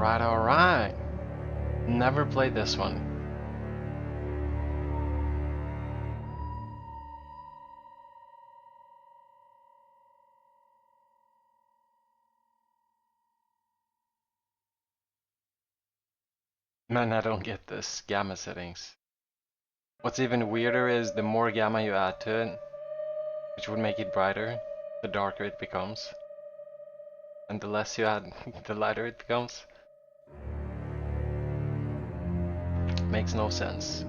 Alright. Never played this one. Man, I don't get this gamma settings. What's even weirder is the more gamma you add to it, which would make it brighter, the darker it becomes. And the less you add, the lighter it becomes. Makes no sense.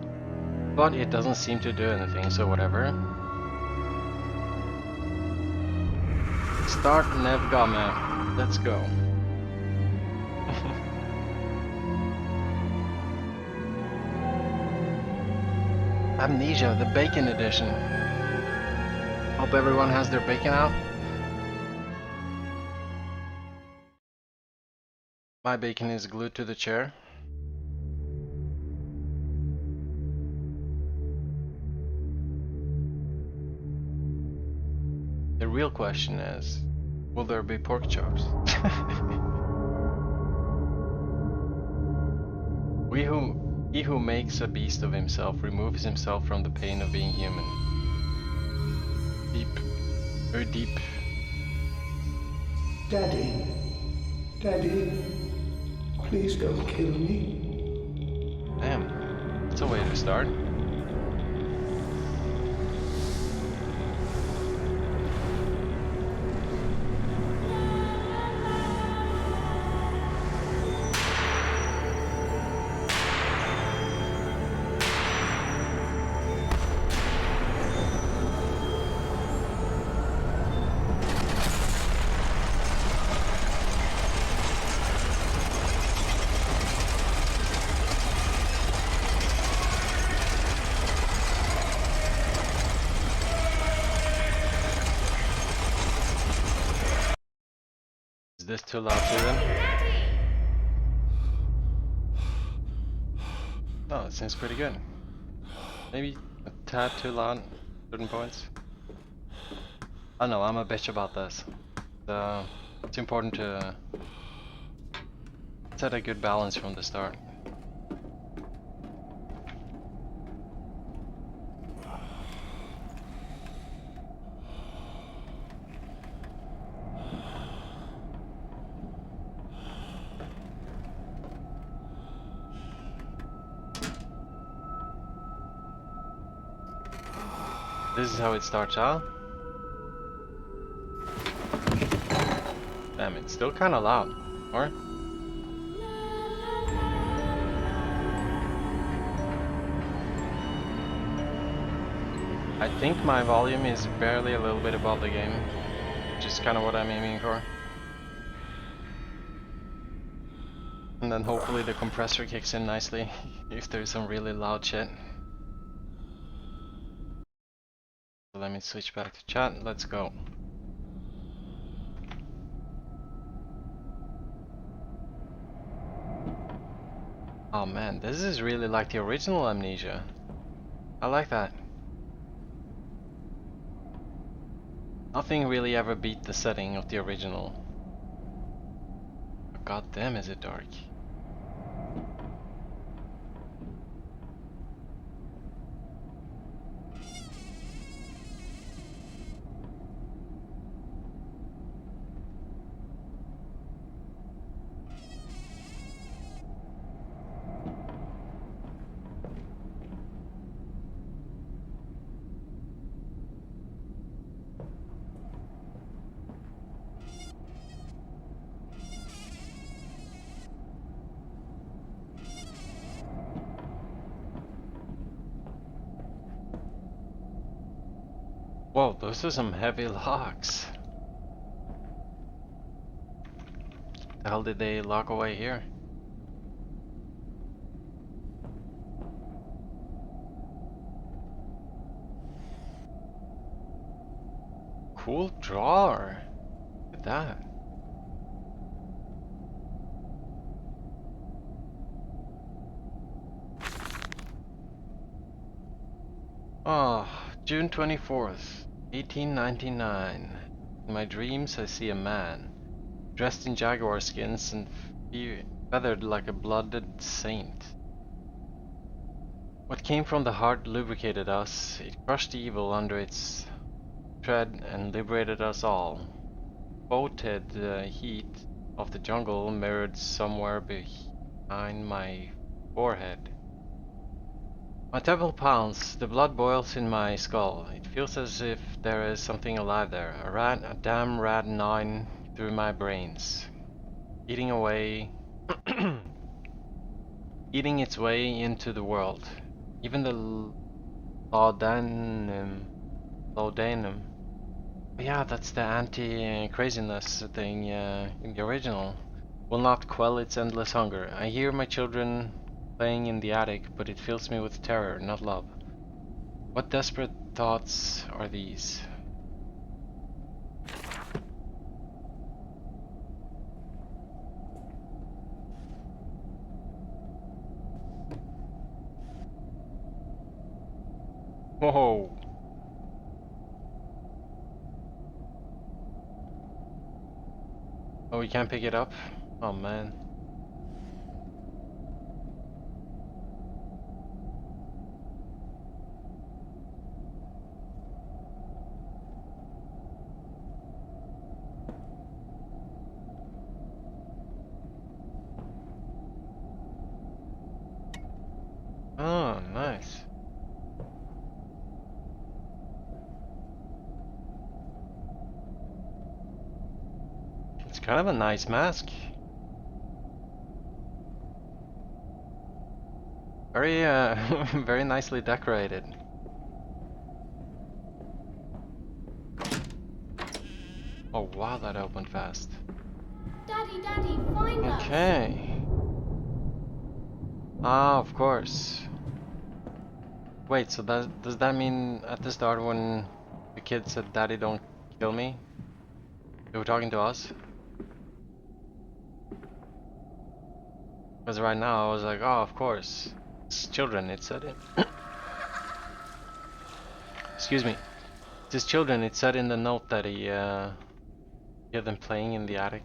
But it doesn't seem to do anything, so whatever. Start Nev Gamma. Let's go. Amnesia, the bacon edition. Hope everyone has their bacon out. My bacon is glued to the chair. The real question is, will there be pork chops? He who makes a beast of himself removes himself from the pain of being human. Deep. Very deep. Daddy. Daddy. Please don't kill me. Damn. That's a way to start. Is this too loud to them? No, it seems pretty good. Maybe a tad too loud at certain points. I know, I'm a bitch about this. It's important to set a good balance from the start. This is how it starts out. Damn, it's still kinda loud, or? I think my volume is barely a little bit above the game, which is kinda what I'm aiming for. And then hopefully the compressor kicks in nicely if there's some really loud shit. So let me switch back to chat, let's go. Oh man, this is really like the original Amnesia. I like that. Nothing really ever beat the setting of the original. But god damn is it dark. Whoa, those are some heavy locks. The hell did they lock away here? Cool drawer. Look at that. Oh, June 24th, 1899. In my dreams I see a man, dressed in jaguar skins and feathered like a blooded saint. What came from the heart lubricated us, it crushed evil under its tread and liberated us all. Coated the heat of the jungle mirrored somewhere behind my forehead. My temple pounds, the blood boils in my skull. It feels as if there is something alive there, a damn rat gnawing through my brains, eating away, eating its way into the world. Even the laudanum. Yeah, that's the anti-craziness thing in the original. Will not quell its endless hunger. I hear my children playing in the attic, but it fills me with terror, not love. What desperate thoughts are these? Whoa! Oh, we can't pick it up? Oh man. Oh, nice. It's kind of a nice mask. Very, very nicely decorated. Oh wow, that opened fast. Daddy, Daddy, find us! Okay. Ah, of course. Wait, so does that mean at the start when the kid said, "Daddy, don't kill me," they were talking to us? Because right now I was like, oh, of course. It's children, it said it. Excuse me. It's his children, it said in the note that he heard them playing in the attic.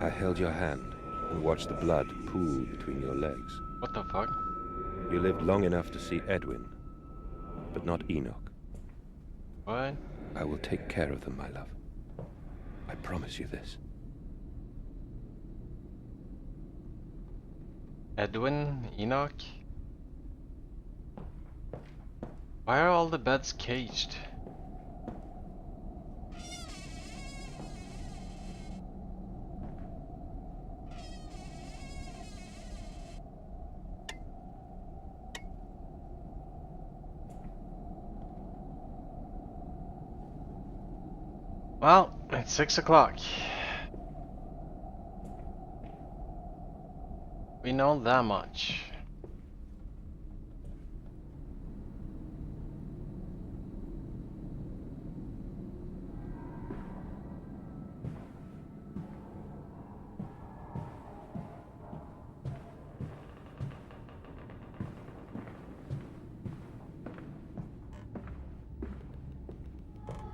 I held your hand and watched the blood pool between your legs. What the fuck? You lived long enough to see Edwin, but not Enoch. What? I will take care of them, my love. I promise you this. Edwin? Enoch? Why are all the beds caged? Well, it's 6 o'clock. We know that much.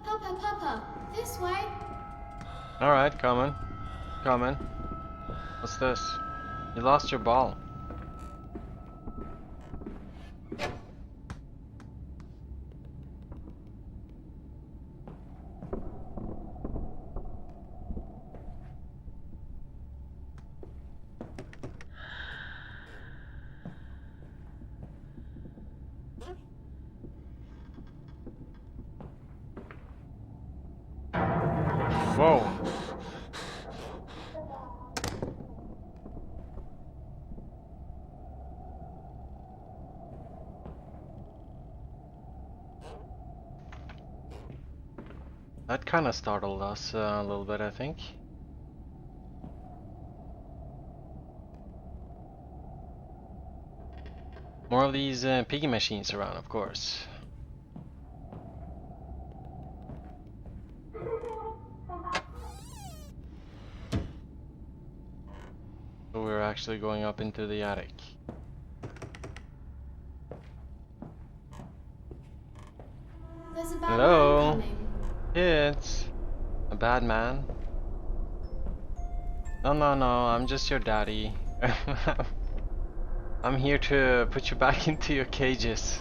Papa, Papa, this way! Alright, coming. Coming. What's this? You lost your ball. Whoa. That kind of startled us a little bit, I think. More of these piggy machines around, of course. So we're actually going up into the attic. There's a bad Hello? man coming. Kids? A bad man? No, no, no, I'm just your daddy. I'm here to put you back into your cages.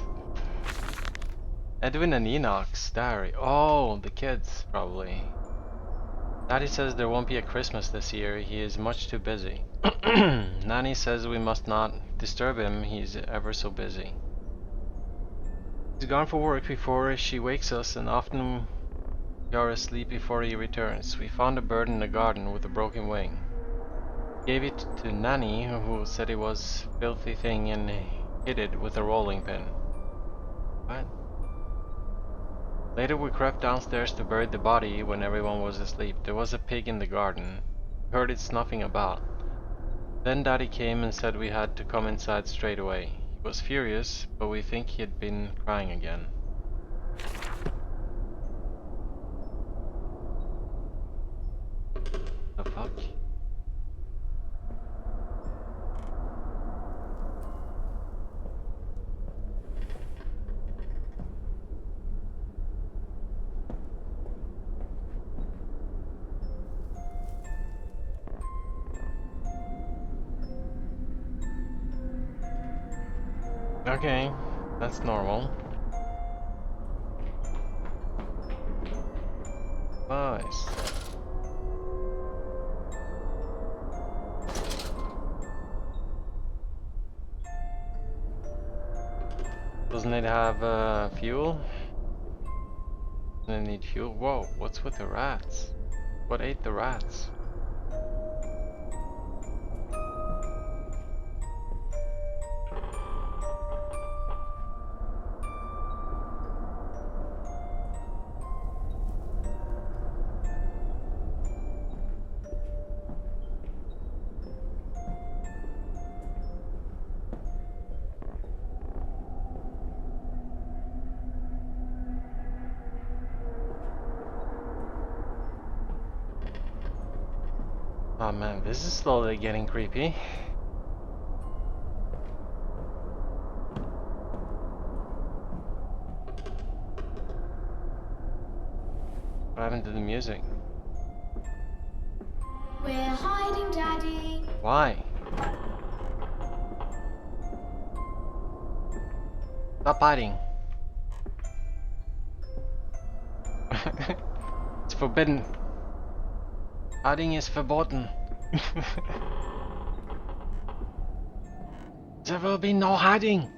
Edwin and Enoch's diary. Oh, the kids, probably. Daddy says there won't be a Christmas this year. He is much too busy. Nanny says we must not disturb him. He's ever so busy. He's gone for work before she wakes us, and often we are asleep before he returns. We found a bird in the garden with a broken wing. Gave it to Nanny, who said it was a filthy thing, and hid it with a rolling pin. What? Later we crept downstairs to bury the body when everyone was asleep. There was a pig in the garden. We heard it snuffing about. Then Daddy came and said we had to come inside straight away. He was furious, but we think he had been crying again. The fuck? Okay, that's normal. Nice. Doesn't it have fuel? Doesn't it need fuel? Whoa, what's with the rats? What ate the rats? Oh man, this is slowly getting creepy. What happened to the music? We're hiding, Daddy. Why? Stop hiding. It's forbidden. Hiding is verboten. There will be no hiding.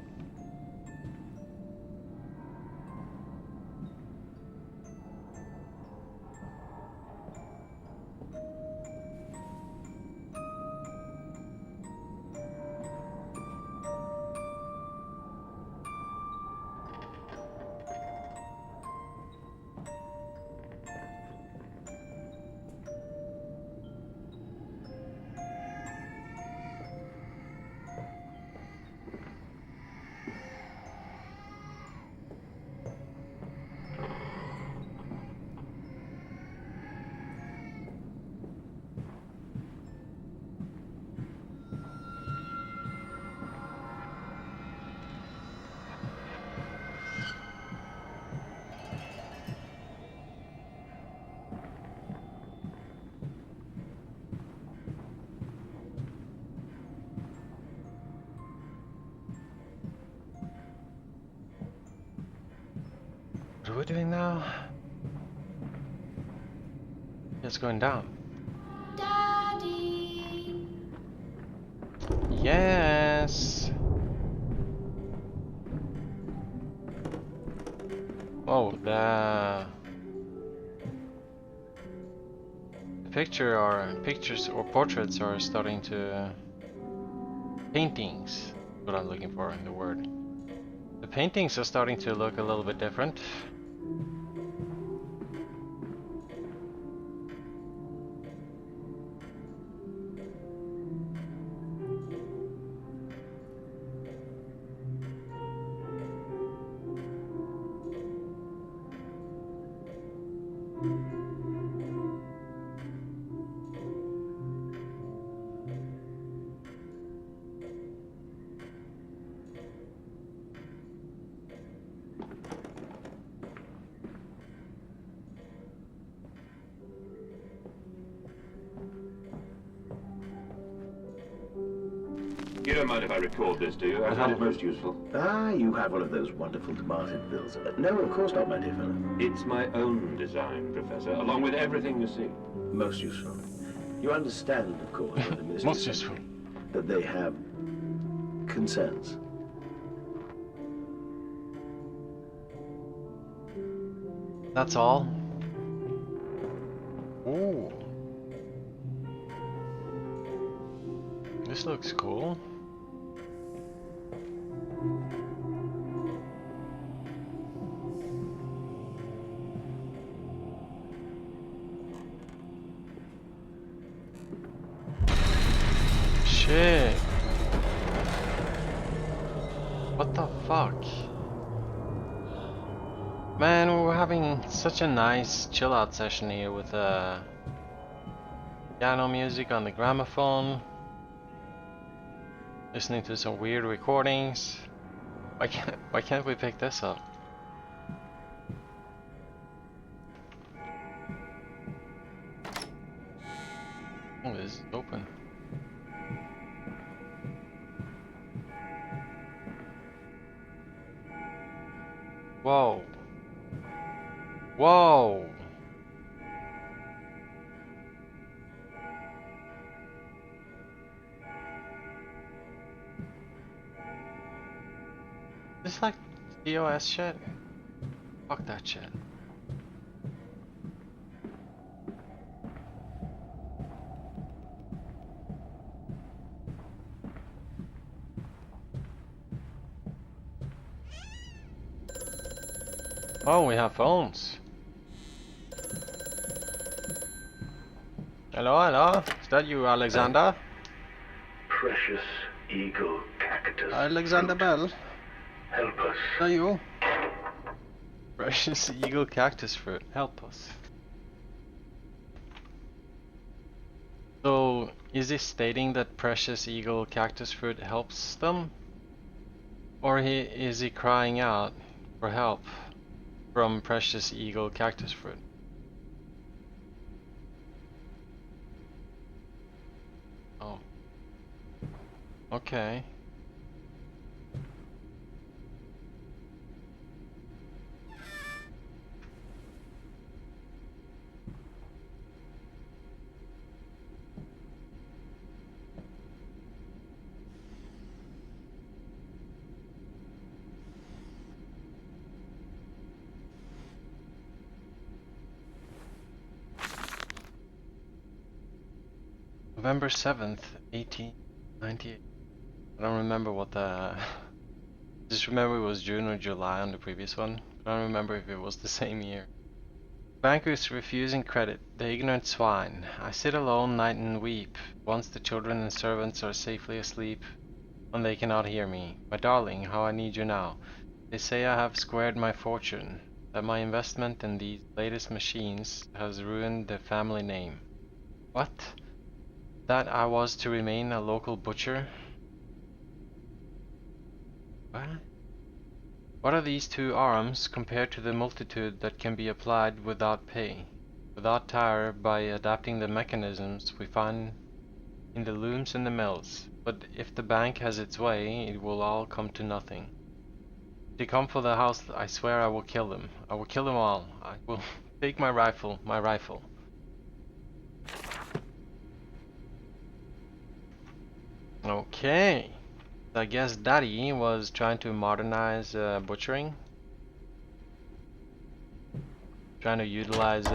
What are we doing now? It's going down. Daddy. Yes. Oh, the pictures or portraits are starting to paintings. What I'm looking for in the word. The paintings are starting to look a little bit different. You don't mind if I record this, do you? I find it most useful. Ah, you have one of those wonderful departed bills. No, of course not, my dear fellow. It's my own design, Professor, along with everything you see. Most useful. You understand, of course, that the Ministry Most sent useful. me, that they have concerns. That's all. Ooh. This looks cool. Shit. What the fuck? Man, we were having such a nice chill out session here with piano music on the gramophone. Listening to some weird recordings. Why can't we pick this up? Oh, this is open. Whoa. Whoa. This like TOS shit? Fuck that shit. Oh, we have phones. Hello, hello. Is that you, Alexander? Precious eagle cactus. Alexander Bell. Help us. Is that you? Precious eagle cactus fruit. Help us. So, is he stating that precious eagle cactus fruit helps them? Or is he crying out for help from precious eagle cactus fruit? Oh. Okay. November 7th, 1898. I don't remember what the... Just remember it was June or July on the previous one. I don't remember if it was the same year. Bankers refusing credit, the ignorant swine. I sit alone night and weep. Once the children and servants are safely asleep, when they cannot hear me. My darling, how I need you now. They say I have squared my fortune, that my investment in these latest machines has ruined the family name. What? That I was to remain a local butcher? What? What are these 2 arms compared to the multitude that can be applied without pay, without tire, by adapting the mechanisms we find in the looms and the mills? But if the bank has its way, it will all come to nothing. If they come for the house, I swear I will kill them. I will kill them all. I will take my rifle, my rifle. Okay. I guess Daddy was trying to modernize butchering. Trying to utilize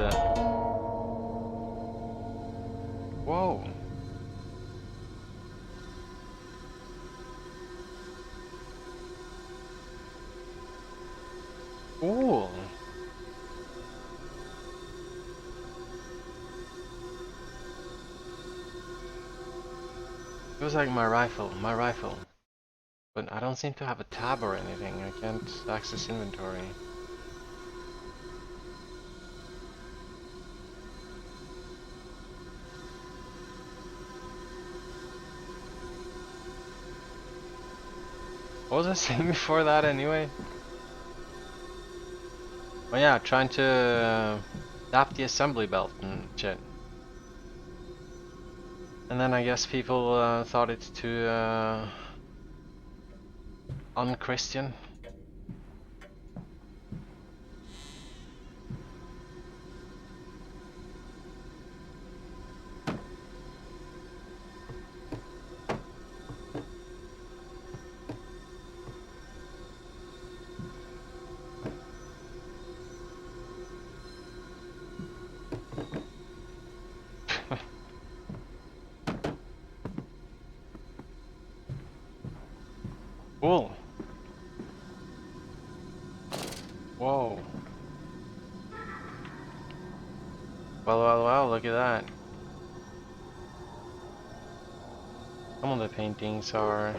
Whoa. Cool. It was like my rifle, my rifle. But I don't seem to have a tab or anything. I can't access inventory. What was I saying before that anyway? Oh yeah, trying to adapt the assembly belt and shit. And then I guess people thought it's too unchristian. Cool. Whoa. Well, look at that. Some of the paintings are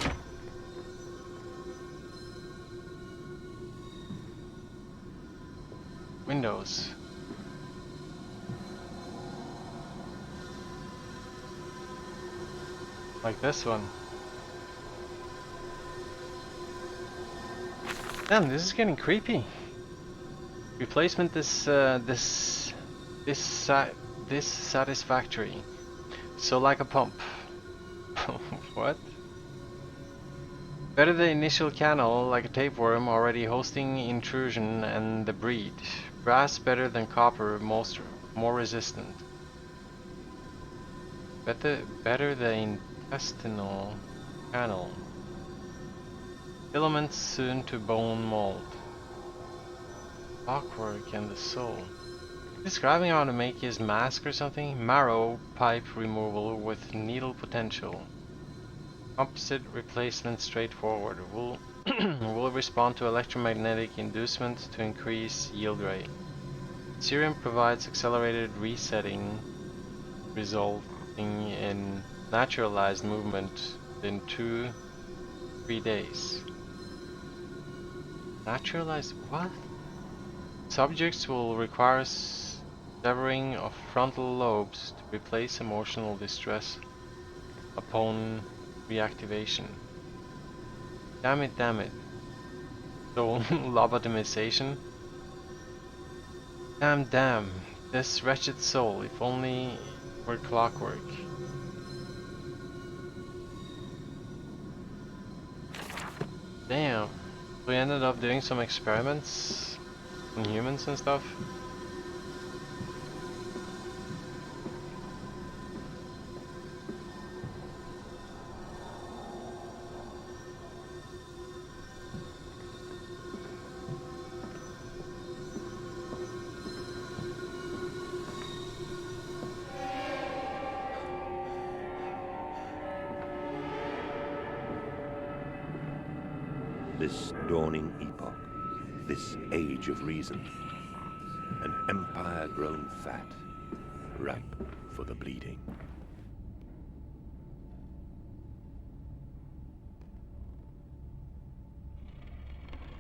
windows. Like this one. Damn, this is getting creepy. Replacement this satisfactory. So like a pump. What? Better the initial canal, like a tapeworm already hosting intrusion and the breed. Brass better than copper, more resistant. Better the intestinal canal. Filaments soon to bone mold. Clockwork and the soul. Describing how to make his mask or something? Marrow pipe removal with needle potential. Composite replacement straightforward. Will respond to electromagnetic inducement to increase yield rate. Serum provides accelerated resetting, resulting in naturalized movement in 2-3 days. Naturalized what? Subjects will require severing of frontal lobes to replace emotional distress upon reactivation. Damn it. So, lobotomization? Damn. This wretched soul, if only it were clockwork. Damn. We ended up doing some experiments on humans and stuff. This dawning epoch, this age of reason, an empire grown fat, ripe for the bleeding.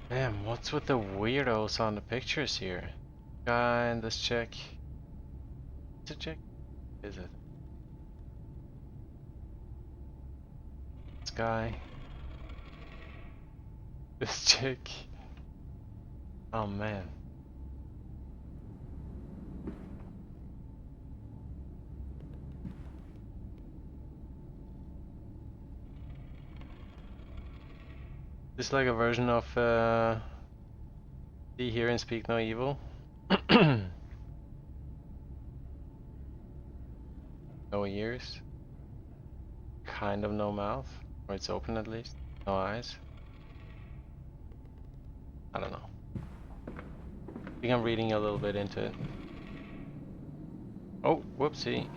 Damn, what's with the weirdos on the pictures here? Guy and this chick. It's a chick? Is it? This guy. This chick. Oh man. This like a version of See, Hear and Speak No Evil. No ears. Kind of no mouth. Or it's open at least. No eyes. I don't know. I think I'm reading a little bit into it. Oh, whoopsie.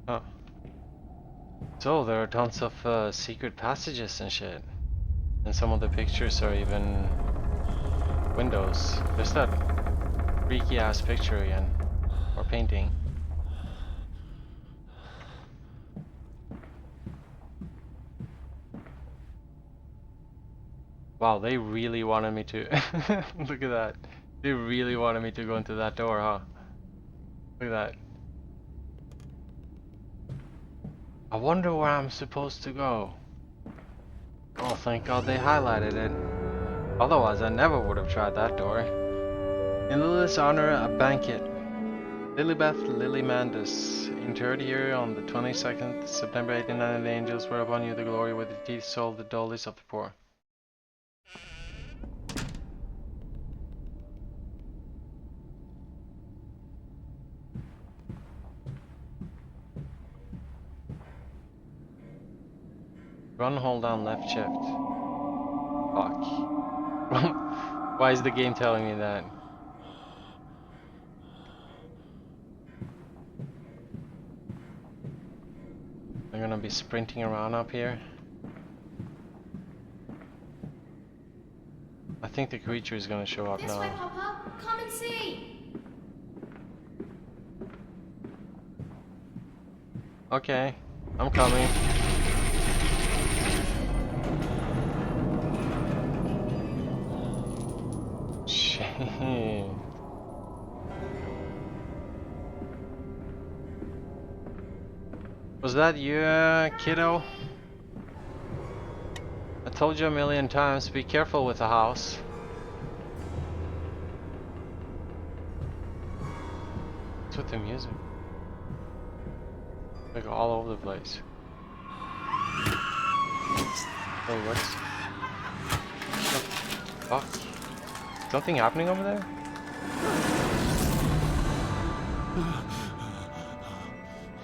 Oh. So there are tons of secret passages and shit. And some of the pictures are even windows. There's that freaky ass picture again. Or painting. Wow, they really wanted me to look at that. They really wanted me to go into that door, huh? Look at that. I wonder where I'm supposed to go. Oh, thank God they highlighted it. Otherwise, I never would have tried that door. In Lily's honor, a banquet. Lilybeth Lilymandus, interred here on the 22nd September 1890, the angels were upon you, the glory with the teeth sold the dullies of the poor. Run, hold down, left shift. Fuck. Why is the game telling me that? I'm gonna be sprinting around up here. I think the creature is gonna show up This way, now. Papa. Come and see. Okay, I'm coming. Shit. Was that you, kiddo? I told you a million times, be careful with the house. What's with the music? Like all over the place. Hey, what's the fuck? Something happening over there?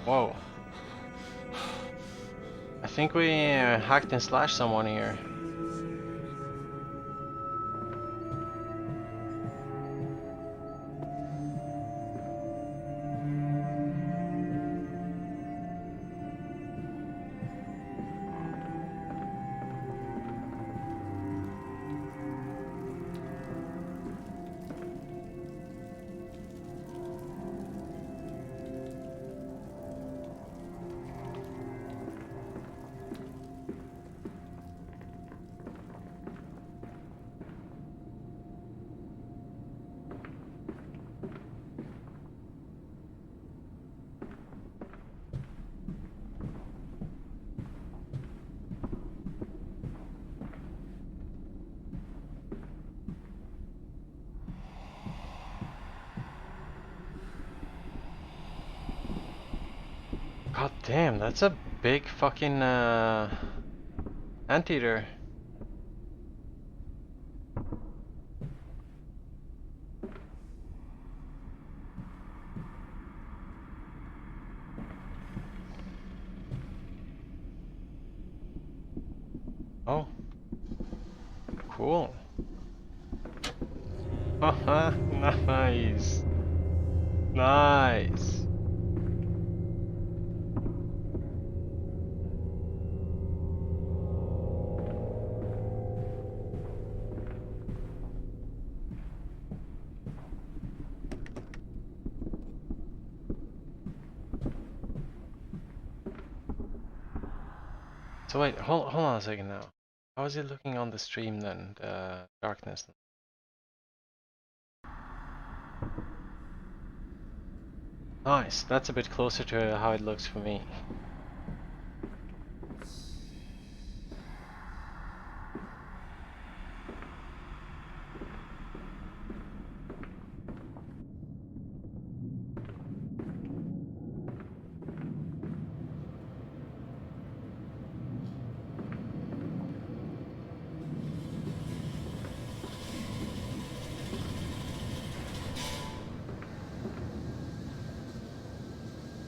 Whoa. I think we hacked and slashed someone here. God damn, that's a big fucking anteater. Oh, cool. Haha, nice. Nice. So wait, hold on a second now. How is it looking on the stream then? The darkness. Nice, that's a bit closer to how it looks for me.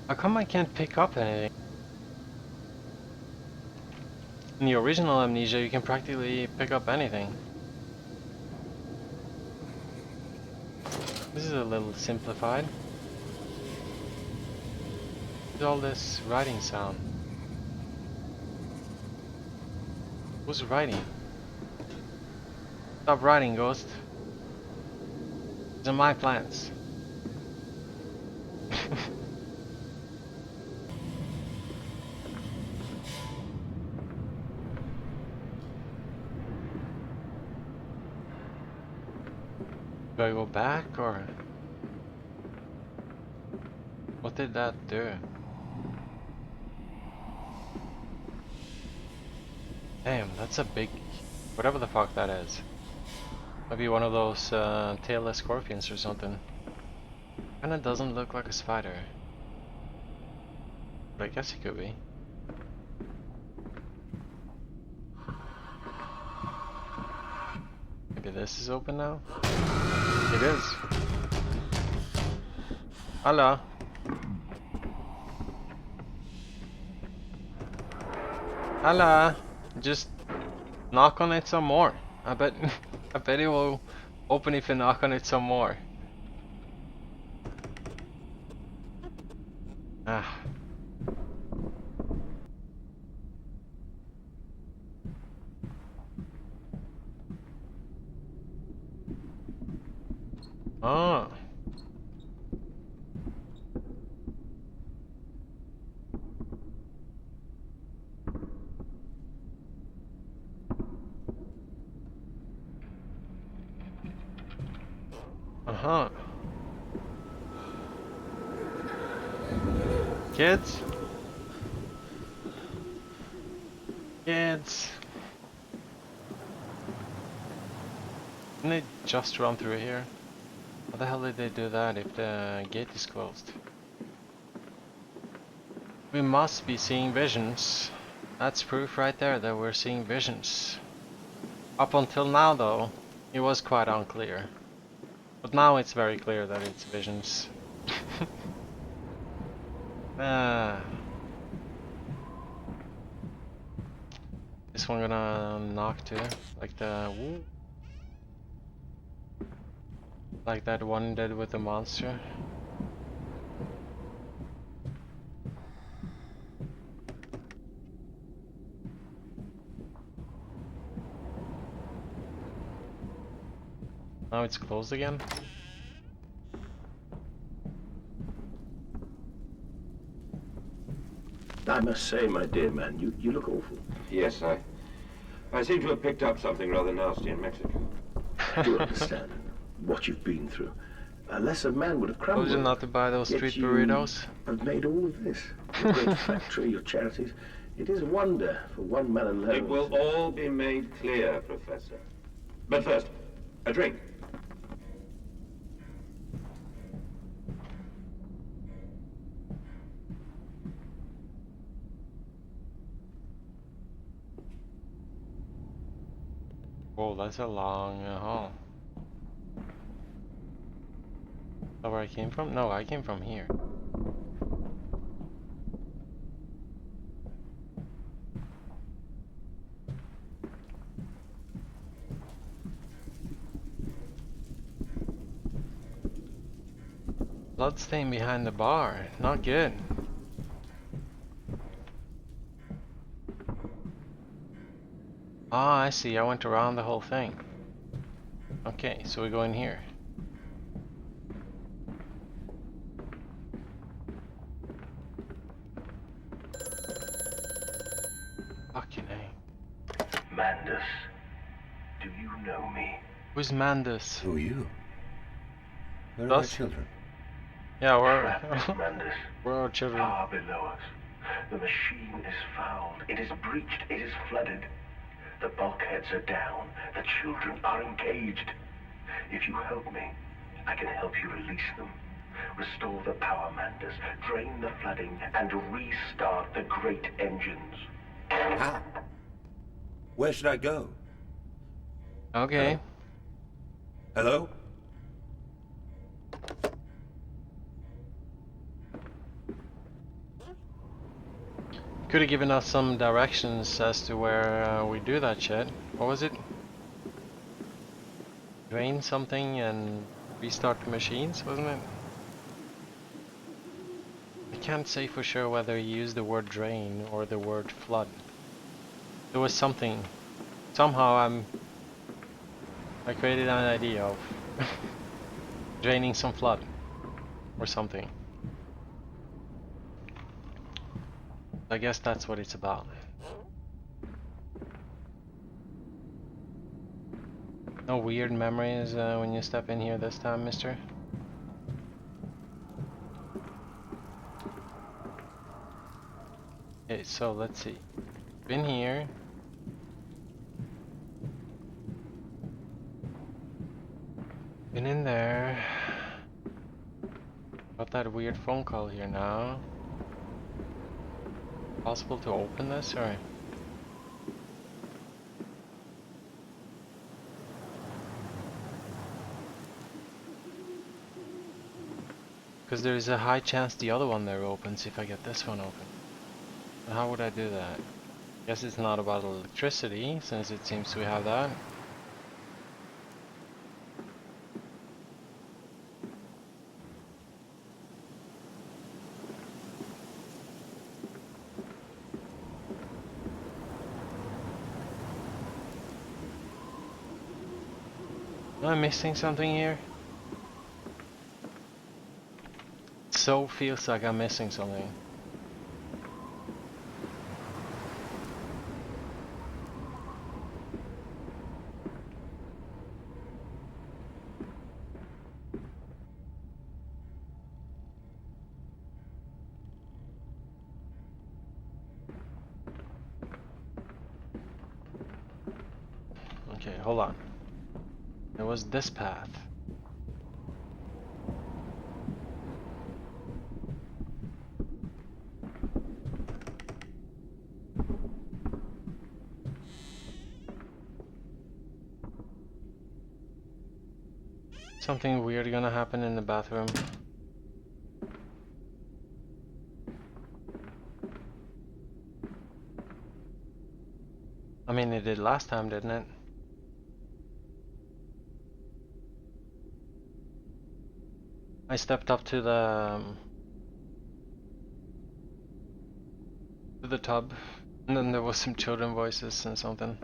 How come I can't pick up anything? In the original Amnesia, you can practically pick up anything. This is a little simplified. Look at all this writing sound. Who's writing? Stop writing, ghost. These are my plans. Do I go back or what did that do? Damn, that's a big... whatever the fuck that is. Maybe one of those tailless scorpions or something. Kinda doesn't look like a spider. But I guess it could be. Maybe this is open now? It is. Hello. Hello. Just knock on it some more. I bet I bet it will open if you knock on it some more. Ah. Oh. Uh-huh. Kids? Kids? Didn't they just run through here? How the hell did they do that if the gate is closed? We must be seeing visions. That's proof right there that we're seeing visions. Up until now though, it was quite unclear. But now it's very clear that it's visions. Ah. This one gonna knock too, like the woo. Like that one did with the monster. Now it's closed again. I must say, my dear man, you look awful. Yes, I seem to have picked up something rather nasty in Mexico. Do understand what you've been through. A lesser man would have crumbled. Told you not to buy those Yet street you burritos. have made all of this. Your great factory, your charities. It is a wonder for one man alone. It will all be made clear, Professor. But first, a drink. Oh, that's a long hall. Is that where I came from? No, I came from here. Bloodstain behind the bar. Not good. Ah, I see. I went around the whole thing. Okay, so we go in here. Fucking A. Mandus, do you know me? Who's Mandus? Who are you? Where are my Us? children? Yeah, Trapped, Mandus, we're our children. far below us. The machine is fouled. It is breached. It is flooded. The bulkheads are down. The children are engaged. If you help me, I can help you release them. Restore the power, Mandus. Drain the flooding and restart the great engines. How? Where should I go? Okay. Hello? Could have given us some directions as to where we do that shit. What was it? Drain something and restart the machines, wasn't it? I can't say for sure whether he used the word drain or the word flood. There was something. Somehow I created an idea of draining some flood or something. I guess that's what it's about. No weird memories when you step in here this time, mister? Okay, so let's see. Been here. Been in there. Got that weird phone call here now. Possible to open this or? Because there's a high chance the other one there opens if I get this one open. But how would I do that? Guess it's not about electricity, since it seems we have that. Am I missing something here? So feels like I'm missing something. Okay, hold on. There was this path. Something weird gonna happen in the bathroom. I mean, it did last time, didn't it? I stepped up to the tub, and then there was some children voices and something.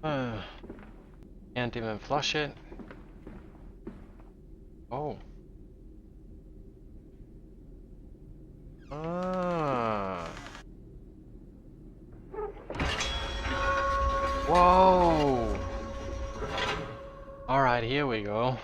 Can't even flush it. Oh. Ah. Whoa. All right, here we go.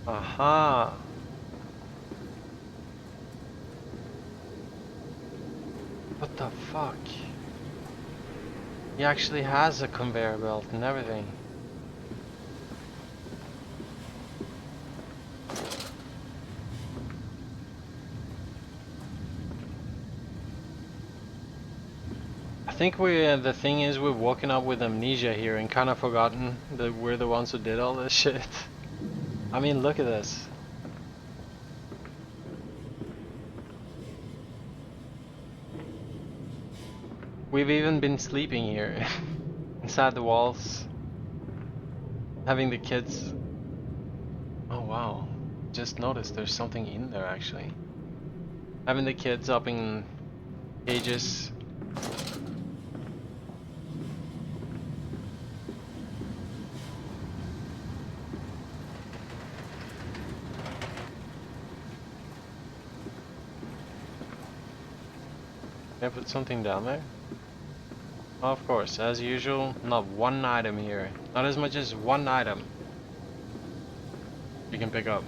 Aha. What the fuck? He actually has a conveyor belt and everything. I think the thing is we're walking up with Amnesia here and kind of forgotten that we're the ones who did all this shit. I mean, look at this. We've even been sleeping here, inside the walls, having the kids. Oh wow, just noticed there's something in there actually. Having the kids up in cages. Can I put something down there? Of course, as usual, not one item here. Not as much as one item you can pick up.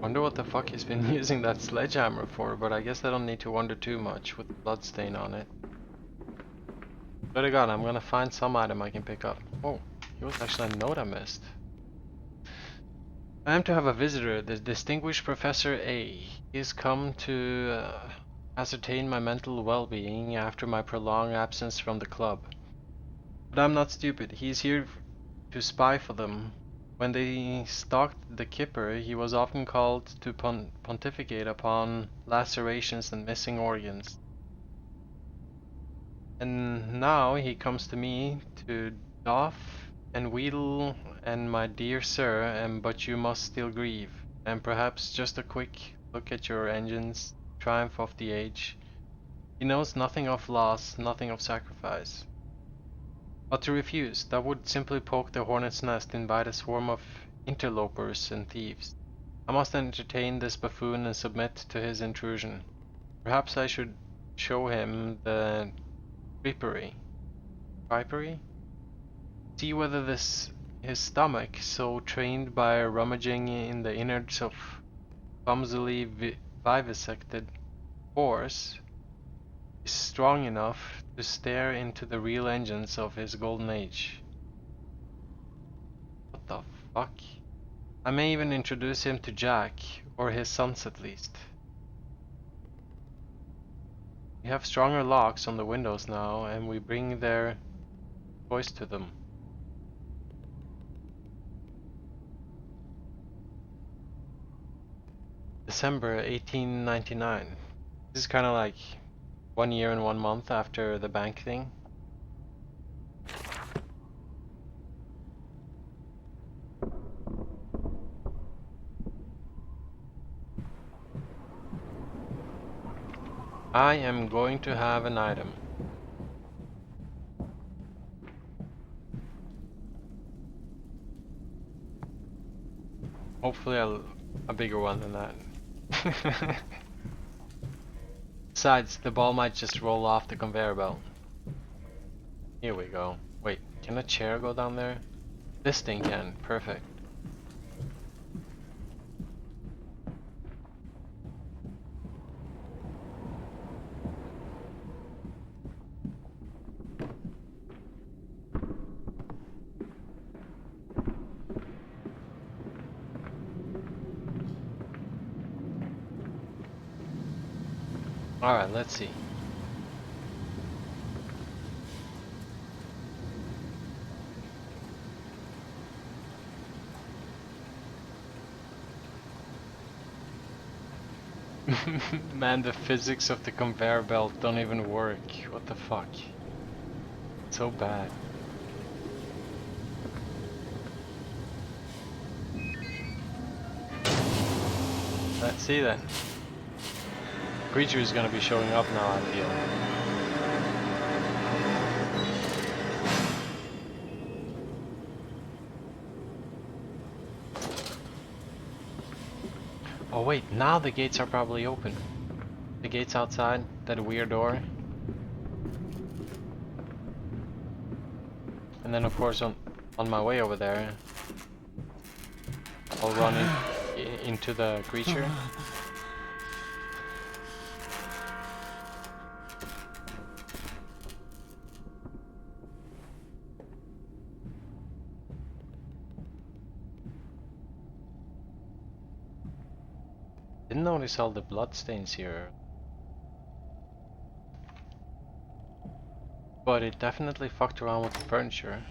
Wonder what the fuck he's been using that sledgehammer for, but I guess I don't need to wonder too much with the blood stain on it. Swear to God, I'm gonna find some item I can pick up. Oh. It was actually a note I missed. I am to have a visitor, the distinguished Professor A. He has come to ascertain my mental well-being after my prolonged absence from the club. But I'm not stupid. He's here to spy for them. When they stalked the Kipper, he was often called to pontificate upon lacerations and missing organs. And now he comes to me to doff and wheedle and my dear sir, and but you must still grieve. And perhaps just a quick look at your engines, triumph of the age. He knows nothing of loss, nothing of sacrifice. But to refuse, that would simply poke the hornet's nest, invite a swarm of interlopers and thieves. I must entertain this buffoon and submit to his intrusion. Perhaps I should show him the creepery. Creepery? See whether his stomach, so trained by rummaging in the innards of clumsily vivisected horse, is strong enough to stare into the real engines of his golden age. What the fuck? I may even introduce him to Jack, or his sons at least. We have stronger locks on the windows now, and we bring their toys to them. December 1899. This is kind of like 1 year and 1 month after the bank thing. I am going to have an item. Hopefully a bigger one than that. Besides, the ball might just roll off the conveyor belt. Here we go. Wait, can a chair go down there? This thing can. Perfect. Alright, let's see. Man, the physics of the conveyor belt don't even work. What the fuck? It's so bad. Let's see then. Creature is gonna be showing up now, I feel. Oh wait, now the gates are probably open. The gates outside, that weird door. And then of course on my way over there, I'll run into the creature. Didn't notice all the blood stains here. But it definitely fucked around with the furniture.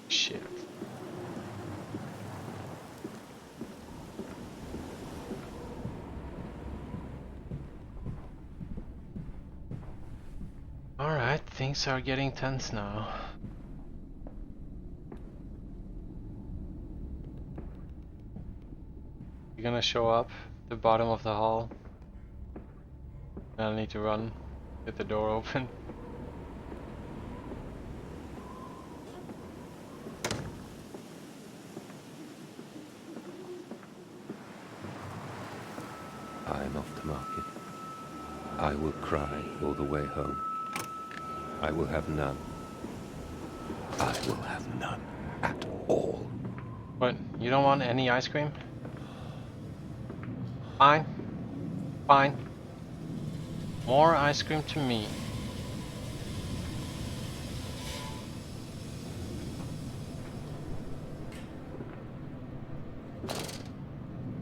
Shit. Alright, things are getting tense now. You're gonna show up at the bottom of the hall. I need to run, get the door open. I am off to market. I will cry all the way home. I will have none. I will have none at all. What? You don't want any ice cream? Fine. Fine. More ice cream to me.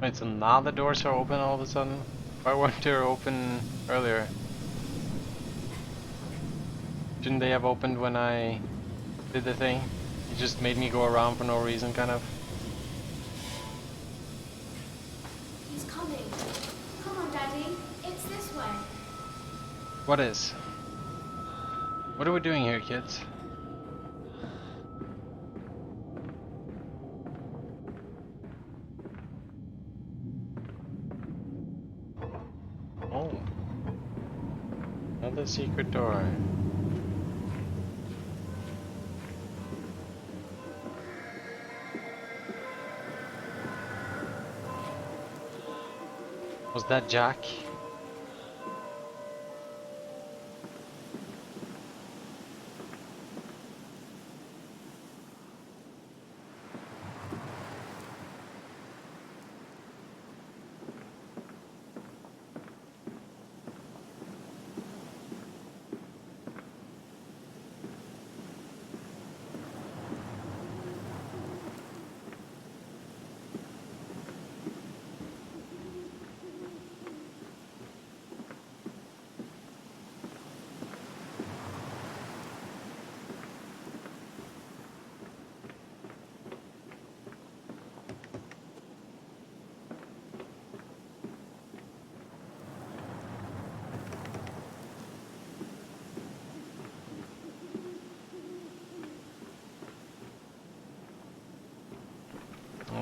Wait, so now the doors are open all of a sudden? Why weren't they open earlier? Shouldn't they have opened when I did the thing? It just made me go around for no reason, kind of. What is? What are we doing here, kids? Oh. Another secret door. Was that Jack?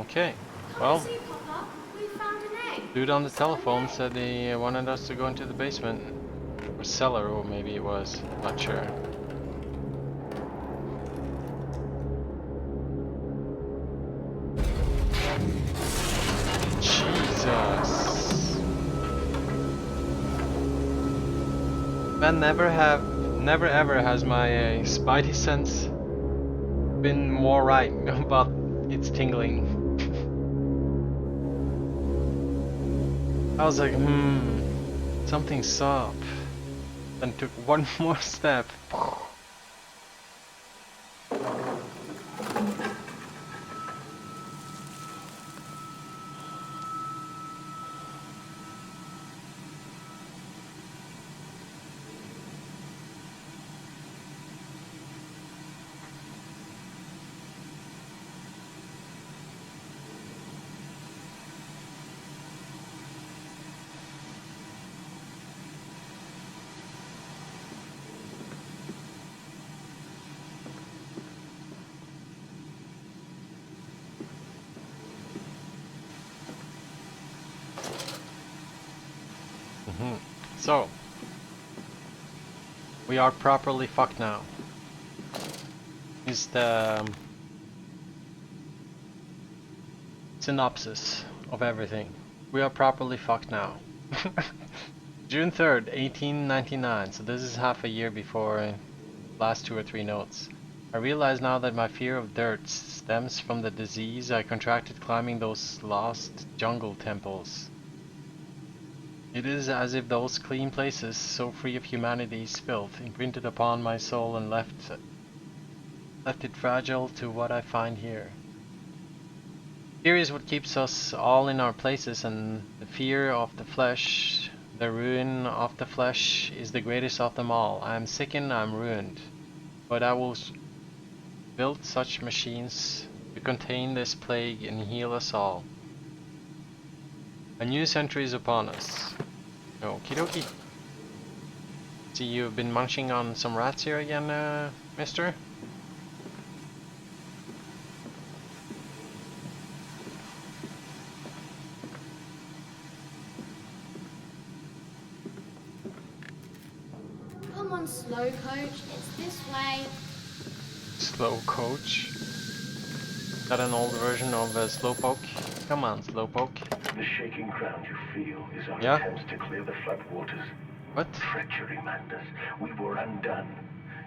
Okay, Come well, and see, Papa. We found an egg. dude on the Is that an telephone egg? said he wanted us to go into the basement. Or cellar, or maybe it was. Not sure. Jesus. Man, never ever has my spidey sense been more right about its tingling. I was like, something's up. Then took one more step. So, we are properly fucked now. Is the synopsis of everything. We are properly fucked now. June 3rd, 1899, so this is half a year before last 2 or 3 notes. I realize now that my fear of dirt stems from the disease I contracted climbing those lost jungle temples. It is as if those clean places, so free of humanity's filth, imprinted upon my soul and left it fragile to what I find here. Fear is what keeps us all in our places, and the fear of the flesh, the ruin of the flesh, is the greatest of them all. I am sickened, I am ruined, but I will build such machines to contain this plague and heal us all. A new century is upon us. Okie dokie. See, you've been munching on some rats here again, mister? Come on, slow coach. It's this way. Slow coach? Is that an old version of Slowpoke? Come on, Slowpoke. The shaking ground you feel is our Yeah? attempts to clear the floodwaters. What? Treachery, Mandus. We were undone.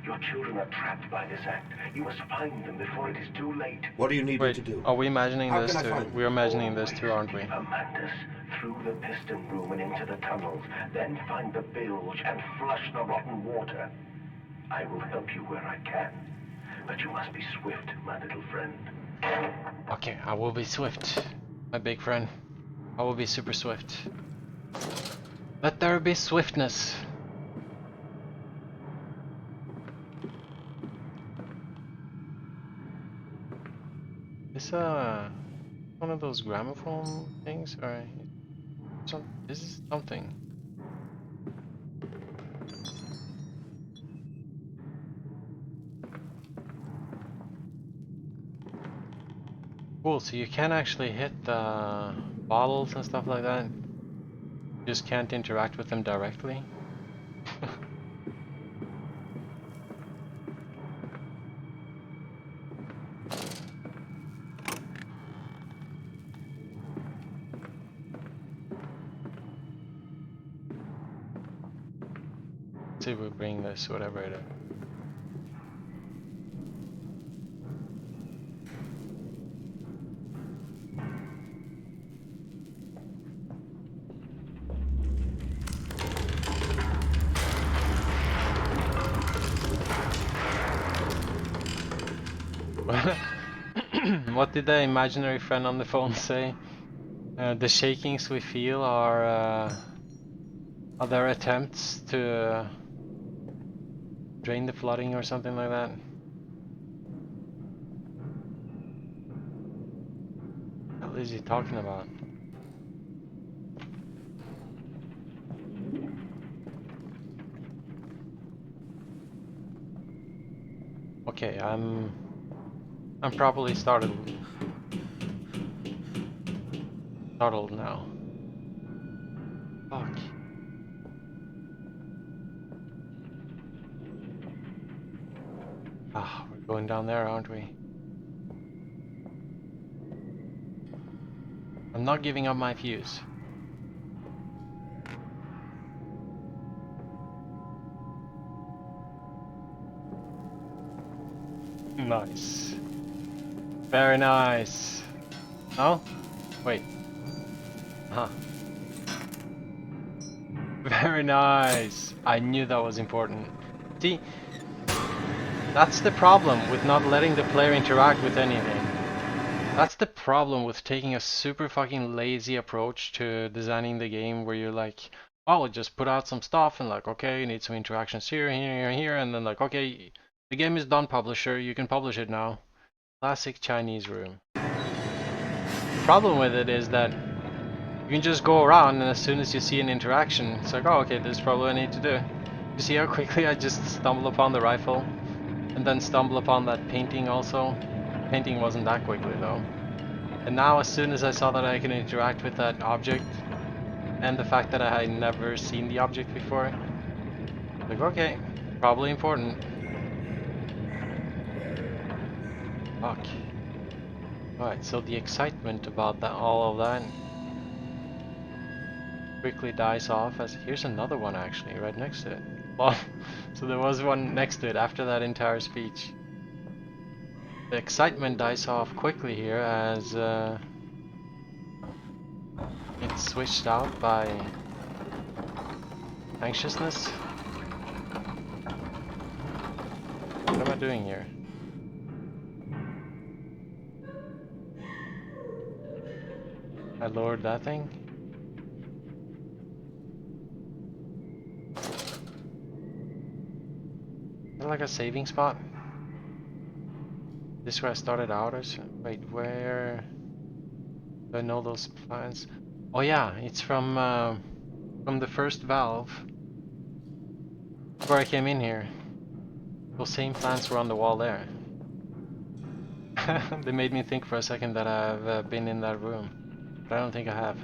Your children are trapped by this act. You must find them before it is too late. What do you need me Wait, to do? are we imagining How this can I too? find them? We're imagining this too, aren't we? Deeper, Mandus. Through the piston room and into the tunnels. Then find the bilge and flush the rotten water. I will help you where I can. But you must be swift, my little friend. Okay, I will be swift, my big friend. I will be super swift. Let there be swiftness. Is one of those gramophone things, or this is something. Cool, so you can actually hit the bottles and stuff like that. You just can't interact with them directly. Let's see if we bring this, whatever it is. What did the imaginary friend on the phone say? The shakings we feel are their attempts to drain the flooding or something like that. What is he talking about? Okay, I'm probably startled now. Fuck. Ah, we're going down there, aren't we? I'm not giving up my fuse. Nice. Very nice. Oh? Wait. Huh. Very nice. I knew that was important. See, that's the problem with not letting the player interact with anything. That's the problem with taking a super fucking lazy approach to designing the game where you're like, oh, just put out some stuff and like, okay, you need some interactions here, here, here, and then like, okay, the game is done, publisher, you can publish it now. Classic Chinese room. The problem with it is that you can just go around and as soon as you see an interaction, it's like, oh, okay, this is probably what I need to do. You see how quickly I just stumble upon the rifle? And then stumble upon that painting also? Painting wasn't that quickly though. And now as soon as I saw that I can interact with that object, and the fact that I had never seen the object before, like, okay, probably important. Fuck. Alright, so the excitement about that, all of that quickly dies off as here's another one actually right next to it. Well, so there was one next to it after that entire speech. The excitement dies off quickly here as it's switched out by anxiousness. What am I doing here? I lowered that thing. Is that like a saving spot? This is where I started out or so? Wait, where do I know those plans? Oh yeah, it's from the first valve where I came in here. Those same plants were on the wall there. They made me think for a second that I've been in that room, but I don't think I have.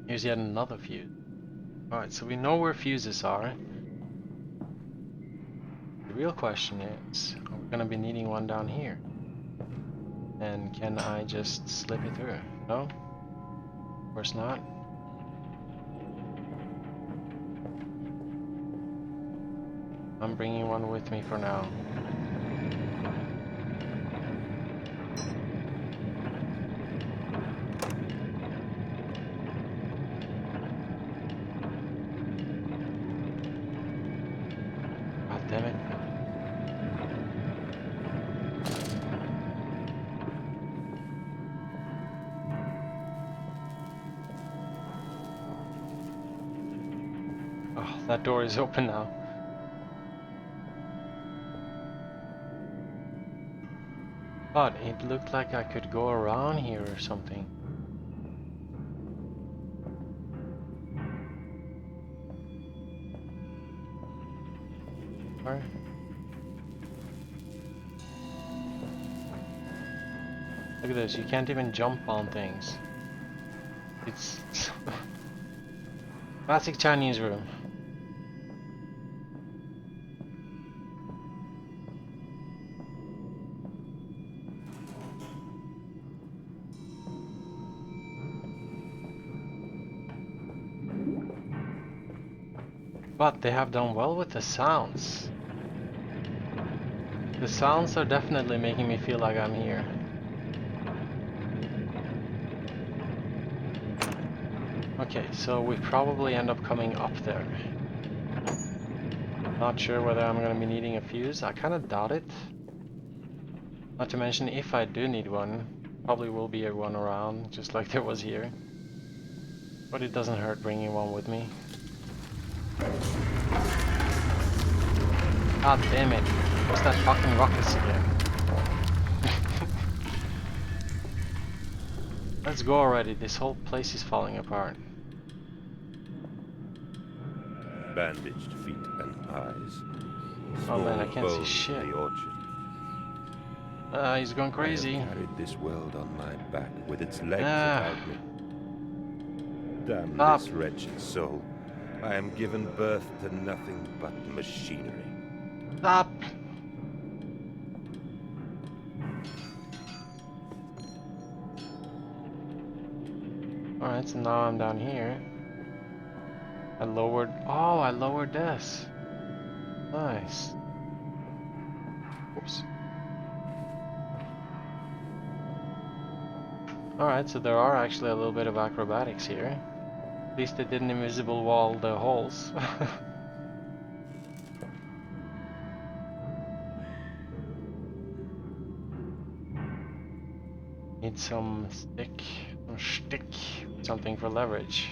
Here's yet another fuse. Alright, so we know where fuses are. The real question is, are we gonna be needing one down here? And can I just slip it through? No? Of course not. I'm bringing one with me for now. God damn it. Oh, that door is open now. But it looked like I could go around here or something. Or Look at this, you can't even jump on things. It's classic Chinese room. But they have done well with the sounds. The sounds are definitely making me feel like I'm here. Okay, so we probably end up coming up there. Not sure whether I'm gonna be needing a fuse. I kinda doubt it. Not to mention, if I do need one, probably will be a one around, just like there was here. But it doesn't hurt bringing one with me. God damn it. What's that fucking rockets again? Let's go already, this whole place is falling apart. Bandaged feet and eyes. Oh man, I Small can't see bones shit. in the orchard. He's going I crazy. have carried this world on my back with its legs Ah. about me. Damn Stop. this wretched soul. I am given birth to nothing but machinery. Stop! Alright, so now I'm down here. I lowered... Oh, I lowered this. Nice. Oops. Alright, so there are actually a little bit of acrobatics here. At least they didn't invisible wall the holes. Need some stick, something for leverage.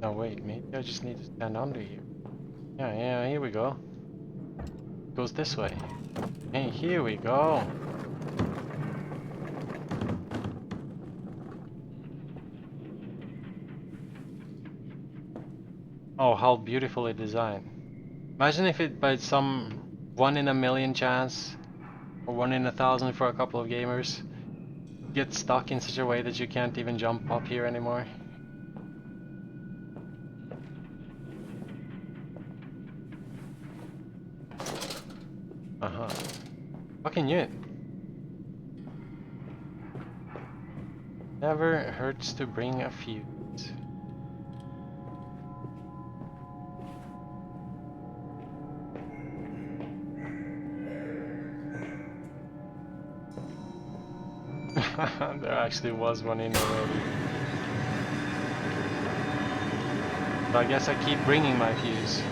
No, wait, maybe I just need to stand under here. Yeah, here we go. Goes this way. Hey, here we go. Oh, how beautifully designed. Imagine if it by some 1 in a million chance, or 1 in 1,000 for a couple of gamers, gets stuck in such a way that you can't even jump up here anymore. Uh-huh. Fucking knew it. Never hurts to bring a fuse. There actually was one in already. So I guess I keep bringing my fuse.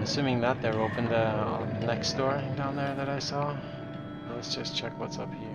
Assuming that they're open the next door down there that I saw. Let's just check what's up here.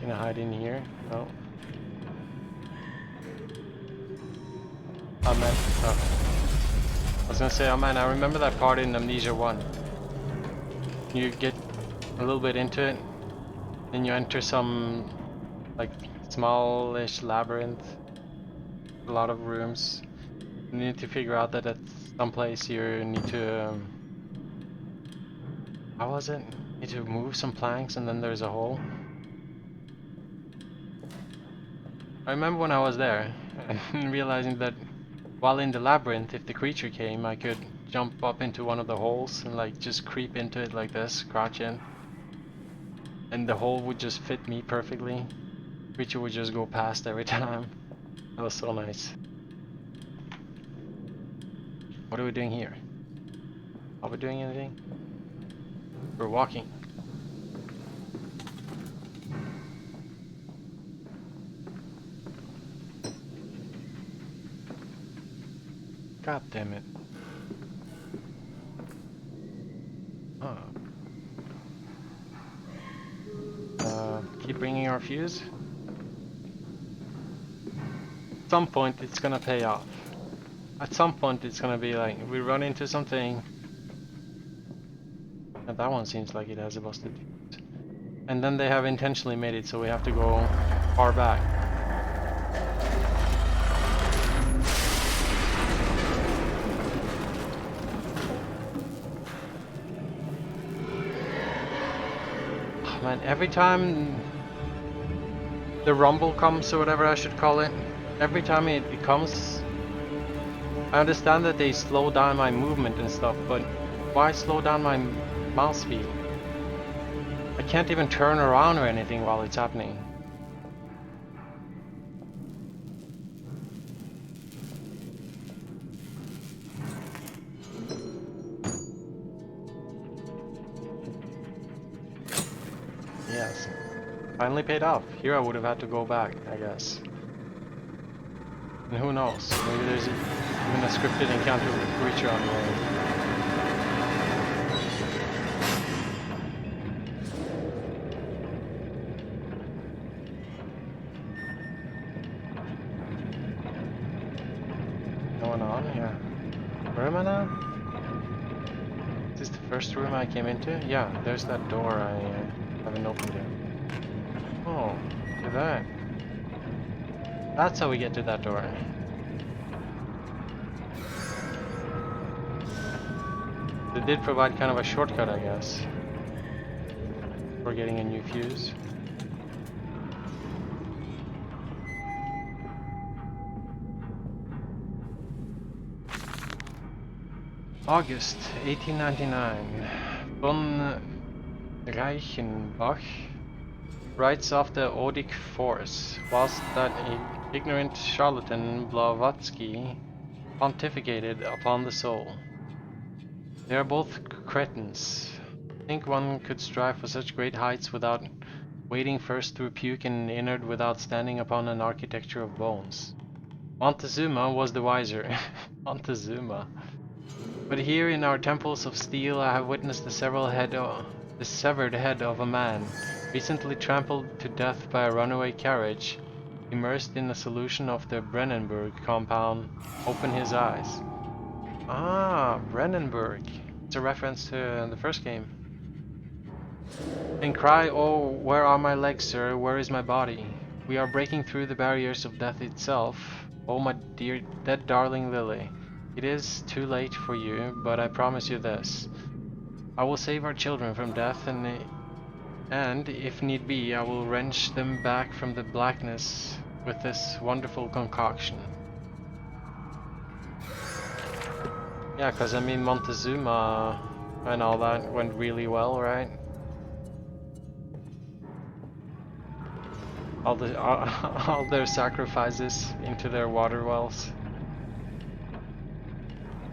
Can I hide in here? No. Oh man, oh. I was gonna say, oh man, I remember that part in Amnesia 1. You get a little bit into it, then you enter some, like, smallish labyrinth. A lot of rooms. You need to figure out that at some place you need to... How was it? Need to move some planks and then there's a hole. I remember when I was there and realizing that while in the labyrinth, if the creature came, I could jump up into one of the holes and like just creep into it like this, crouch in. And the hole would just fit me perfectly. The creature would just go past every time. That was so nice. What are we doing here? Are we doing anything? We're walking. God damn it. Oh. Keep bringing our fuse. At some point it's gonna pay off. At some point it's gonna be like, we run into something. And that one seems like it has a busted fuse. And then they have intentionally made it so we have to go far back. Man, every time the rumble comes, or whatever I should call it, every time it comes, I understand that they slow down my movement and stuff, but why slow down my mouse speed? I can't even turn around or anything while it's happening. Yes. Finally paid off. Here I would have had to go back, I guess. And who knows? Maybe there's even a scripted encounter with a creature on the way. No one on? Yeah. Where am I now? Is this the first room I came into? Yeah, there's that door I haven't opened yet. Oh, look at that. That's how we get to that door. They did provide kind of a shortcut, I guess, for getting a new fuse. August 1899. Von Reichenbach writes of the Odic force, whilst that ignorant charlatan Blavatsky pontificated upon the soul. They are both cretins. Think one could strive for such great heights without wading first through puke and innard without standing upon an architecture of bones. Montezuma was the wiser. Montezuma. But here in our temples of steel I have witnessed the severed head of a man, recently trampled to death by a runaway carriage, immersed in a solution of the Brennenburg compound, open his eyes. Ah, Brennenburg. It's a reference to the first game. And cry, oh, where are my legs, sir? Where is my body? We are breaking through the barriers of death itself. Oh, my dear, dead darling Lily. It is too late for you, but I promise you this. I will save our children from death, and if need be, I will wrench them back from the blackness with this wonderful concoction. Yeah, because I mean Montezuma and all that went really well, right? All their sacrifices into their water wells.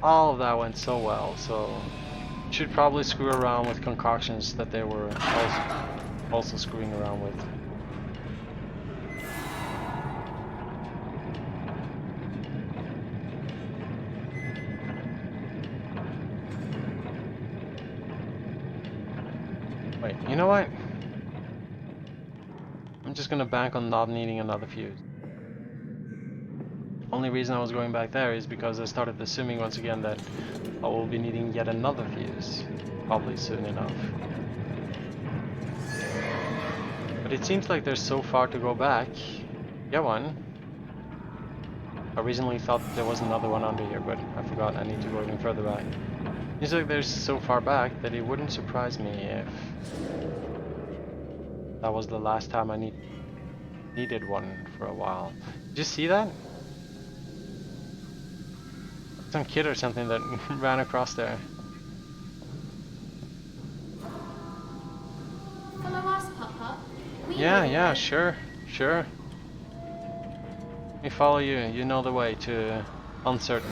All of that went so well, so should probably screw around with concoctions that they were also screwing around with. Wait, you know what? I'm just gonna bank on not needing another fuse. Only reason I was going back there is because I started assuming once again that I will be needing yet another fuse, probably soon enough. But it seems like there's so far to go back. Get one. I originally thought there was another one under here, but I forgot I need to go even further back. Seems like there's so far back that it wouldn't surprise me if that was the last time I needed one for a while. Did you see that? Some kid or something that ran across there. Follow us, Papa. We Yeah, know the yeah, way. sure, sure. Let me follow you. You know the way to uncertain.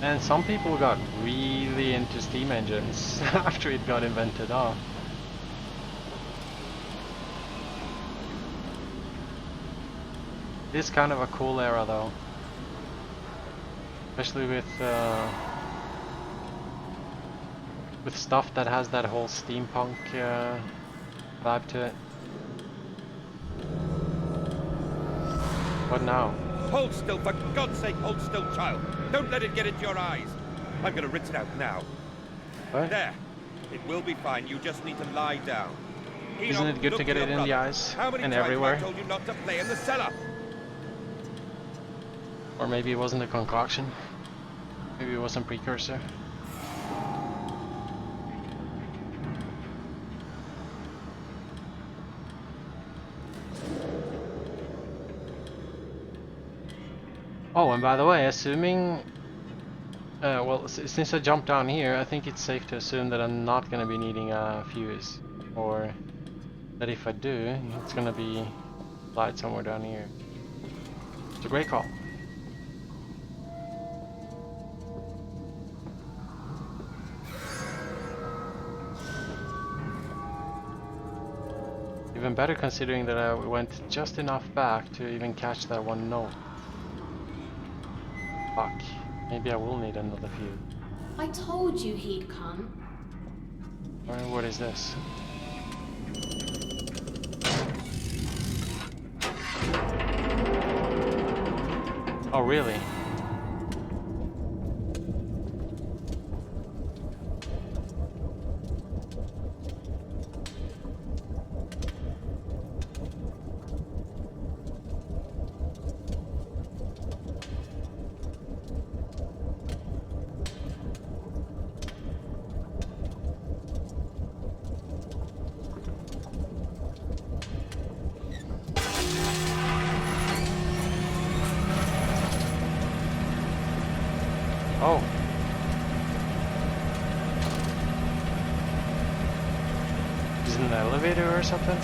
And some people got really into steam engines after it got invented. Oh. It's kind of a cool era though. Especially with stuff that has that whole steampunk vibe to it. What now? Hold still, for God's sake, hold still, child. Don't let it get into your eyes. I'm gonna rinse it out now. What? There. It will be fine. You just need to lie down. Isn't it good to get it in the eyes How many and times everywhere? have I told you not to play in the cellar? Or maybe it wasn't a concoction. Maybe it was some precursor. Oh, and by the way, assuming... well, since I jumped down here, I think it's safe to assume that I'm not going to be needing a fuse. Or that if I do, it's going to be applied somewhere down here. It's a great call. Even better considering that I went just enough back to even catch that one note. Fuck. Maybe I will need another fuse. I told you he'd come. Alright, what is this? Oh, really? Oh. Is it an elevator or something?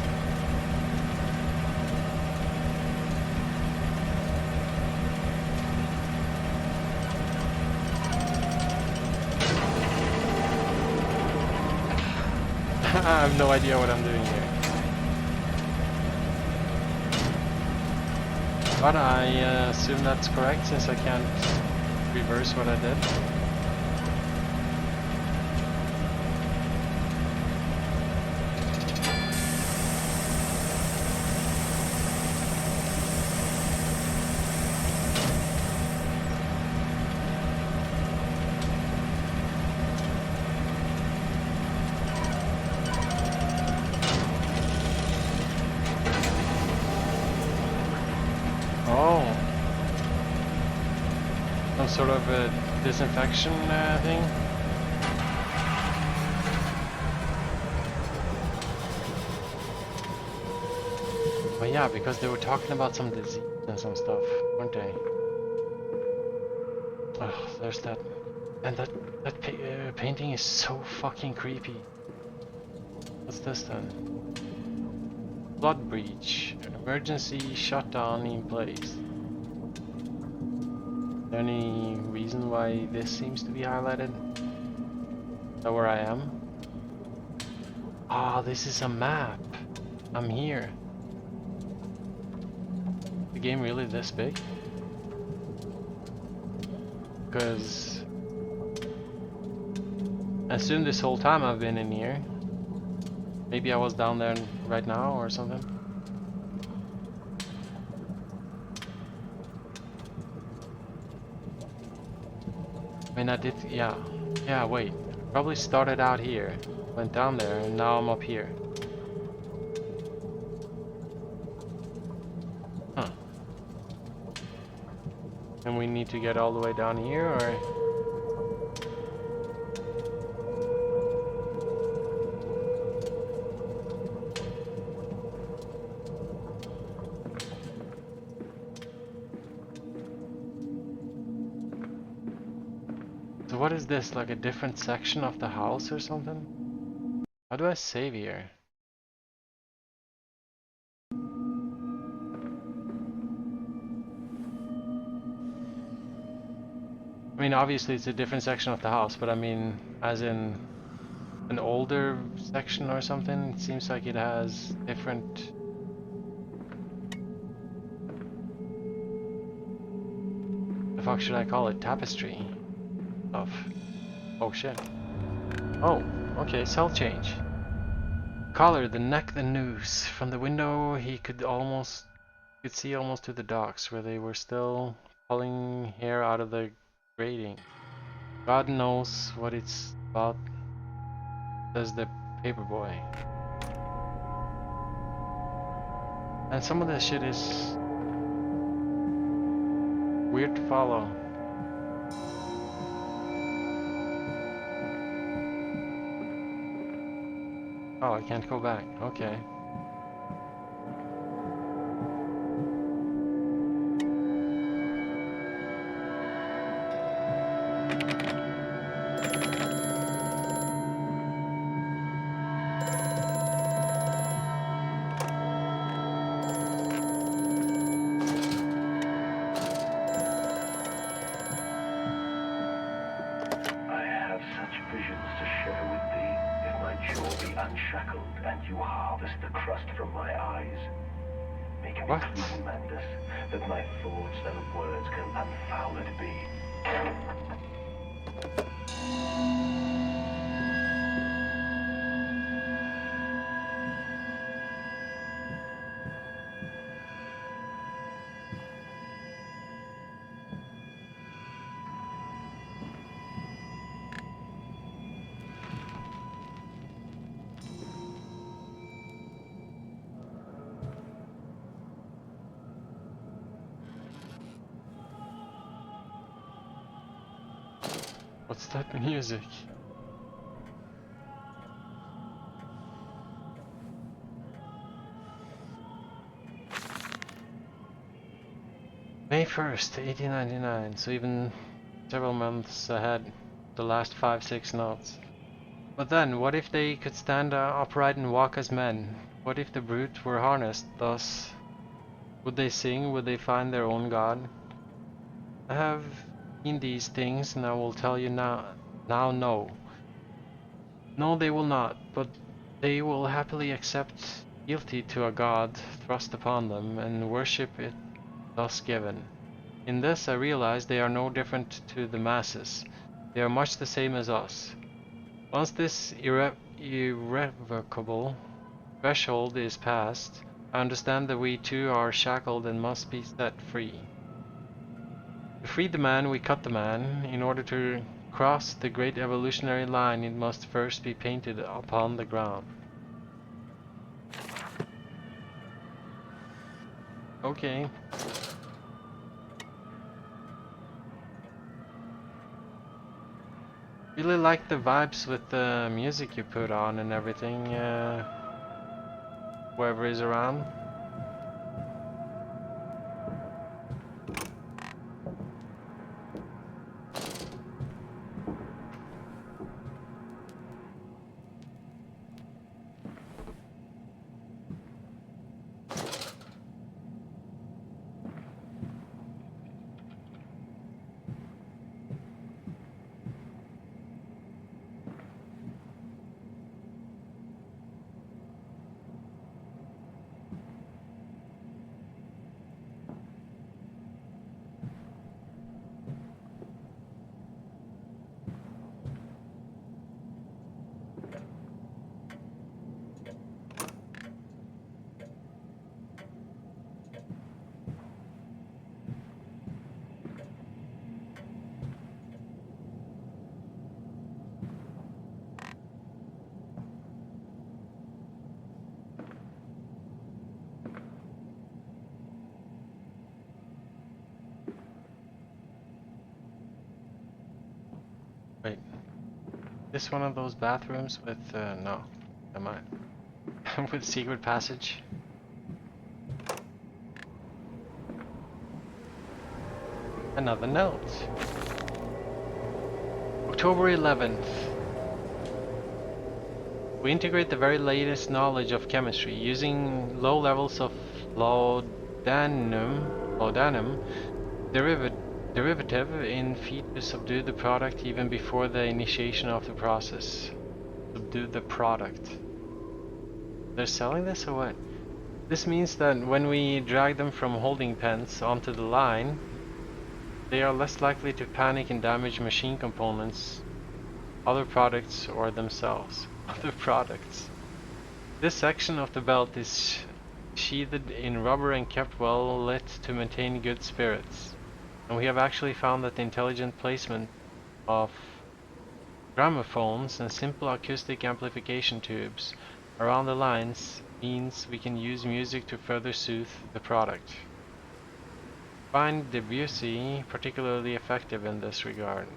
I have no idea what I'm doing here. But I assume that's correct since I can't reverse what I did. Oh. Some sort of a disinfection thing. But yeah, because they were talking about some disease and some stuff, weren't they? Oh, there's that. And that painting is so fucking creepy. What's this then? Blood breach. Emergency shutdown in place. Is there any reason why this seems to be highlighted? Is that where I am? Ah, this is a map. I'm here. The game really this big? Because I assume this whole time I've been in here. Maybe I was down there right now or something. I mean, I did, yeah. Yeah, wait. Probably started out here, went down there, and now I'm up here. Huh. And we need to get all the way down here, or? So what is this, like a different section of the house or something? How do I save here? I mean, obviously it's a different section of the house, but I mean, as in an older section or something? It seems like it has different... The fuck should I call it? Tapestry stuff. Oh shit. Oh, okay, cell change. Collar, the neck, the noose. From the window he could see almost to the docks where they were still pulling hair out of the grating. God knows what it's about, says the paperboy. And some of this shit is weird to follow. Oh, I can't go back. Okay. I have such visions to share with thee, if my jaw be unshackled and you harvest the crust from my eyes. Make me What? clean, Mandus, that my thoughts and words can unfouled be. What's that music? May 1st, 1899, so even several months ahead, the last 5-6 notes. But then, what if they could stand upright and walk as men? What if the brute were harnessed thus? Would they sing? Would they find their own god? I have seen these things, and I will tell you now, no. No, they will not, but they will happily accept guilty to a god thrust upon them, and worship it thus given. In this I realize they are no different to the masses. They are much the same as us. Once this irrevocable threshold is passed, I understand that we too are shackled and must be set free. To free the man, we cut the man. In order to cross the great evolutionary line, it must first be painted upon the ground. Okay. Really like the vibes with the music you put on and everything, whoever is around. This one of those bathrooms with, no, am I? With secret passage? Another note. October 11th. We integrate the very latest knowledge of chemistry using low levels of laudanum derivative in feed to subdue the product even before the initiation of the process. Subdue the product. They're selling this or what? This means that when we drag them from holding pens onto the line, they are less likely to panic and damage machine components, other products, or themselves. Other products. This section of the belt is sheathed in rubber and kept well lit to maintain good spirits. And we have actually found that the intelligent placement of gramophones and simple acoustic amplification tubes around the lines means we can use music to further soothe the product. Find Debussy particularly effective in this regard.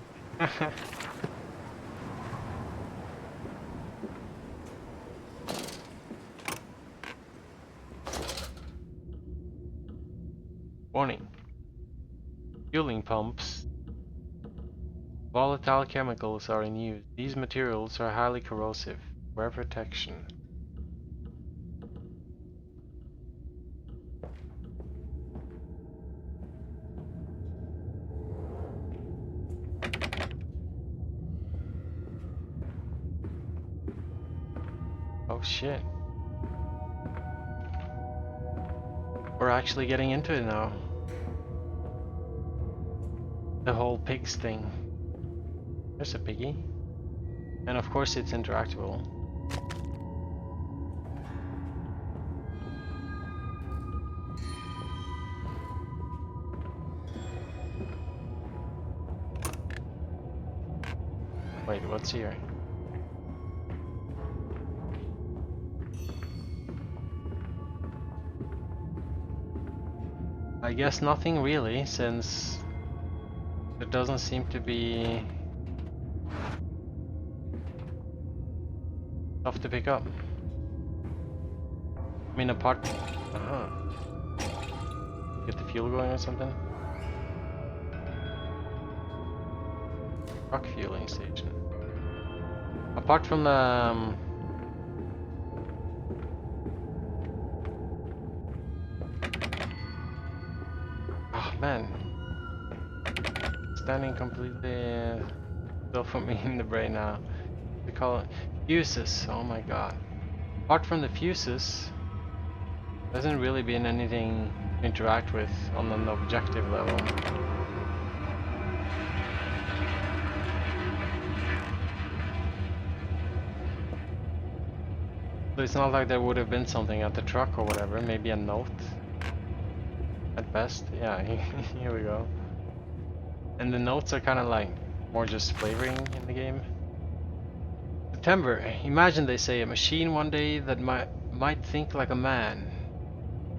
Warning. Fueling pumps. Volatile chemicals are in use. These materials are highly corrosive. Wear protection. Oh shit. We're actually getting into it now. The whole pigs thing. There's a piggy. And of course it's interactable. Wait, what's here? I guess nothing really, since there doesn't seem to be stuff to pick up. I mean, apart. Get the fuel going or something? Truck fueling station. Apart from the. Oh man. Standing completely still for me in the brain now. We call it fuses. Oh my god. Apart from the fuses, hasn't really been anything to interact with on an objective level. So it's not like there would have been something at the truck or whatever, maybe a note. At best, yeah, here we go. And the notes are kind of like more just flavoring in the game. September. Imagine, they say, a machine one day that might think like a man.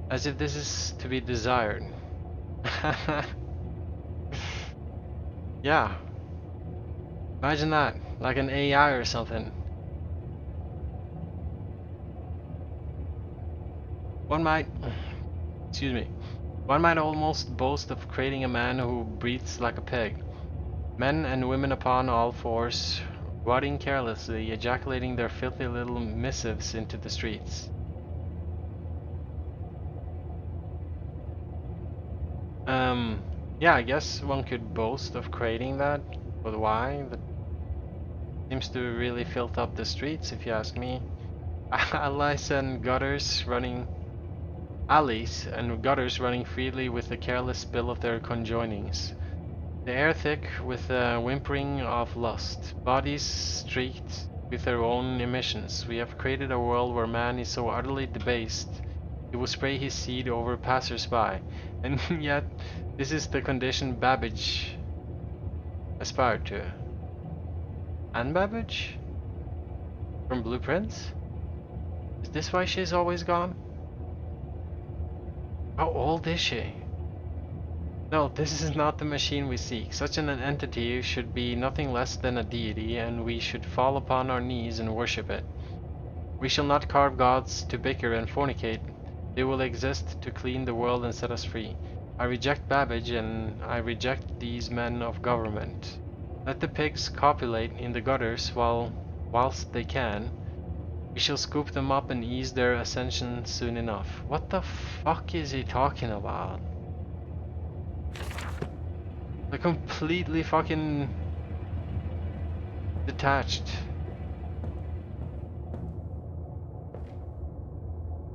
As if this is to be desired. Yeah. Imagine that, like an AI or something. One might almost boast of creating a man who breathes like a pig. Men and women upon all fours, rotting carelessly, ejaculating their filthy little missives into the streets. Yeah, I guess one could boast of creating that, but why? That seems to really filth up the streets, if you ask me. Alleys and gutters running freely with the careless spill of their conjoinings. The air thick with the whimpering of lust. Bodies streaked with their own emissions. We have created a world where man is so utterly debased he will spray his seed over passers-by. And yet, this is the condition Babbage aspired to. Anne Babbage? From Blueprints? Is this why she's always gone? How old is she? No, this is not the machine we seek. Such an entity should be nothing less than a deity, and we should fall upon our knees and worship it. We shall not carve gods to bicker and fornicate. They will exist to clean the world and set us free. I reject Babbage, and I reject these men of government. Let the pigs copulate in the gutters whilst they can. We shall scoop them up and ease their ascension soon enough. What the fuck is he talking about? They're completely fucking detached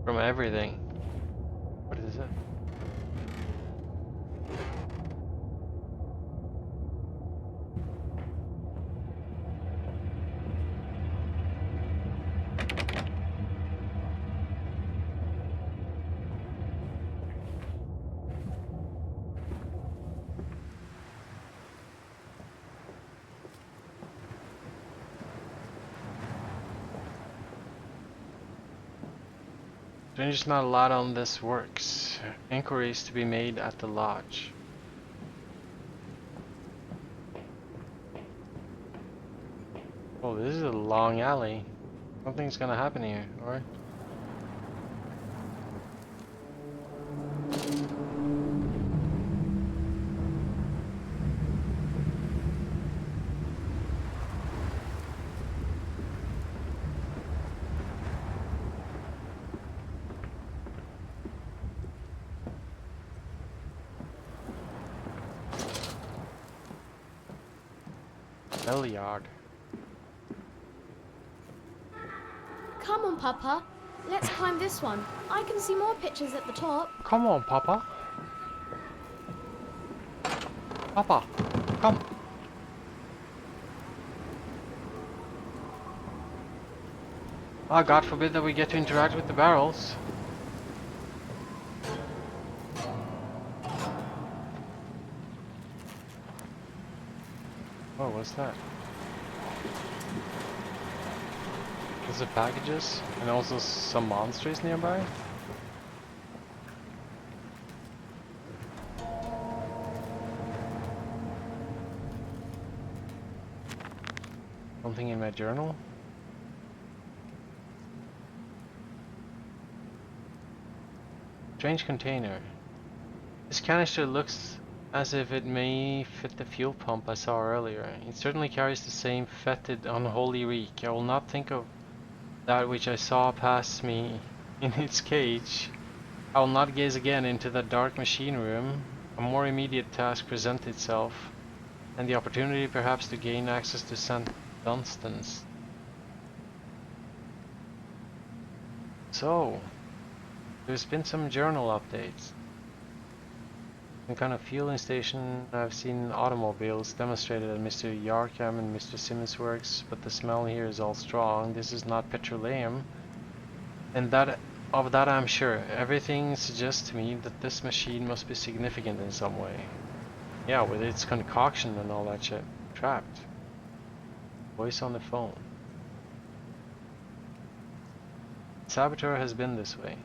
from everything. What is it? Strange, not a lot on this works. Inquiries to be made at the lodge. Oh, this is a long alley. Something's gonna happen here, or? Yard. Come on, Papa. Let's climb this one. I can see more pictures at the top. Come on, Papa. Papa, come. Ah, God forbid that we get to interact with the barrels. Oh, what's that? Is it packages? And also some monsters nearby? Something in my journal? Strange container. This canister looks as if it may fit the fuel pump I saw earlier. It certainly carries the same fetid, unholy reek. I will not think of that which I saw pass me in its cage. I will not gaze again into that dark machine room. A more immediate task presents itself, and the opportunity perhaps to gain access to St. Dunstan's. So, there's been some journal updates. Some kind of fueling station. I've seen automobiles demonstrated at Mr. Yarkham and Mr. Simmons' works, but the smell here is all strong. This is not petroleum, and of that I'm sure. Everything suggests to me that this machine must be significant in some way. Yeah, with its concoction and all that shit. Trapped. Voice on the phone. Saboteur has been this way.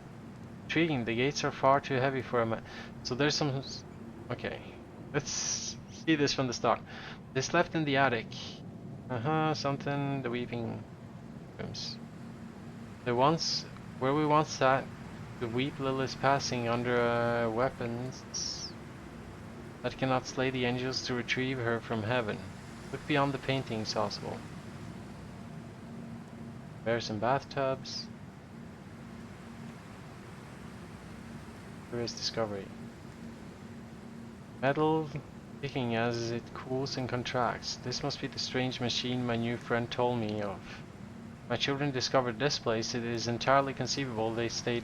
Intriguing, the gates are far too heavy for a man. So there's some... Okay, let's see this from the start. They slept in the attic. Something, the weeping rooms. Where we once sat, the weep lilies passing under weapons that cannot slay the angels to retrieve her from heaven. Look beyond the paintings, Oswald. Bears in bathtubs. Curious discovery. Metal ticking as it cools and contracts. This must be the strange machine my new friend told me of. My children discovered this place. It is entirely conceivable they stayed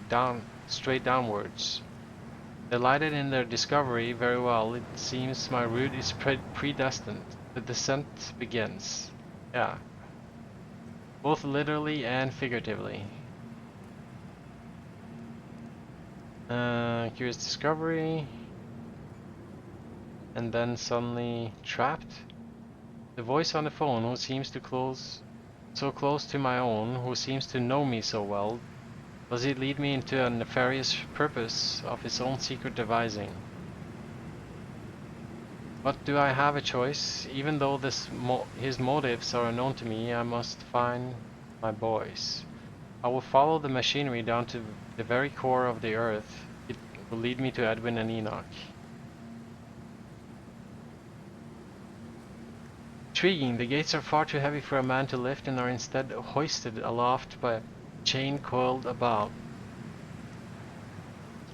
straight downwards. Delighted in their discovery, very well. It seems my route is predestined. The descent begins. Yeah. Both literally and figuratively. Curious discovery. And then suddenly trapped. The voice on the phone, who seems so close to my own, who seems to know me so well, does he lead me into a nefarious purpose of his own secret devising? But do I have a choice? Even though his motives are unknown to me, I must find my boys. I will follow the machinery down to the very core of the earth. It will lead me to Edwin and Enoch. Intriguing, the gates are far too heavy for a man to lift and are instead hoisted aloft by a chain coiled about.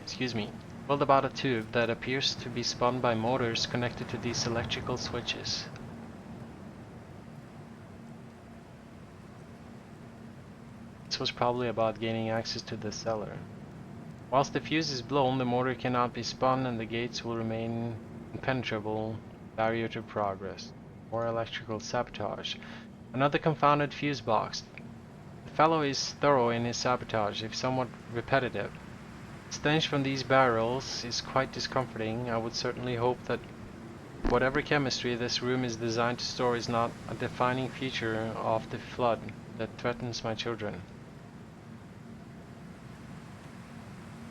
Excuse me. Coiled about a tube that appears to be spun by motors connected to these electrical switches. This was probably about gaining access to the cellar. Whilst the fuse is blown, the motor cannot be spun and the gates will remain impenetrable, barrier to progress. More electrical sabotage. Another confounded fuse box. The fellow is thorough in his sabotage, if somewhat repetitive. The stench from these barrels is quite discomforting. I would certainly hope that whatever chemistry this room is designed to store is not a defining feature of the flood that threatens my children.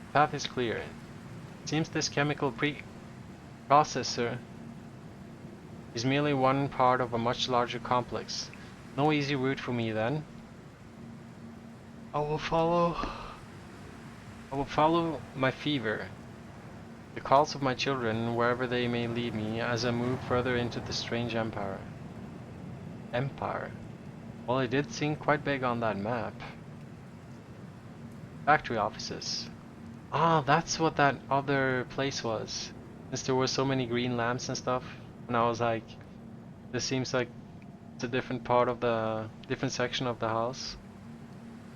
The path is clear. It seems this chemical processor is merely one part of a much larger complex. No easy route for me then. I will follow my fever, the calls of my children, wherever they may lead me, as I move further into the strange empire. Well, it did seem quite big on that map. Factory offices. Ah, that's what that other place was. Since there were so many green lamps and stuff, and I was like, this seems like it's a different part of the different section of the house.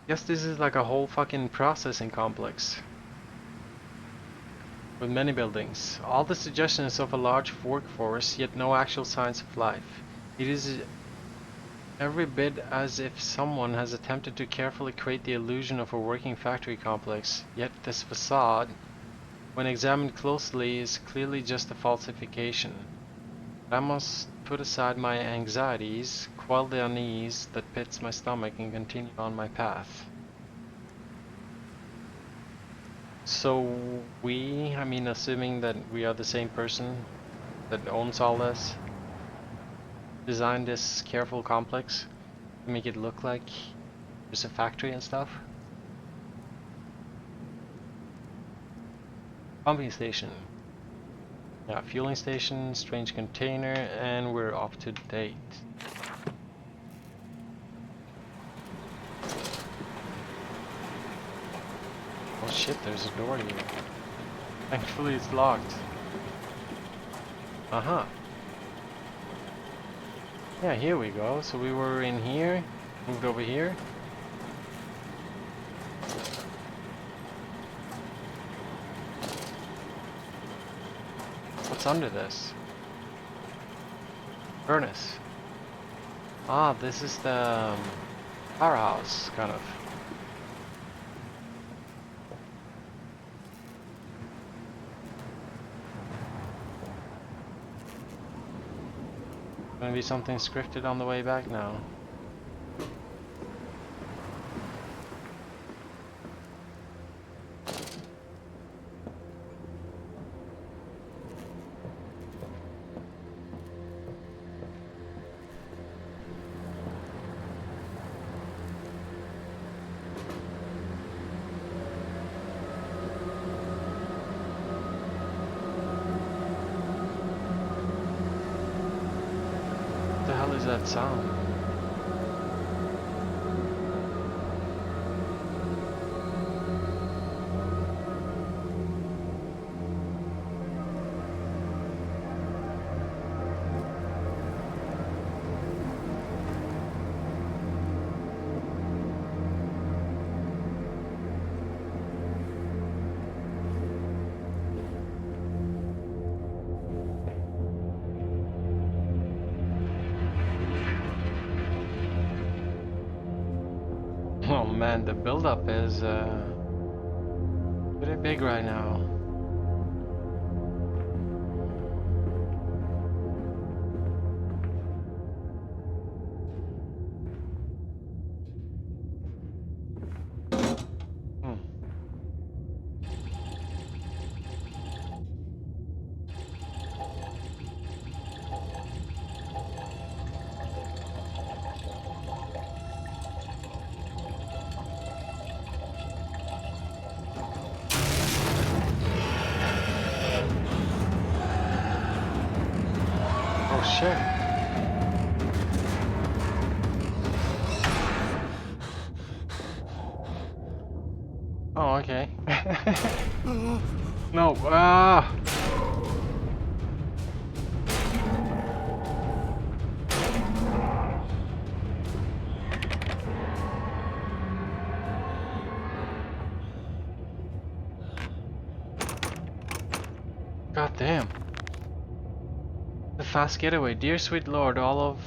Guess this is like a whole fucking processing complex with many buildings. All the suggestions of a large workforce, yet no actual signs of life. It is every bit as if someone has attempted to carefully create the illusion of a working factory complex, yet this facade, when examined closely, is clearly just a falsification. I must put aside my anxieties, quell the unease that pits my stomach, and continue on my path. So I mean assuming that we are the same person that owns all this, designed this careful complex to make it look like there's a factory and stuff. Pumping station. Yeah, fueling station, strange container, and we're up to date. Oh shit, there's a door here. Thankfully it's locked. Uh-huh. Yeah, here we go. So we were in here, moved over here. What's under this? Furnace. Ah, this is the powerhouse, kind of. Gonna be something scripted on the way back now. What the hell is that sound? Oh man, the buildup is pretty big right now. Hmm. shit. Oh, okay. No, ah! God damn. The fast getaway. Dear sweet Lord, all of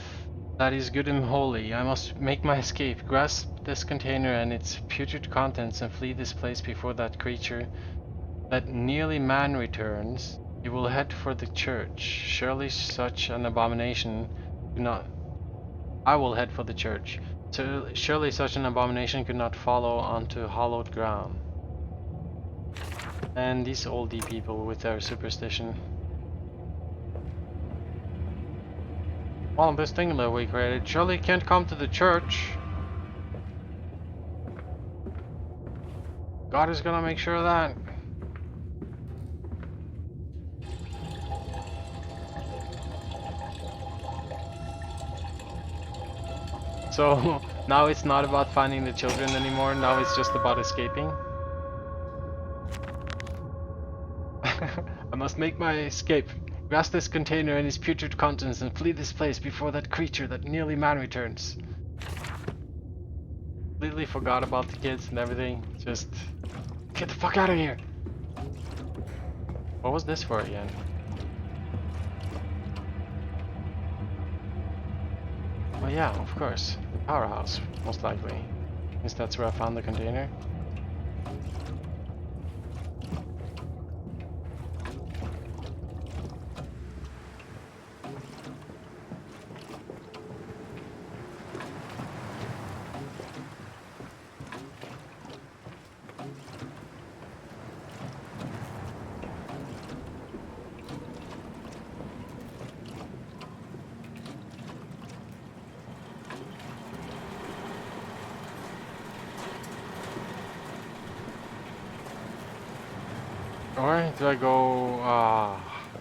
that is good and holy. I must make my escape. Grasp this container and its putrid contents and flee this place before that creature, that nearly man, returns. You will head for the church. Surely such an abomination could not... I will head for the church. So surely such an abomination could not follow onto hallowed ground. And these oldie people with their superstition. Well, this thing that we created surely can't come to the church. God is gonna make sure of that. So now it's not about finding the children anymore, now it's just about escaping. I must make my escape. Grasp this container and its putrid contents and flee this place before that creature, that nearly man, returns. Completely forgot about the kids and everything. Just get the fuck out of here. What was this for again? Oh yeah, of course. The powerhouse, most likely. Since that's where I found the container. Or do I go, I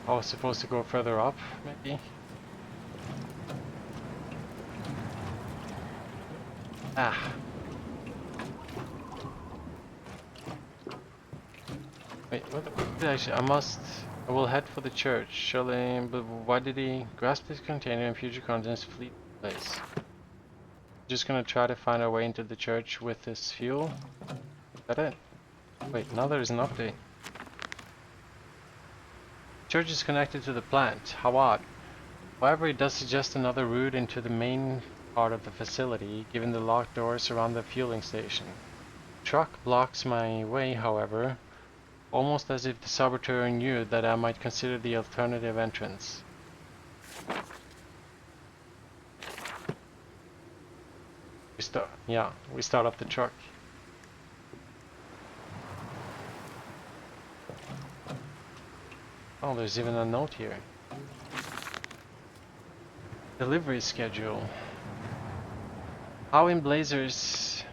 was supposed to go further up, maybe? Ah. Wait, what did I will head for the church, surely, but why did he grasp this container and future contents flee the place? Just gonna try to find our way into the church with this fuel? Is that it? Wait, now there's an update. Church is connected to the plant. How odd. However, it does suggest another route into the main part of the facility, given the locked doors around the fueling station. Truck blocks my way, however, almost as if the saboteur knew that I might consider the alternative entrance. We start up the truck. Oh, there's even a note here. Delivery schedule. How in blazes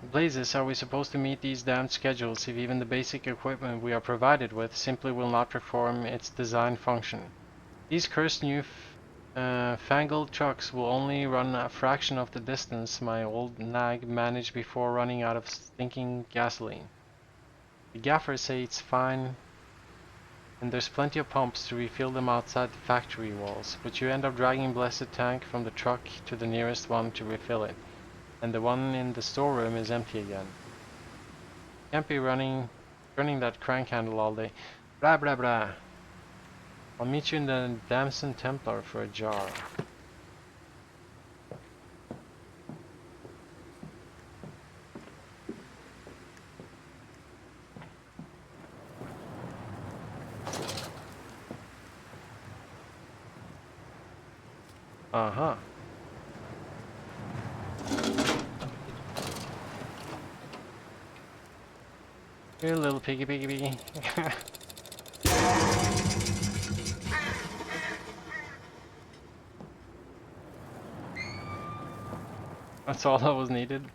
are we supposed to meet these damned schedules if even the basic equipment we are provided with simply will not perform its design function? These cursed new fangled trucks will only run a fraction of the distance my old nag managed before running out of stinking gasoline. The gaffers say it's fine and there's plenty of pumps to refill them outside the factory walls, but you end up dragging blessed tank from the truck to the nearest one to refill it, and the one in the storeroom is empty again. Can't be turning that crank handle all day. Blah blah blah. I'll meet you in the Damson Templar for a jar. Uh-huh. Here, little piggy. That's all that was needed.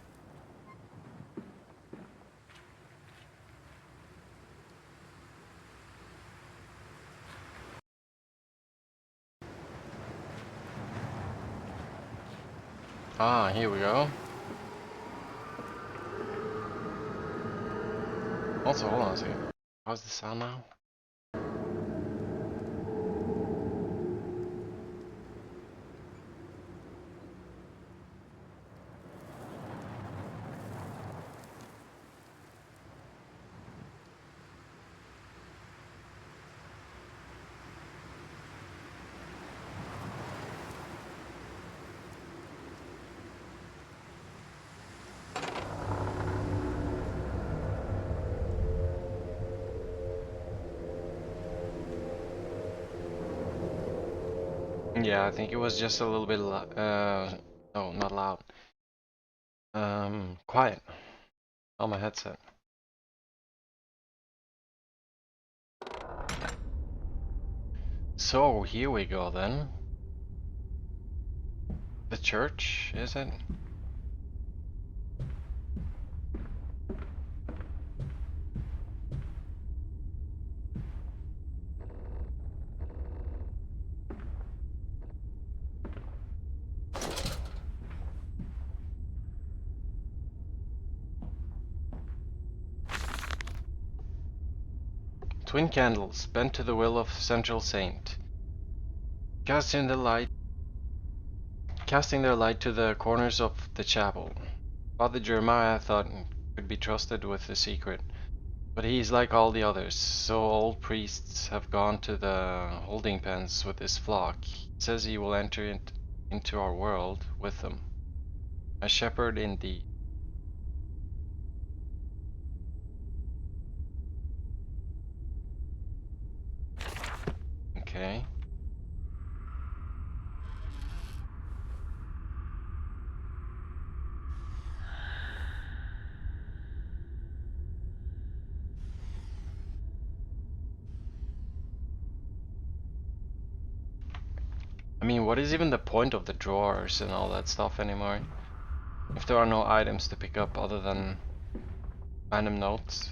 Ah, here we go. Also, hold on a second. How's the sound now? Yeah, I think it was just a little bit no, not loud. Quiet on my headset. So, here we go then. The church, is it? Twin candles, bent to the will of central saint. Casting their light to the corners of the chapel. Father Jeremiah thought could be trusted with the secret, but he is like all the others, so old priests have gone to the holding pens with his flock. He says he will enter into our world with them. A shepherd indeed. Okay. I mean, what is even the point of the drawers and all that stuff anymore? If there are no items to pick up other than random notes.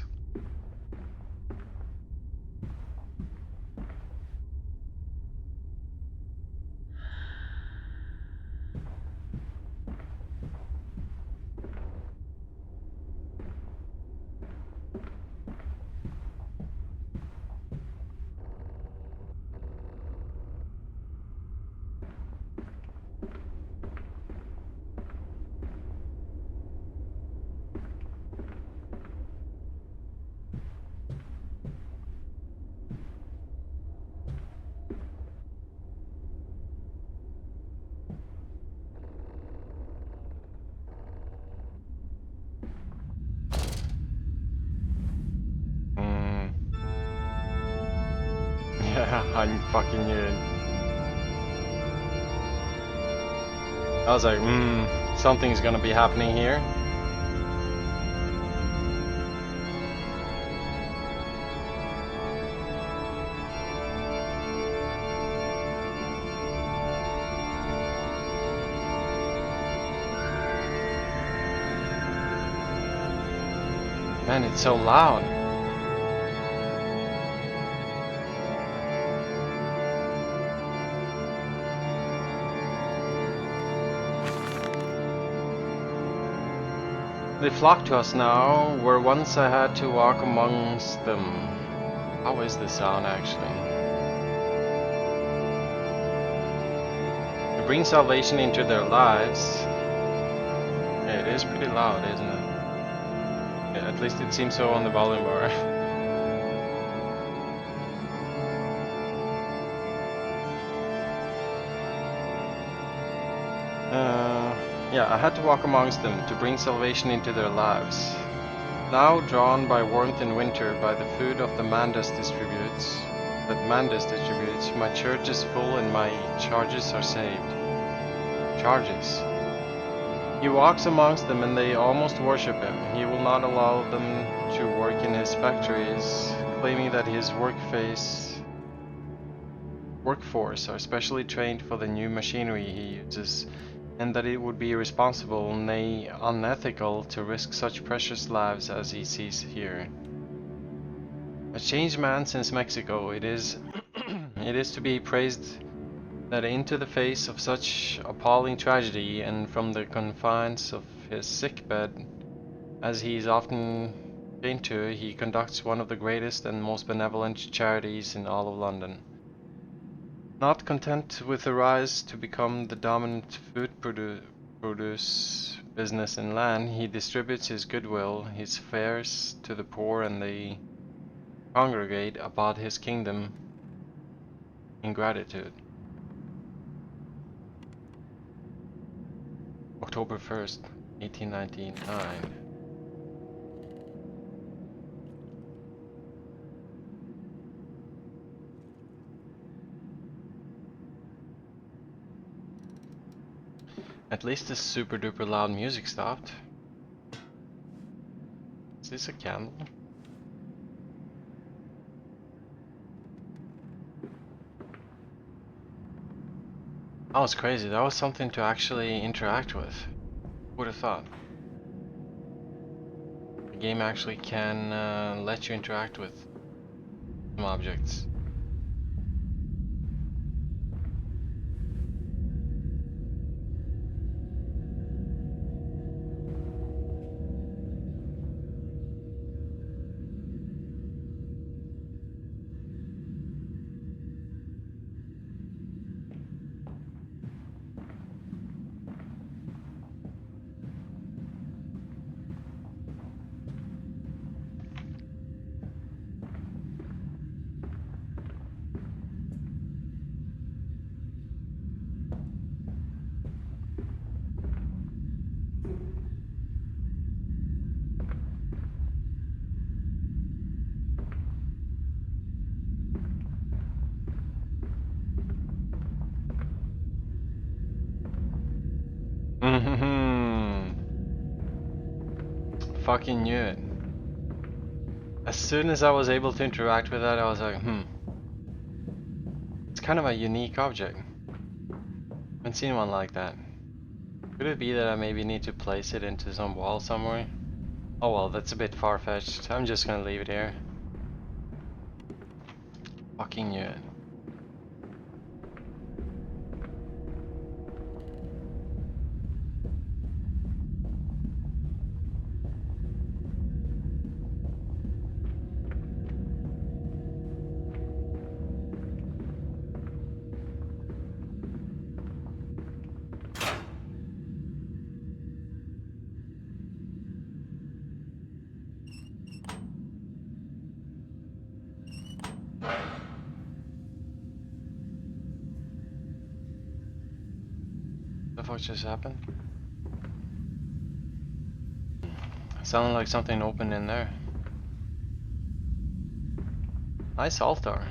Yeah, I fucking knew it. I was like, something's gonna be happening here. Man, it's so loud. They flock to us now, where once I had to walk amongst them. How is the sound actually? To bring salvation into their lives. Yeah, it is pretty loud, isn't it? Yeah, at least it seems so on the volume bar. Yeah, I had to walk amongst them to bring salvation into their lives. Now drawn by warmth in winter, by the food of the Mandas distributes, my church is full and my charges are saved. Charges. He walks amongst them and they almost worship him. He will not allow them to work in his factories, claiming that his workforce are specially trained for the new machinery he uses, and that it would be irresponsible, nay unethical, to risk such precious lives as he sees here. A changed man since Mexico, it is it is to be praised that into the face of such appalling tragedy and from the confines of his sickbed, as he is often chained to, he conducts one of the greatest and most benevolent charities in all of London. Not content with the rise to become the dominant food produce business in land, he distributes his goodwill, his fares to the poor, and they congregate about his kingdom in gratitude. October 1st, 1899. At least this super duper loud music stopped. Is this a candle? That was crazy. That was something to actually interact with. Who would have thought? The game actually can let you interact with some objects. Fucking knew it. As soon as I was able to interact with that, I was like, It's kind of a unique object. Haven't seen one like that. Could it be that I maybe need to place it into some wall somewhere? Oh well, that's a bit far-fetched. I'm just gonna leave it here. Fucking knew it. The fuck just happened? Sounded like something opened in there. Nice altar.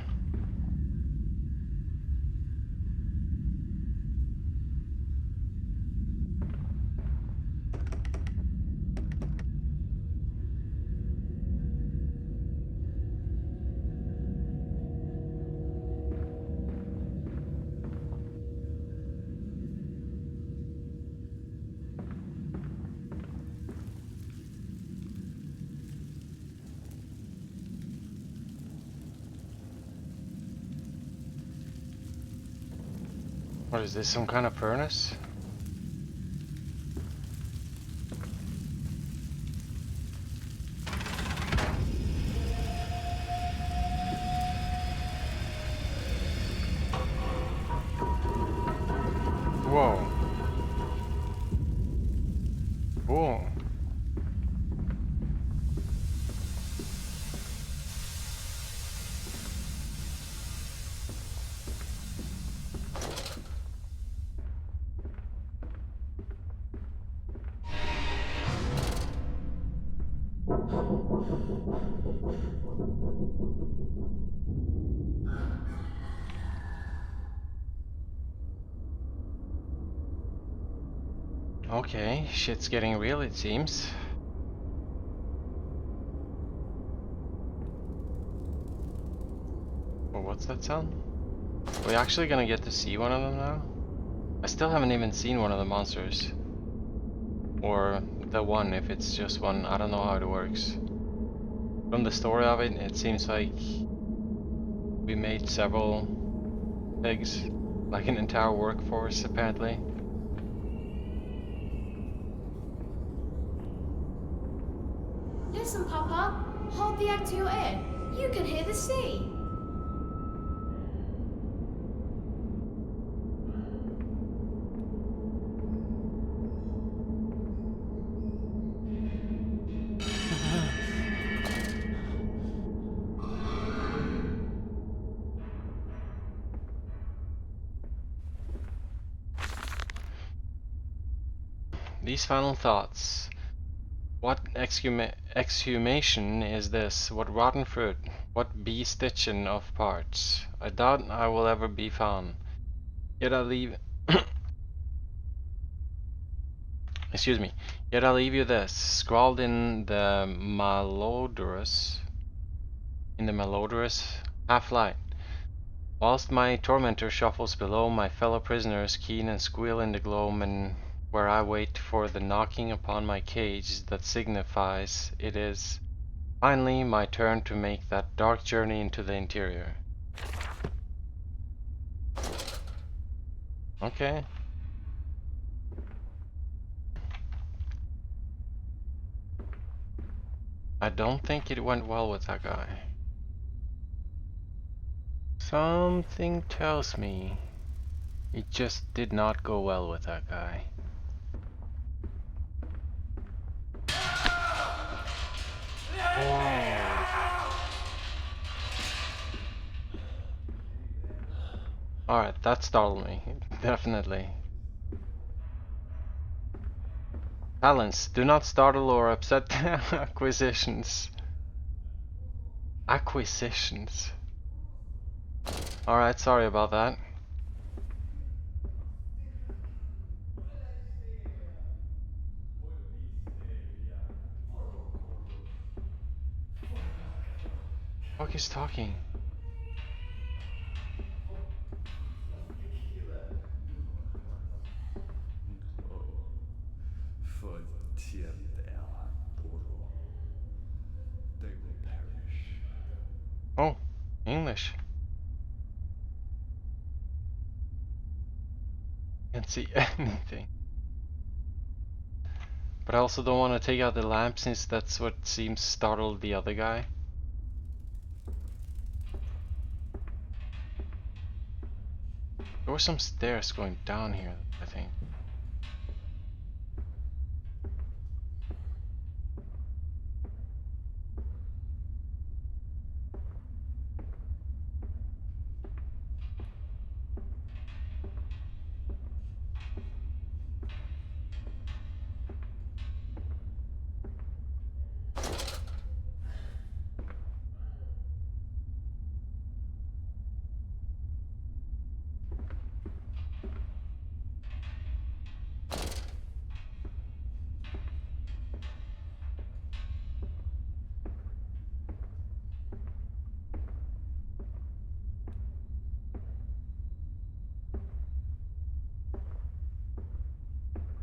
What is this, some kind of furnace? Whoa. Whoa. Okay, shit's getting real, it seems. Oh, what's that sound? Are we actually gonna get to see one of them now? I still haven't even seen one of the monsters. Or the one, if it's just one. I don't know how it works. From the story of it, it seems like we made several pigs. Like an entire workforce, apparently. Listen, Papa. Hold the egg to your ear. You can hear the sea. These final thoughts. What exhumation is this? What rotten fruit? What bee-stitching of parts? I doubt I will ever be found. Yet I leave excuse me. Yet I leave you this, scrawled in the malodorous half-light. Whilst my tormentor shuffles below, my fellow prisoners keen and squeal in the gloam, and where I wait for the knocking upon my cage that signifies it is finally my turn to make that dark journey into the interior. Okay. I don't think it went well with that guy. Something tells me it just did not go well with that guy. Alright, that startled me. Definitely. Talents. Do not startle or upset acquisitions. Acquisitions. Alright, sorry about that. Fuck is talking? They will perish. Oh, English. Can't see anything. But I also don't want to take out the lamp since that's what seems startled the other guy. There were some stairs going down here, I think.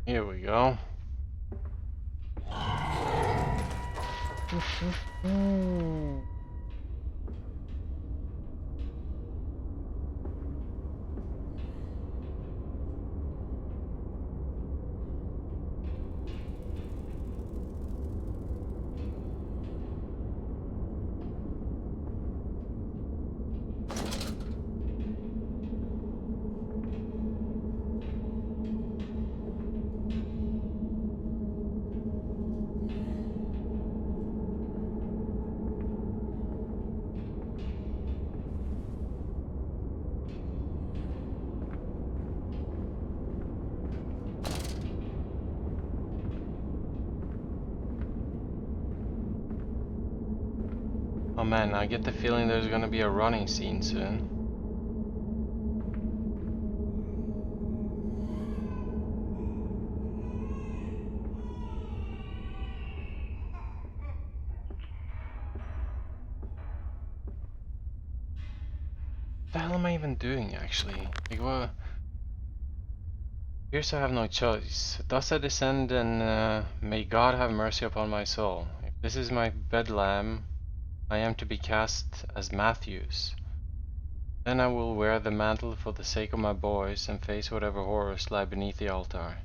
Here we go. Oh man, I get the feeling there's gonna be a running scene soon. What the hell am I even doing actually? Like, what? Here's I have no choice. Thus I descend, and may God have mercy upon my soul. If this is my bedlam, I am to be cast as Matthews. Then I will wear the mantle for the sake of my boys and face whatever horrors lie beneath the altar.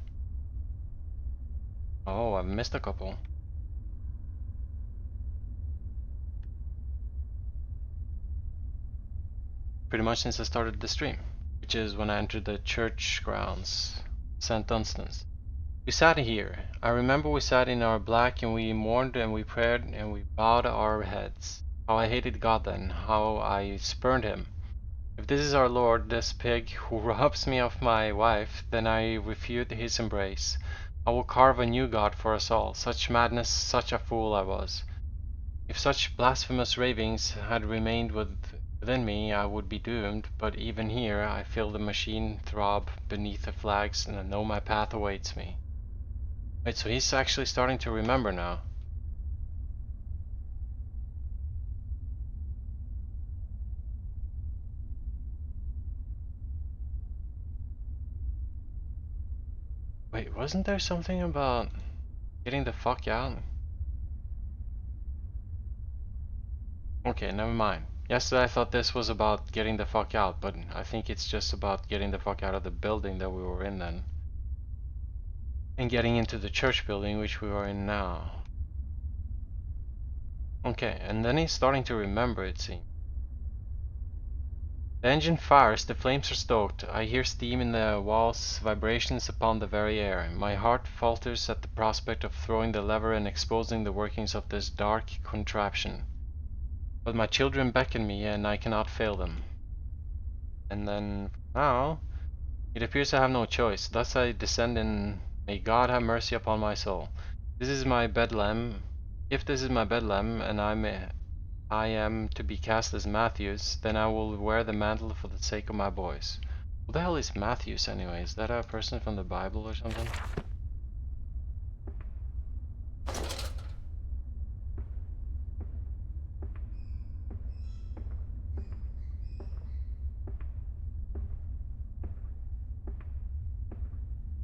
Oh, I've missed a couple. Pretty much since I started the stream, which is when I entered the church grounds, St. Dunstan's. We sat here. I remember we sat in our black and we mourned and we prayed and we bowed our heads. How I hated God then, how I spurned him. If this is our Lord, this pig who robs me of my wife, then I refute his embrace. I will carve a new God for us all. Such madness, such a fool I was. If such blasphemous ravings had remained within me, I would be doomed, but even here I feel the machine throb beneath the flags and I know my path awaits me. Wait, so he's actually starting to remember now. Wait, wasn't there something about getting the fuck out? Okay, never mind. Yesterday I thought this was about getting the fuck out, but I think it's just about getting the fuck out of the building that we were in then. And getting into the church building, which we are in now. Okay, and then he's starting to remember, it seems. The engine fires, the flames are stoked. I hear steam in the walls, vibrations upon the very air. My heart falters at the prospect of throwing the lever and exposing the workings of this dark contraption. But my children beckon me and I cannot fail them. And then, now, it appears I have no choice. Thus I descend and may God have mercy upon my soul. This is my bedlam. If this is my bedlam and I am to be cast as Matthews, then I will wear the mantle for the sake of my boys. Who the hell is Matthews anyway? Is that a person from the Bible or something?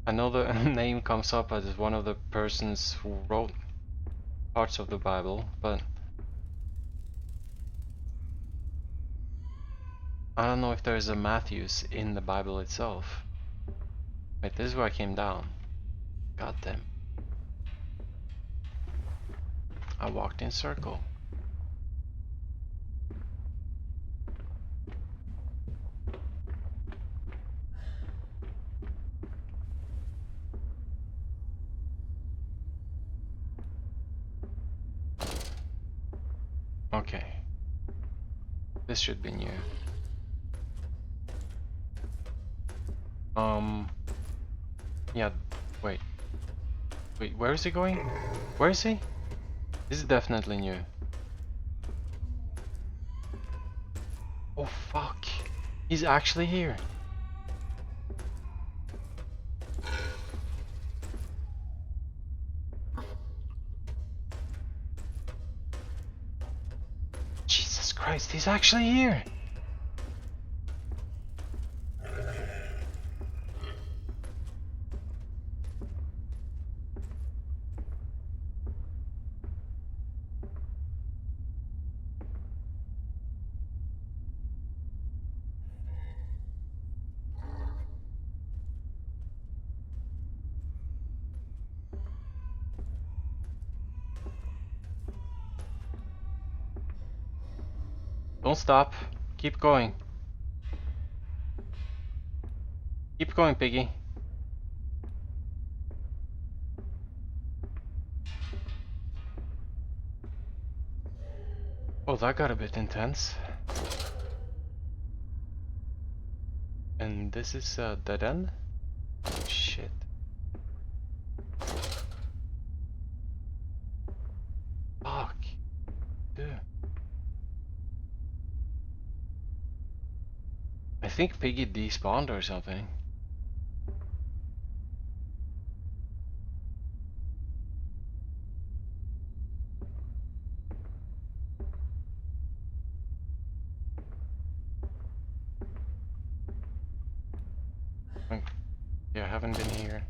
I know the name comes up as one of the persons who wrote parts of the Bible, but I don't know if there is a Matthews in the Bible itself. Wait, this is where I came down. God damn. I walked in circle. Okay. This should be new. Yeah, wait. Wait, where is he going? Where is he? This is definitely new. Oh fuck. He's actually here. Jesus Christ, he's actually here. Don't stop. Keep going. Keep going, piggy. Oh, that got a bit intense. And this is a dead end? Shit. Fuck. Dude. I think Piggy despawned or something. Yeah, I haven't been here.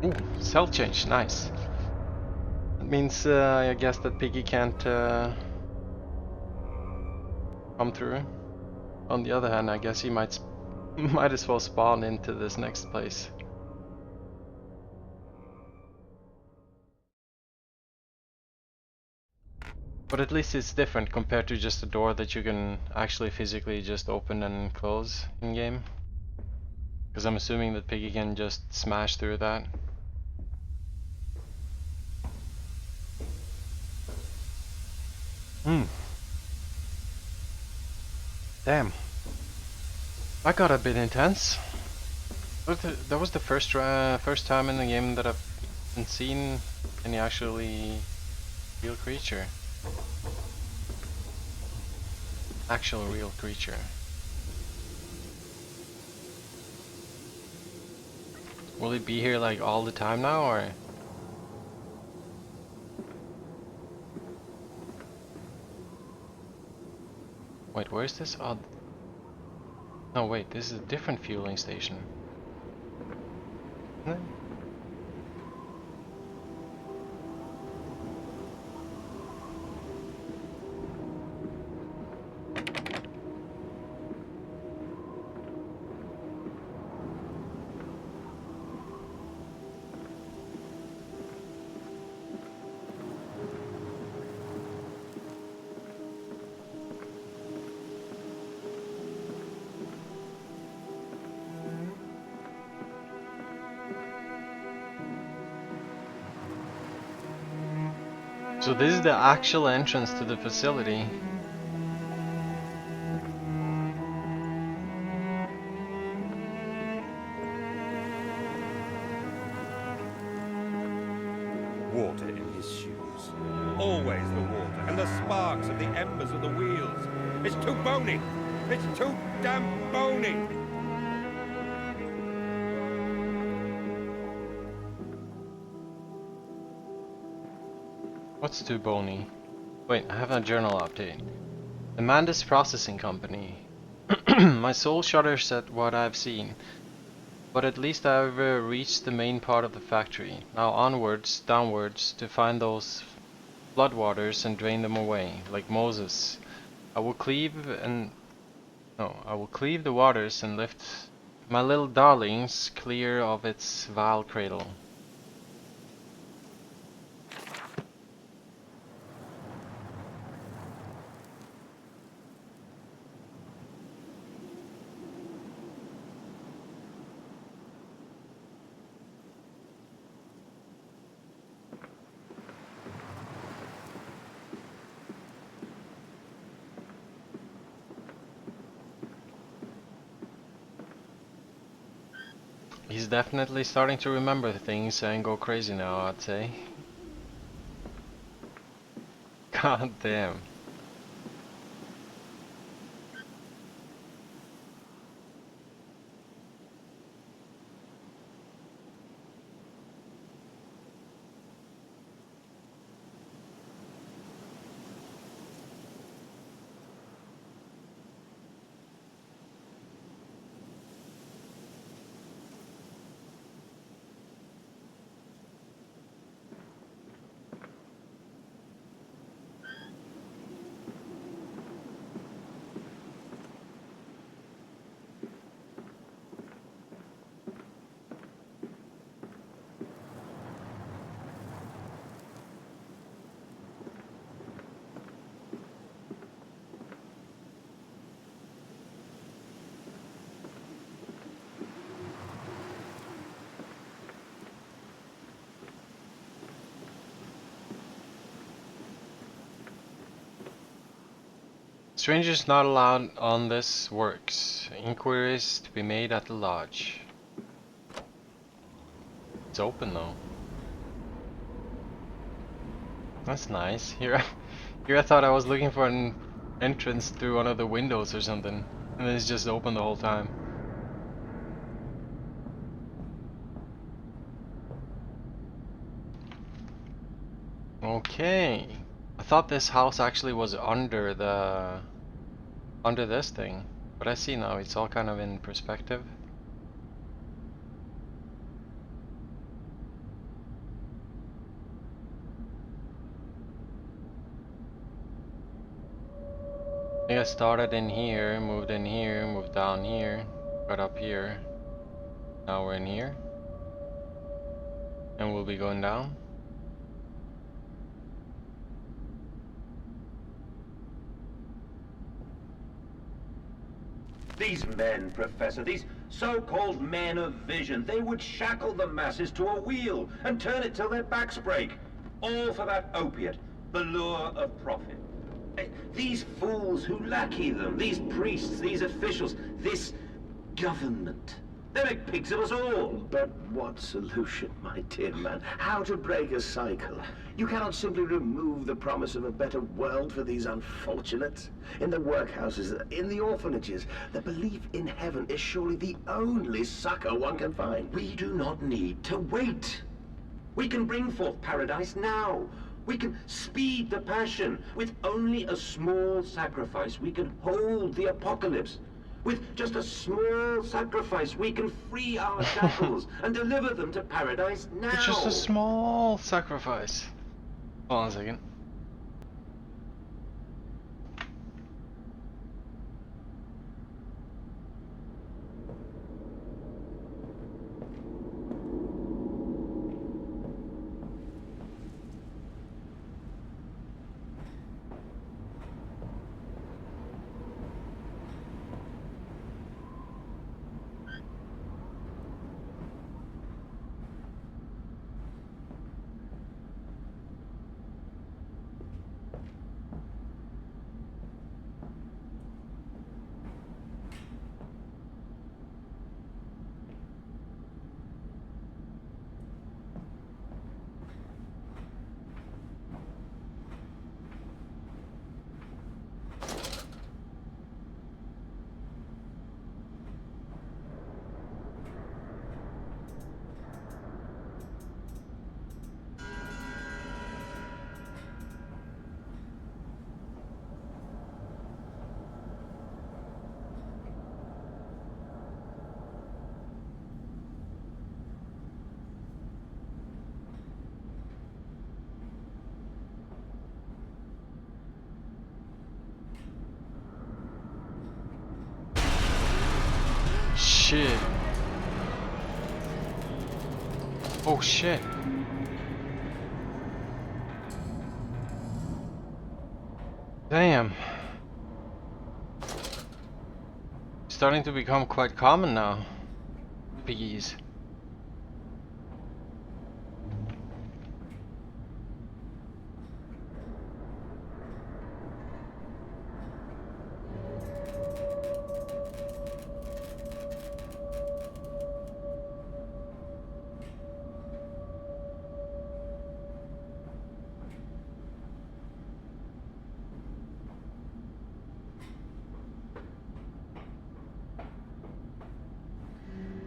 Ooh, cell change, nice. That means I guess that Piggy can't come through. On the other hand, I guess he might might as well spawn into this next place. But at least it's different compared to just a door that you can actually physically just open and close in game. Because I'm assuming that Piggy can just smash through that. Damn. That got a bit intense. That was the first time in the game that I've seen any actually real creature. Actual real creature. Will it be here like all the time now, or? Wait, where is this? Oh, no, wait, this is a different fueling station. Isn't it? So this is the actual entrance to the facility. Water in his shoes. Always the water, and the sparks of the embers of the wheels. It's too bony! It's too damn bony! What's too bony? Wait, I have a journal update. Amanda's Processing Company. My soul shudders at what I've seen. But at least I've reached the main part of the factory. Now onwards, downwards, to find those floodwaters and drain them away, like Moses. I will cleave the waters and lift my little darlings clear of its vile cradle. He's definitely starting to remember things and go crazy now, I'd say. God damn. Strangers not allowed on this works. Inquiries to be made at the lodge. It's open though. That's nice. Here I thought I was looking for an entrance through one of the windows or something. And then it's just open the whole time. Okay. I thought this house actually was under this thing. But I see now it's all kind of in perspective. think I started in here, moved down here, got up here. Now we're in here. And we'll be going down. These men, Professor, these so-called men of vision, they would shackle the masses to a wheel and turn it till their backs break. All for that opiate, the lure of profit. These fools who lackey them, these priests, these officials, this government. They make pigs of us all. But what solution, my dear man? How to break a cycle? You cannot simply remove the promise of a better world for these unfortunates. In the workhouses, in the orphanages, the belief in heaven is surely the only succor one can find. We do not need to wait. We can bring forth paradise now. We can speed the passion. With only a small sacrifice, we can hold the apocalypse. With just a small sacrifice, we can free our shackles and deliver them to paradise now. It's just a small sacrifice. Hold on a second. Shit. Oh shit. Damn. Starting to become quite common now. Piggies.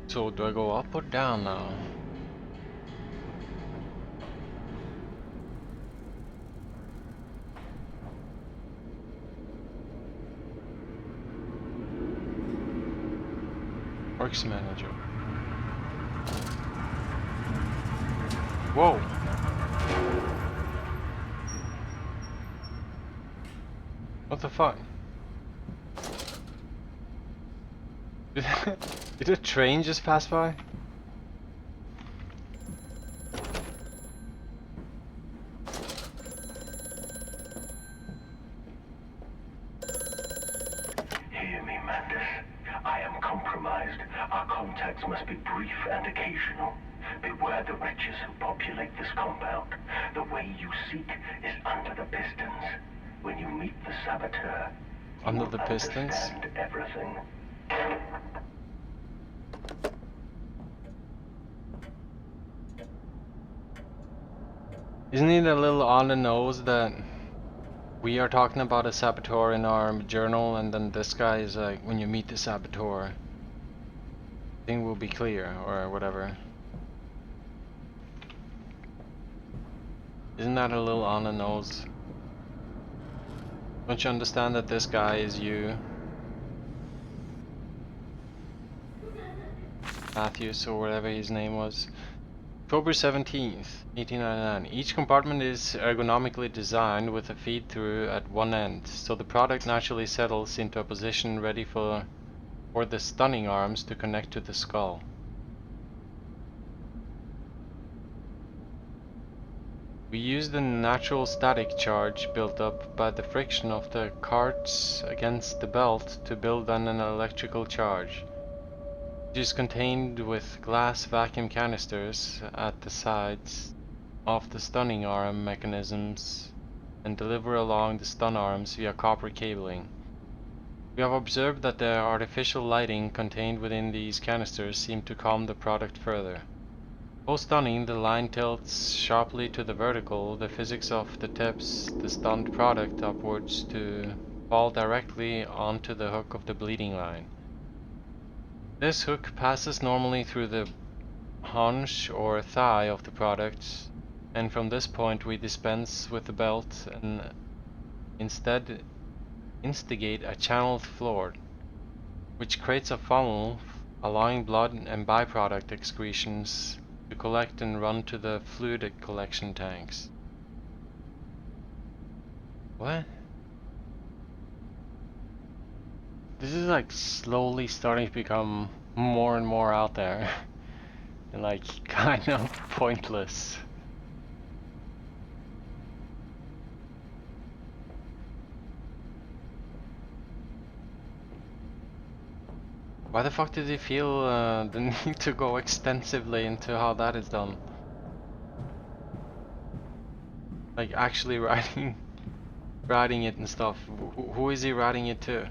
So do I go up or down now? Works manager. Whoa. What the fuck? Did a train just pass by? Hear me, Mandus. I am compromised. Our contacts must be brief and occasional. Beware the wretches who populate this compound. The way you seek is under the pistons. When you meet the saboteur, Under you the will pistons? understand everything. Isn't it a little on the nose that we are talking about a saboteur in our journal and then this guy is like, when you meet the saboteur, thing will be clear or whatever. Isn't that a little on the nose? Don't you understand that this guy is you? Matthews or whatever his name was. October 17th, 1899. Each compartment is ergonomically designed with a feed-through at one end, so the product naturally settles into a position ready for the stunning arms to connect to the skull. We use the natural static charge built up by the friction of the carts against the belt to build an electrical charge. It is contained with glass vacuum canisters at the sides of the stunning arm mechanisms and deliver along the stun arms via copper cabling. We have observed that the artificial lighting contained within these canisters seem to calm the product further. Post stunning, the line tilts sharply to the vertical. The physics of the tips the stunned product upwards to fall directly onto the hook of the bleeding line. This hook passes normally through the haunch or thigh of the product, and from this point we dispense with the belt and instead instigate a channeled floor, which creates a funnel allowing blood and byproduct excretions to collect and run to the fluid collection tanks. What? This is like slowly starting to become more and more out there and like kind of pointless. Why the fuck did you feel the need to go extensively into how that is done? Like actually writing it and stuff. Who is he writing it to?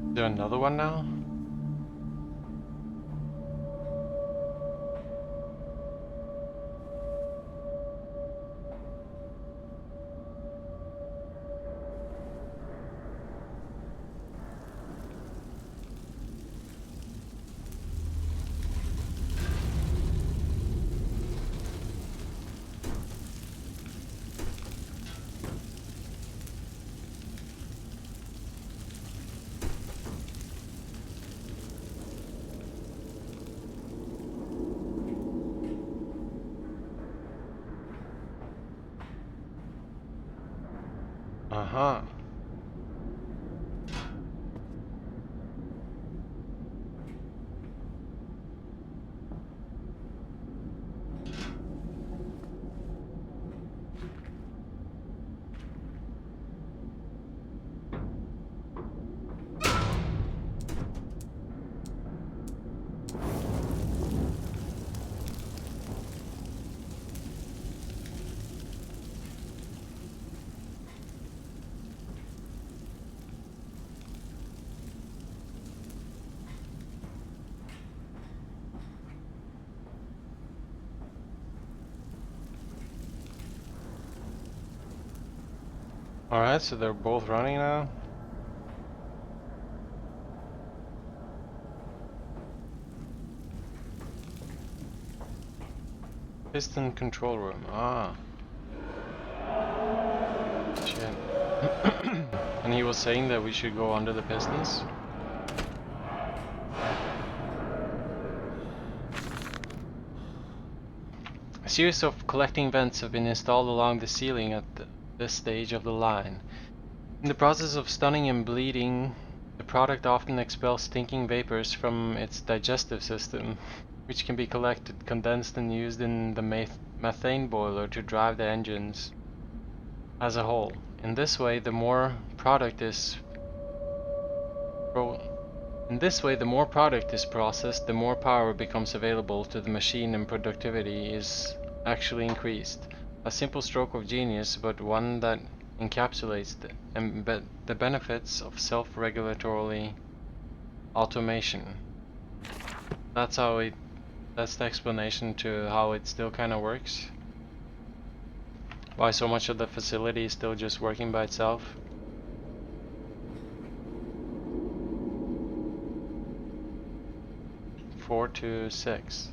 Is there another one now? Uh-huh. Alright, so they're both running now? Piston control room, ah. Shit. And he was saying that we should go under the pistons? A series of collecting vents have been installed along the ceiling at this stage of the line. In the process of stunning and bleeding, the product often expels stinking vapors from its digestive system, which can be collected, condensed and used in the methane boiler to drive the engines as a whole. In this way, the more product is processed, the more power becomes available to the machine and productivity is actually increased. A simple stroke of genius, but one that encapsulates the benefits of self-regulatory automation. That's how it That's the explanation to how it still kind of works. Why so much of the facility is still just working by itself. Four to 6.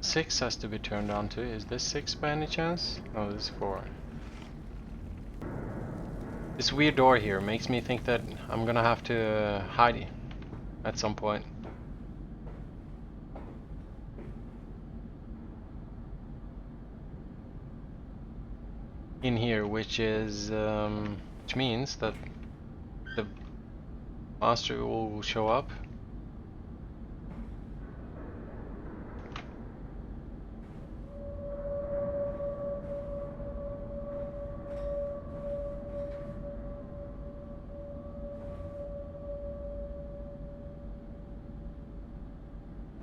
6 has to be turned on too. Is this 6 by any chance? No, this is 4. This weird door here makes me think that I'm gonna have to hide at some point. In here, which means that the monster will show up.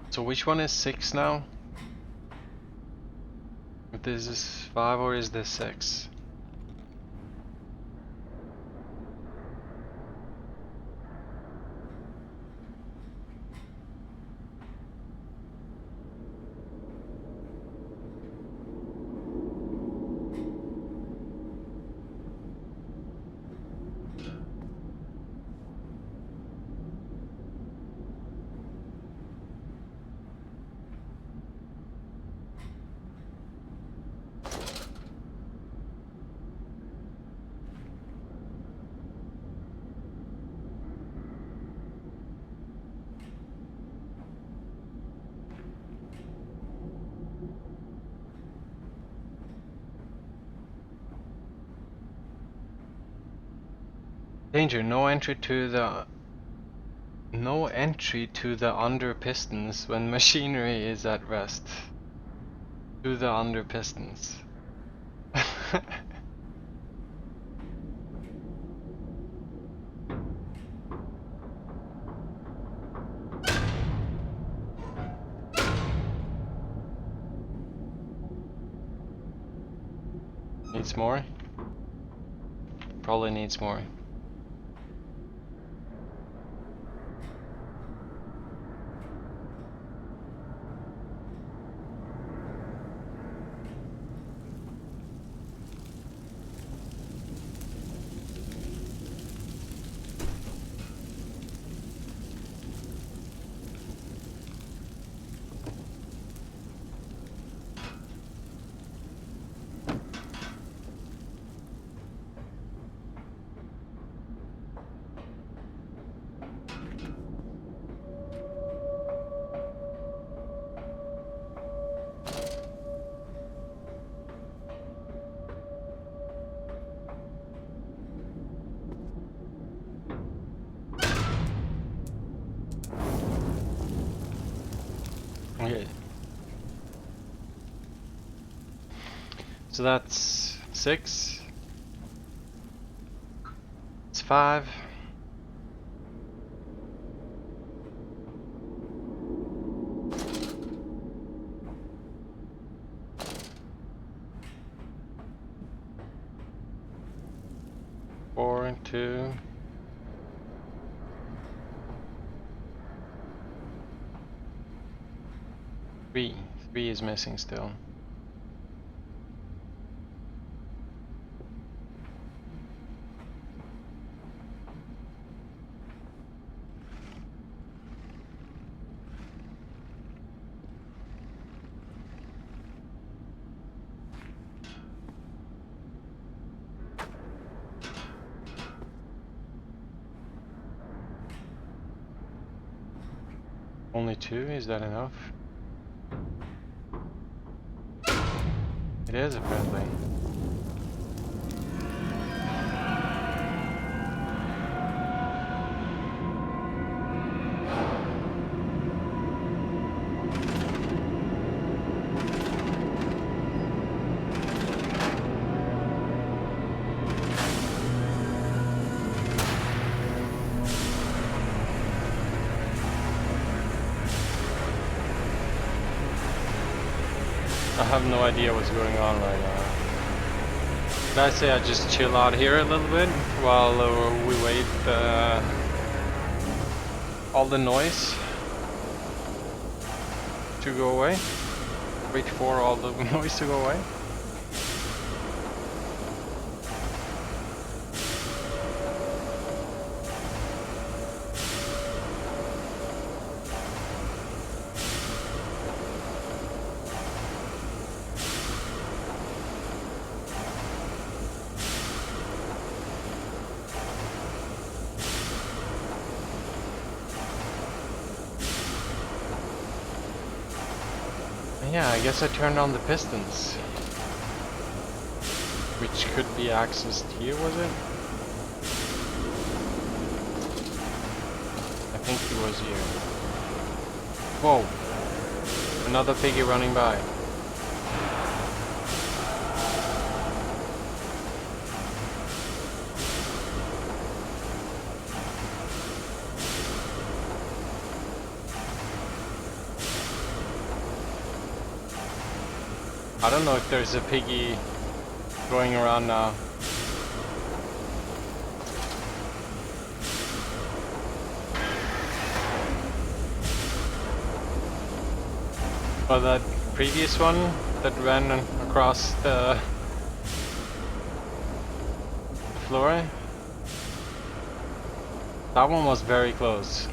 So which one is 6 now? If this is 5 or is this 6? Danger, no entry to the under pistons when machinery is at rest. To the under pistons. Needs more? Probably needs more. Okay. So that's 6. It's 5. Four and 2. 3. 3 is missing still. Only 2, is that enough? It is apparently. I have no idea what's going on right now. Did I say I just chill out here a little bit while we wait all the noise to go away. Wait for all the noise to go away. Yeah, I guess I turned on the pistons. Which could be accessed here, was it? I think it was here. Whoa! Another piggy running by. I don't know if there's a piggy going around now. But that previous one that ran across the floor, that one was very close.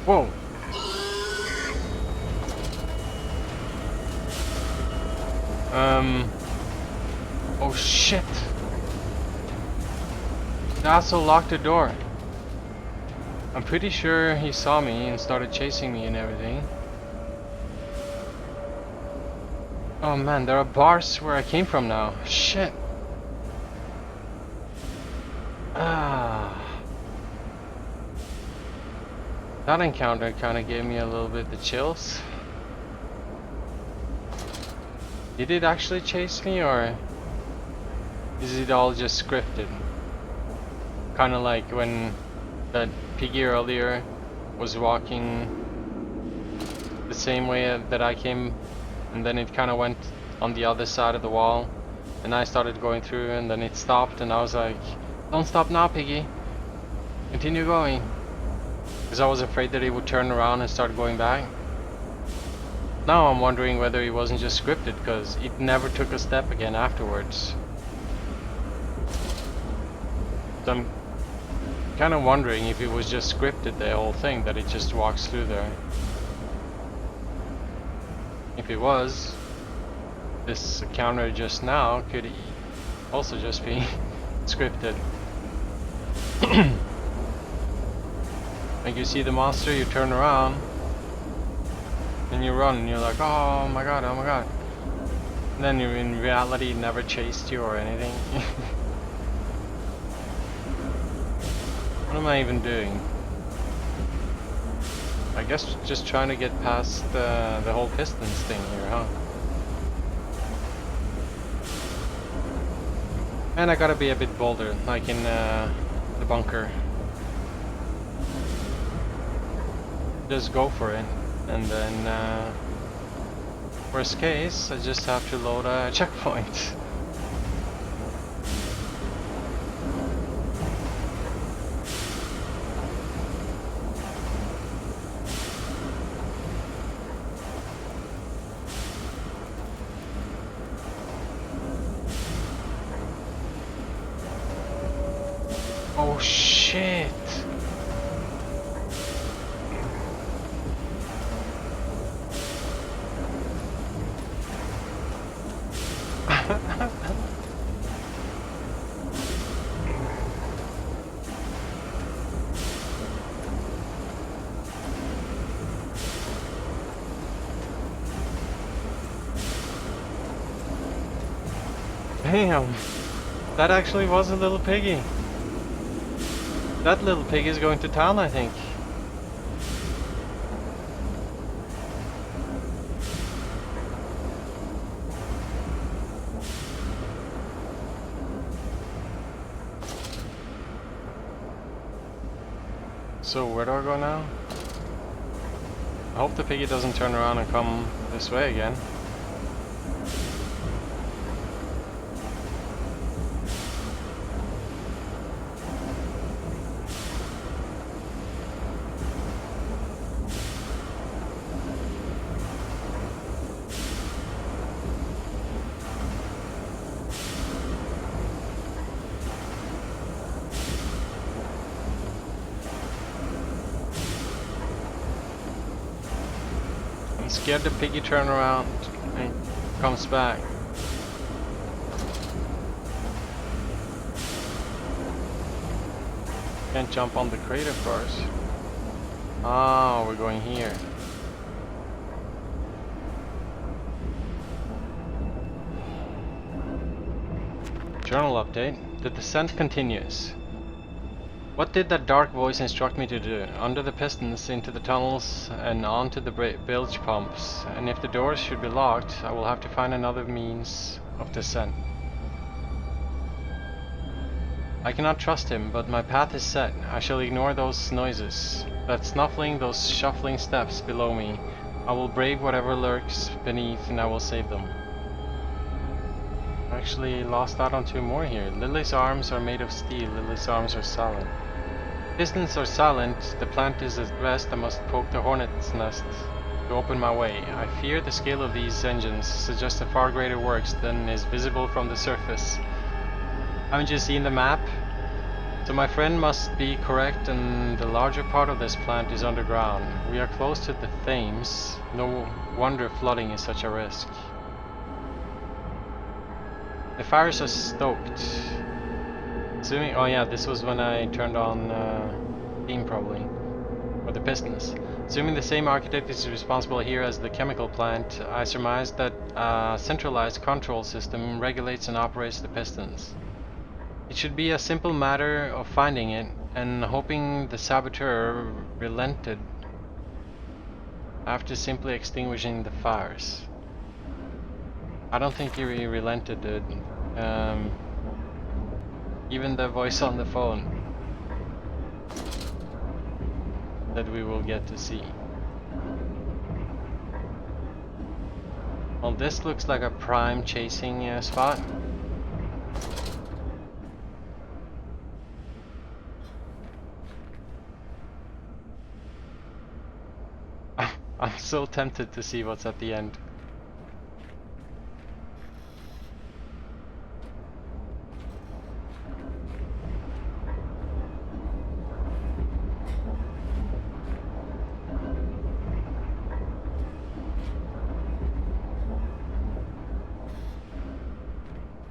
Whoa! Oh shit! The asshole locked the door. I'm pretty sure he saw me and started chasing me and everything. Oh man, there are bars where I came from now. Shit! Ah. That encounter kind of gave me a little bit the chills. Did it actually chase me, or is it all just scripted? Kind of like when that piggy earlier was walking the same way that I came, and then it kind of went on the other side of the wall, and I started going through, and then it stopped, and I was like, "Don't stop now, piggy. Continue going." Because I was afraid that he would turn around and start going back. Now I'm wondering whether he wasn't just scripted, because it never took a step again afterwards. So I'm kind of wondering if it was just scripted, the whole thing, that it just walks through there. If it was, this encounter just now could also just be scripted. Like you see the monster, you turn around, and you run, and you're like, oh my god, oh my god. And then you, in reality, it never chased you or anything. What am I even doing? I guess just trying to get past the whole pistons thing here, huh? And I gotta be a bit bolder, like in the bunker. Just go for it, and then worst case, I just have to load a checkpoint. Oh shit! Damn, that actually was a little piggy. That little pig is going to town, I think. So where do I go now? I hope the piggy doesn't turn around and come this way again. I'm scared the piggy turn around and comes back. Can't jump on the crate of course. Ah, we're going here. Journal update. The descent continues. What did that dark voice instruct me to do? Under the pistons, into the tunnels, and onto the bilge pumps. And if the doors should be locked, I will have to find another means of descent. I cannot trust him, but my path is set. I shall ignore those noises. That snuffling, those shuffling steps below me. I will brave whatever lurks beneath, and I will save them. I actually lost out on two more here. Lily's arms are made of steel. Lily's arms are silent. Pistons are silent, the plant is at rest, I must poke the hornet's nest to open my way. I fear the scale of these engines suggests a far greater works than is visible from the surface. Haven't you seen the map? So my friend must be correct and the larger part of this plant is underground. We are close to the Thames, no wonder flooding is such a risk. The fires are stoked. Assuming, oh yeah, this was when I turned on steam probably, or the pistons. Assuming the same architect is responsible here as the chemical plant, I surmise that a centralized control system regulates and operates the pistons. It should be a simple matter of finding it and hoping the saboteur relented after simply extinguishing the fires. I don't think he relented, dude. Even the voice on the phone that we will get to see. Well, this looks like a prime chasing spot. I'm so tempted to see what's at the end.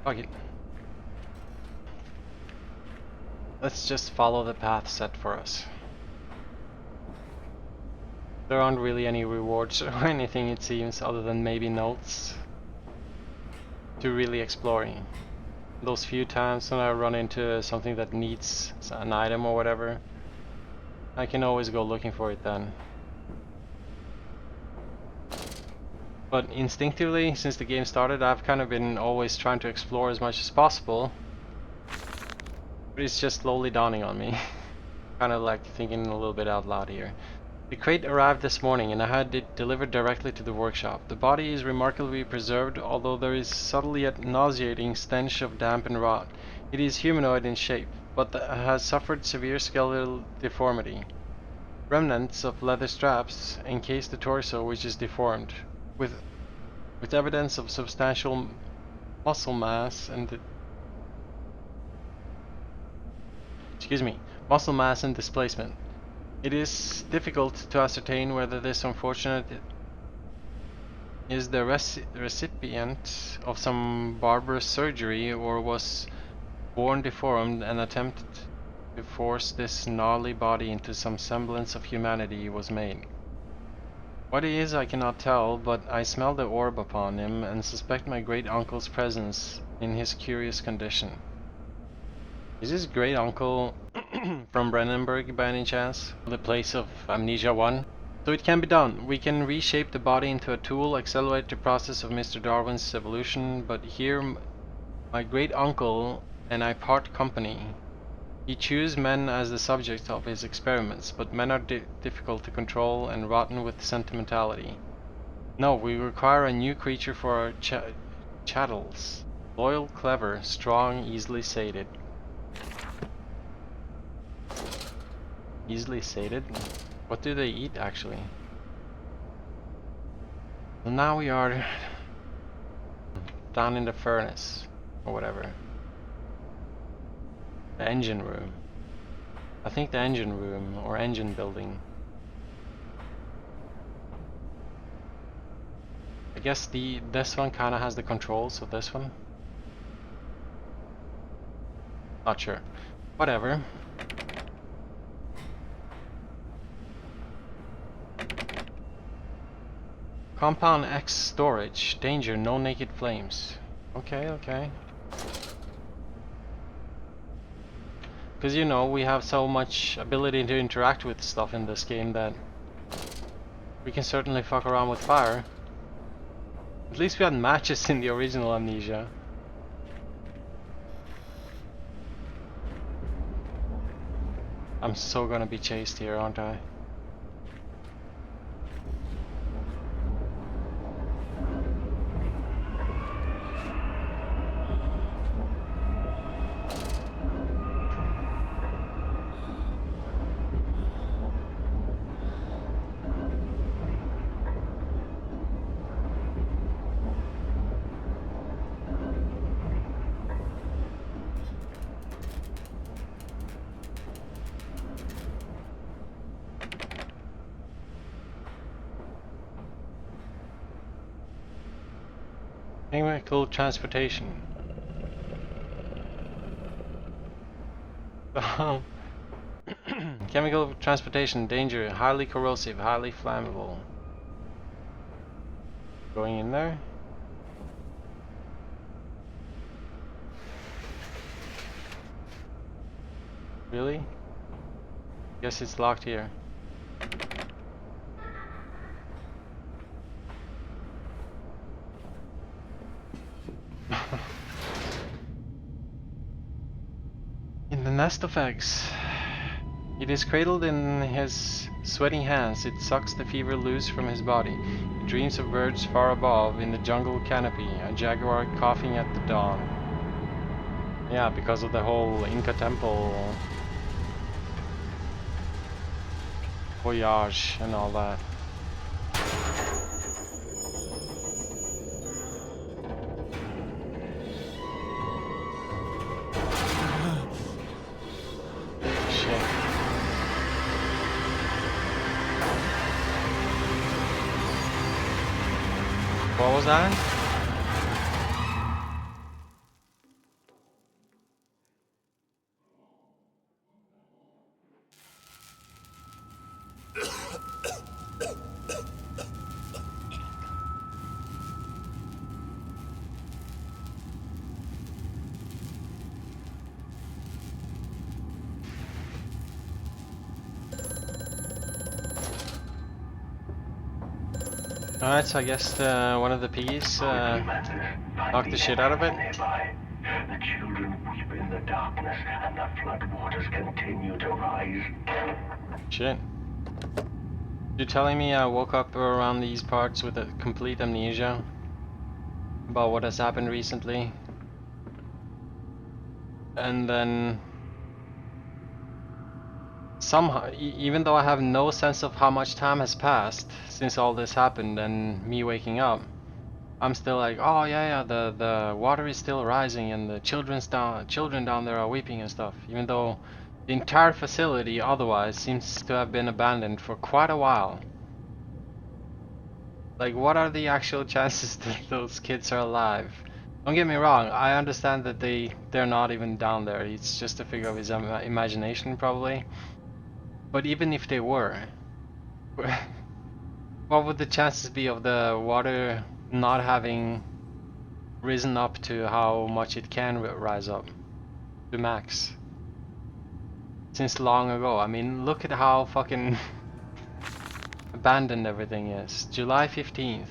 Fuck it. Let's just follow the path set for us. There aren't really any rewards or anything it seems, other than maybe notes to really exploring. Those few times when I run into something that needs an item or whatever, I can always go looking for it then. But instinctively, since the game started, I've kind of been always trying to explore as much as possible. But it's just slowly dawning on me. Kind of like thinking a little bit out loud here. The crate arrived this morning and I had it delivered directly to the workshop. The body is remarkably preserved, although there is subtle yet nauseating stench of damp and rot. It is humanoid in shape, but has suffered severe skeletal deformity. Remnants of leather straps encase the torso, which is deformed, with evidence of substantial muscle mass and muscle mass and displacement. It is difficult to ascertain whether this unfortunate is the recipient of some barbarous surgery or was born deformed and attempted to force this gnarly body into some semblance of humanity was made. What he is I cannot tell, but I smell the orb upon him and suspect my great-uncle's presence in his curious condition. Is his great-uncle from Brennenburg by any chance? The place of Amnesia 1? So it can be done. We can reshape the body into a tool, accelerate the process of Mr. Darwin's evolution, but here my great uncle and I part company. He chose men as the subject of his experiments, but men are difficult to control and rotten with sentimentality. No, we require a new creature for our chattels. Loyal, clever, strong, easily sated. Easily sated? What do they eat actually? Well, now we are down in the furnace, or whatever. The engine room. I think the engine room, or engine building. I guess this one kinda has the controls of this one. Not sure. Whatever. Compound X storage. Danger, no naked flames. Okay, okay. Because you know, we have so much ability to interact with stuff in this game that we can certainly fuck around with fire. At least we had matches in the original Amnesia. I'm so gonna be chased here, aren't I? Chemical transportation. Chemical transportation danger, highly corrosive, highly flammable. Going in there? Really? Guess it's locked here. In the nest of eggs. It is cradled in his sweating hands. It sucks the fever loose from his body. It dreams of birds far above in the jungle canopy. A jaguar coughing at the dawn. Yeah, because of the whole Inca temple voyage and all that. What was that? Alright, so I guess one of the piggies knocked the shit out of it. The children weep in the darkness, and the floodwaters continue to rise. Shit. You're telling me I woke up around these parts with a complete amnesia about what has happened recently, and then somehow, even though I have no sense of how much time has passed since all this happened and me waking up, I'm still like, oh yeah, the water is still rising and the children down there are weeping and stuff, even though the entire facility otherwise seems to have been abandoned for quite a while. Like, what are the actual chances that those kids are alive? Don't get me wrong, I understand that they're not even down there, it's just a figure of his imagination probably. But even if they were, what would the chances be of the water not having risen up to how much it can rise up to max? since long ago. I mean, look at how fucking abandoned everything is. July 15th.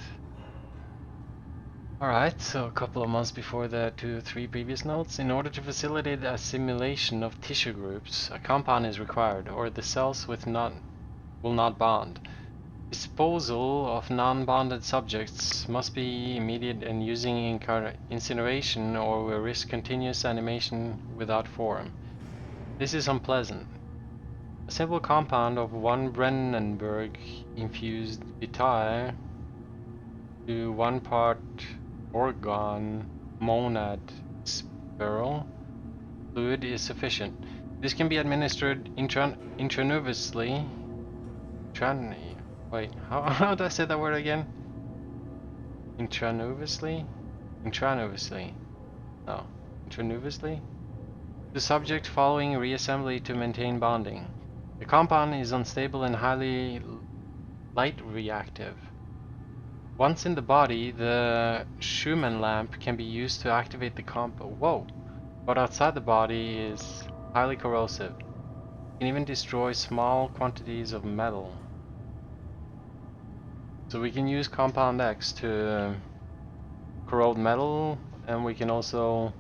Alright, so a couple of months before the 2 or 3 previous notes. In order to facilitate a simulation of tissue groups, a compound is required, or the cells will not bond. Disposal of non-bonded subjects must be immediate, and using incineration or will risk continuous animation without form. This is unpleasant. A simple compound of 1 Brennenberg infused butyl to 1 part organ monad spiral fluid is sufficient. This can be administered intravenously. Wait, how do I say that word again? Intravenously? Intravenously. No. Intravenously? The subject following reassembly to maintain bonding. The compound is unstable and highly light reactive. Once in the body, the Schumann lamp can be used to activate the compound. Whoa! But outside the body is highly corrosive. It can even destroy small quantities of metal. So we can use Compound X to corrode metal, and we can also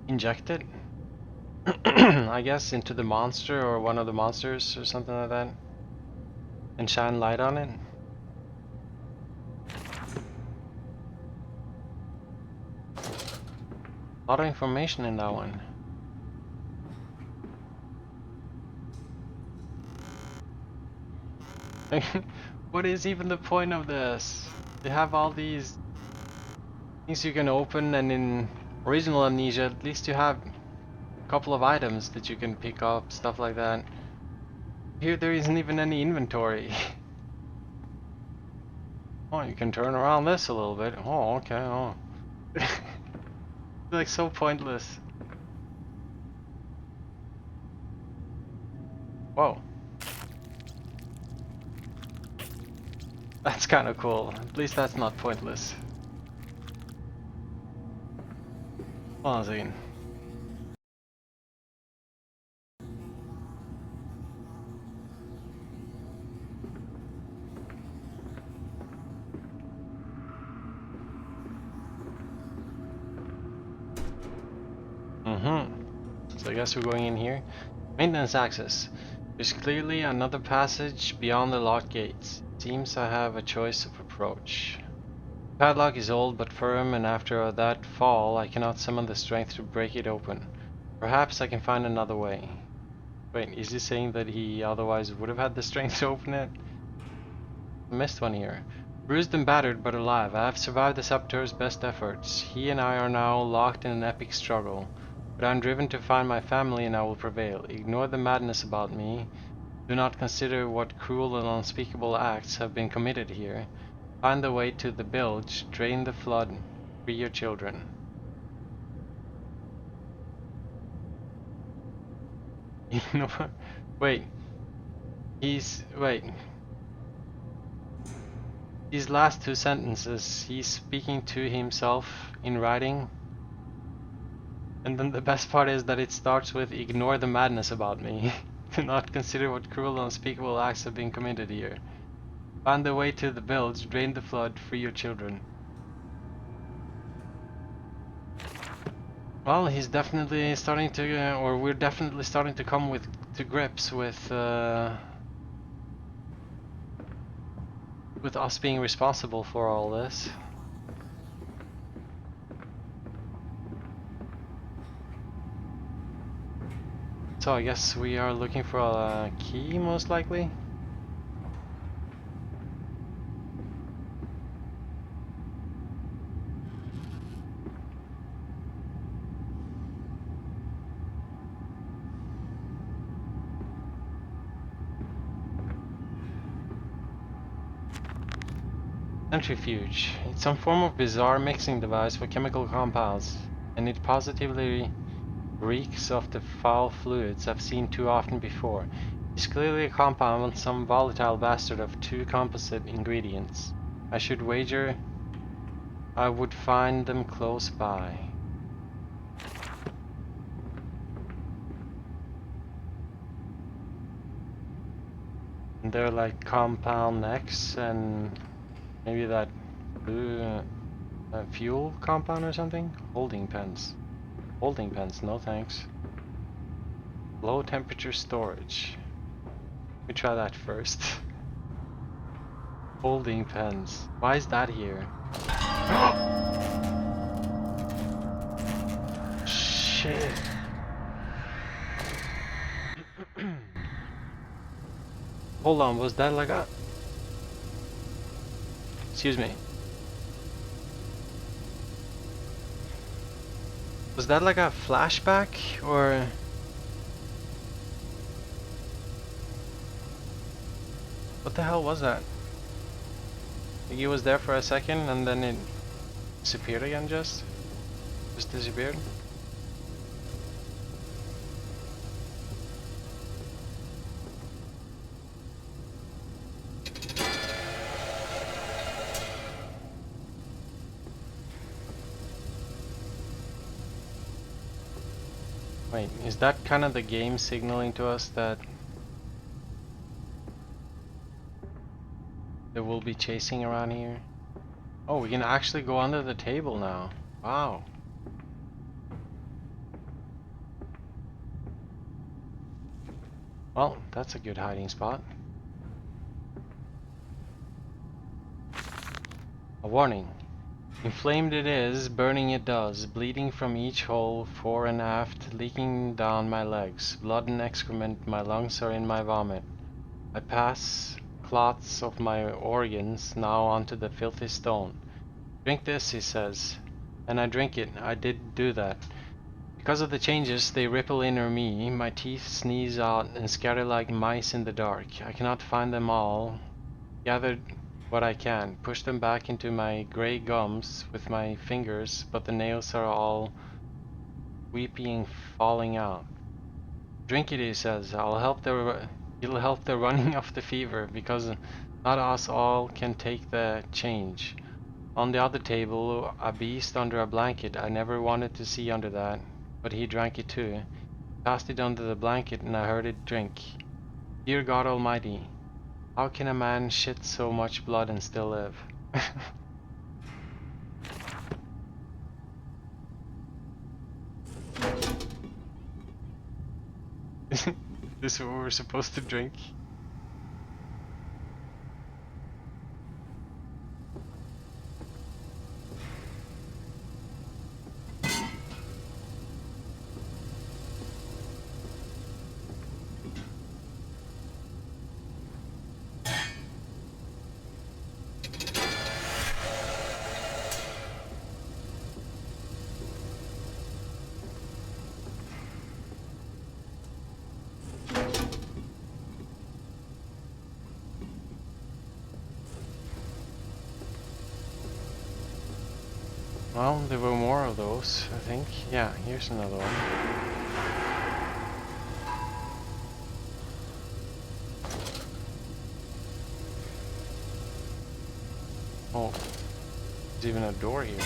inject it, I guess, into the monster or one of the monsters or something like that, and shine light on it. A lot of information in that one. What is even the point of this? They have all these things you can open, and in original Amnesia at least you have a couple of items that you can pick up, stuff like that. Here there isn't even any inventory. Oh, you can turn around this a little bit. Oh, okay, oh. Like so pointless. Whoa. That's kind of cool. At least that's not pointless. Hold on a second. So I guess we're going in here. Maintenance access. There's clearly another passage beyond the locked gates. Seems I have a choice of approach. The padlock is old but firm, and after that fall I cannot summon the strength to break it open. Perhaps I can find another way. Wait, is he saying that he otherwise would have had the strength to open it? I missed one here. Bruised and battered but alive, I have survived the saboteur's best efforts. He and I are now locked in an epic struggle. But I am driven to find my family, and I will prevail. Ignore the madness about me. Do not consider what cruel and unspeakable acts have been committed here. Find the way to the bilge, drain the flood, free your children. Ignore... Wait. Wait. These last 2 sentences, he's speaking to himself in writing. And then the best part is that it starts with, ignore the madness about me. Do not consider what cruel and unspeakable acts have been committed here. Find the way to the bilge, drain the flood, free your children. Well, he's definitely starting to, or we're definitely starting to come to grips with us being responsible for all this. So I guess we are looking for a key, most likely. Centrifuge. It's some form of bizarre mixing device for chemical compounds, and it positively reeks of the foul fluids I've seen too often before. It's clearly a compound with some volatile bastard of 2 composite ingredients. I should wager I would find them close by. And they're like compound necks and maybe that blue fuel compound or something? Holding pens. Holding pens, no thanks. Low temperature storage. We try that first. Holding pens. Why is that here? Shit. Hold on, was that like a... Excuse me. Was that like a flashback or... What the hell was that? Like he was there for a second and then it disappeared again just disappeared? Wait, is that kind of the game signaling to us that there will be chasing around here? Oh, we can actually go under the table now. Wow. Well, that's a good hiding spot. A warning. Inflamed it is, burning it does, bleeding from each hole, fore and aft, leaking down my legs. Blood and excrement, my lungs are in my vomit. I pass clots of my organs now onto the filthy stone. Drink this, he says. And I drink it. I did do that. Because of the changes, they ripple in me. My teeth sneeze out and scatter like mice in the dark. I cannot find them all. Gathered what I can, push them back into my grey gums with my fingers, but the nails are all weepy and falling out. Drink it, he says. It'll help the running of the fever, because not us all can take the change. On the other table, a beast under a blanket. I never wanted to see under that, but he drank it too. Passed it under the blanket and I heard it drink. Dear God Almighty, how can a man shit so much blood and still live? Is this what we're supposed to drink? Well, there were more of those, I think. Yeah, here's another one. Oh, there's even a door here.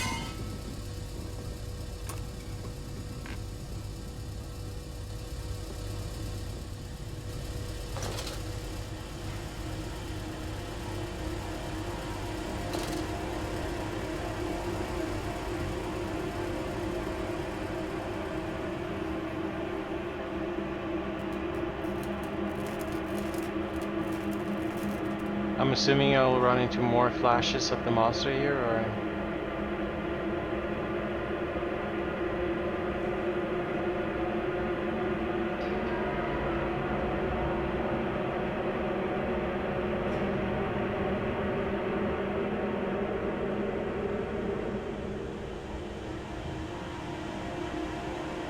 I'm assuming I'll run into more flashes of the monster here, or...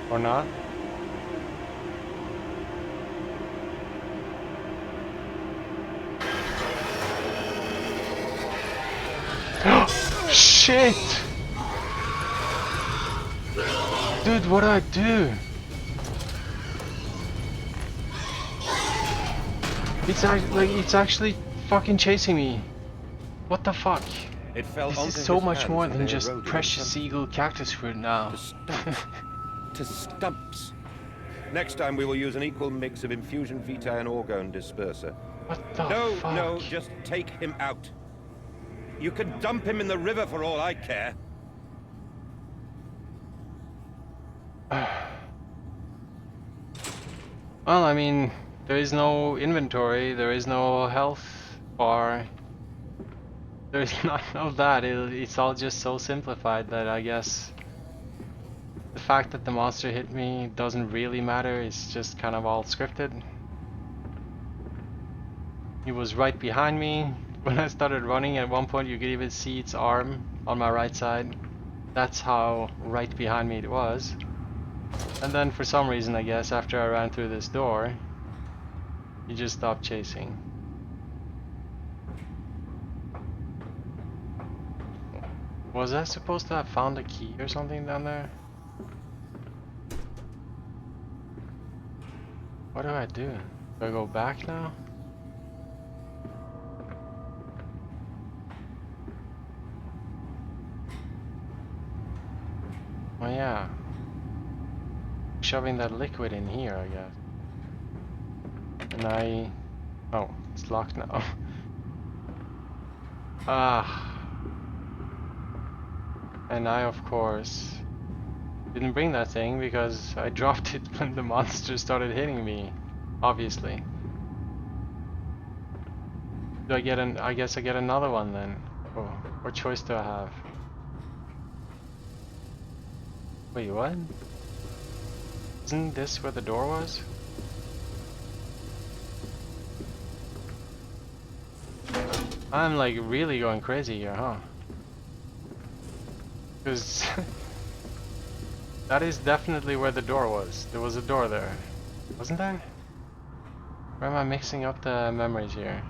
Or not? Shit! Dude, what do I do? It's actually fucking chasing me. What the fuck? It fell This onto is so his much hands more and than they just eroded precious into eagle cactus fruit now. To stumps. To stumps. Next time we will use an equal mix of infusion vitae and orgone disperser. What the No, fuck? no, just take him out. You can dump him in the river for all I care. Well, I mean, there is no inventory, there is no health bar. There's none of that. It's all just so simplified that I guess the fact that the monster hit me doesn't really matter. It's just kind of all scripted. He was right behind me when I started running. At one point you could even see its arm on my right side. That's how right behind me it was. And then for some reason, I guess, after I ran through this door, he just stopped chasing. Was I supposed to have found a key or something down there? What do I do? Do I go back now? Oh yeah. Shoving that liquid in here, I guess. And oh, it's locked now. Ah. And I, of course, didn't bring that thing because I dropped it when the monster started hitting me, obviously. Do I get I guess I get another one then. Oh, what choice do I have? Wait, what? Isn't this where the door was? I'm like really going crazy here, huh? Because that is definitely where the door was. There was a door there, wasn't there? Or am I mixing up the memories here?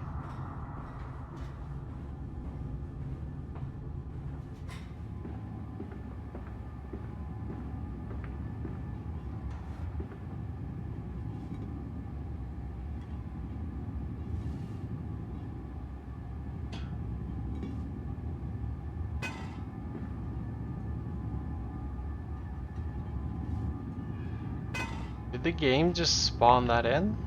Did the game just spawn that in?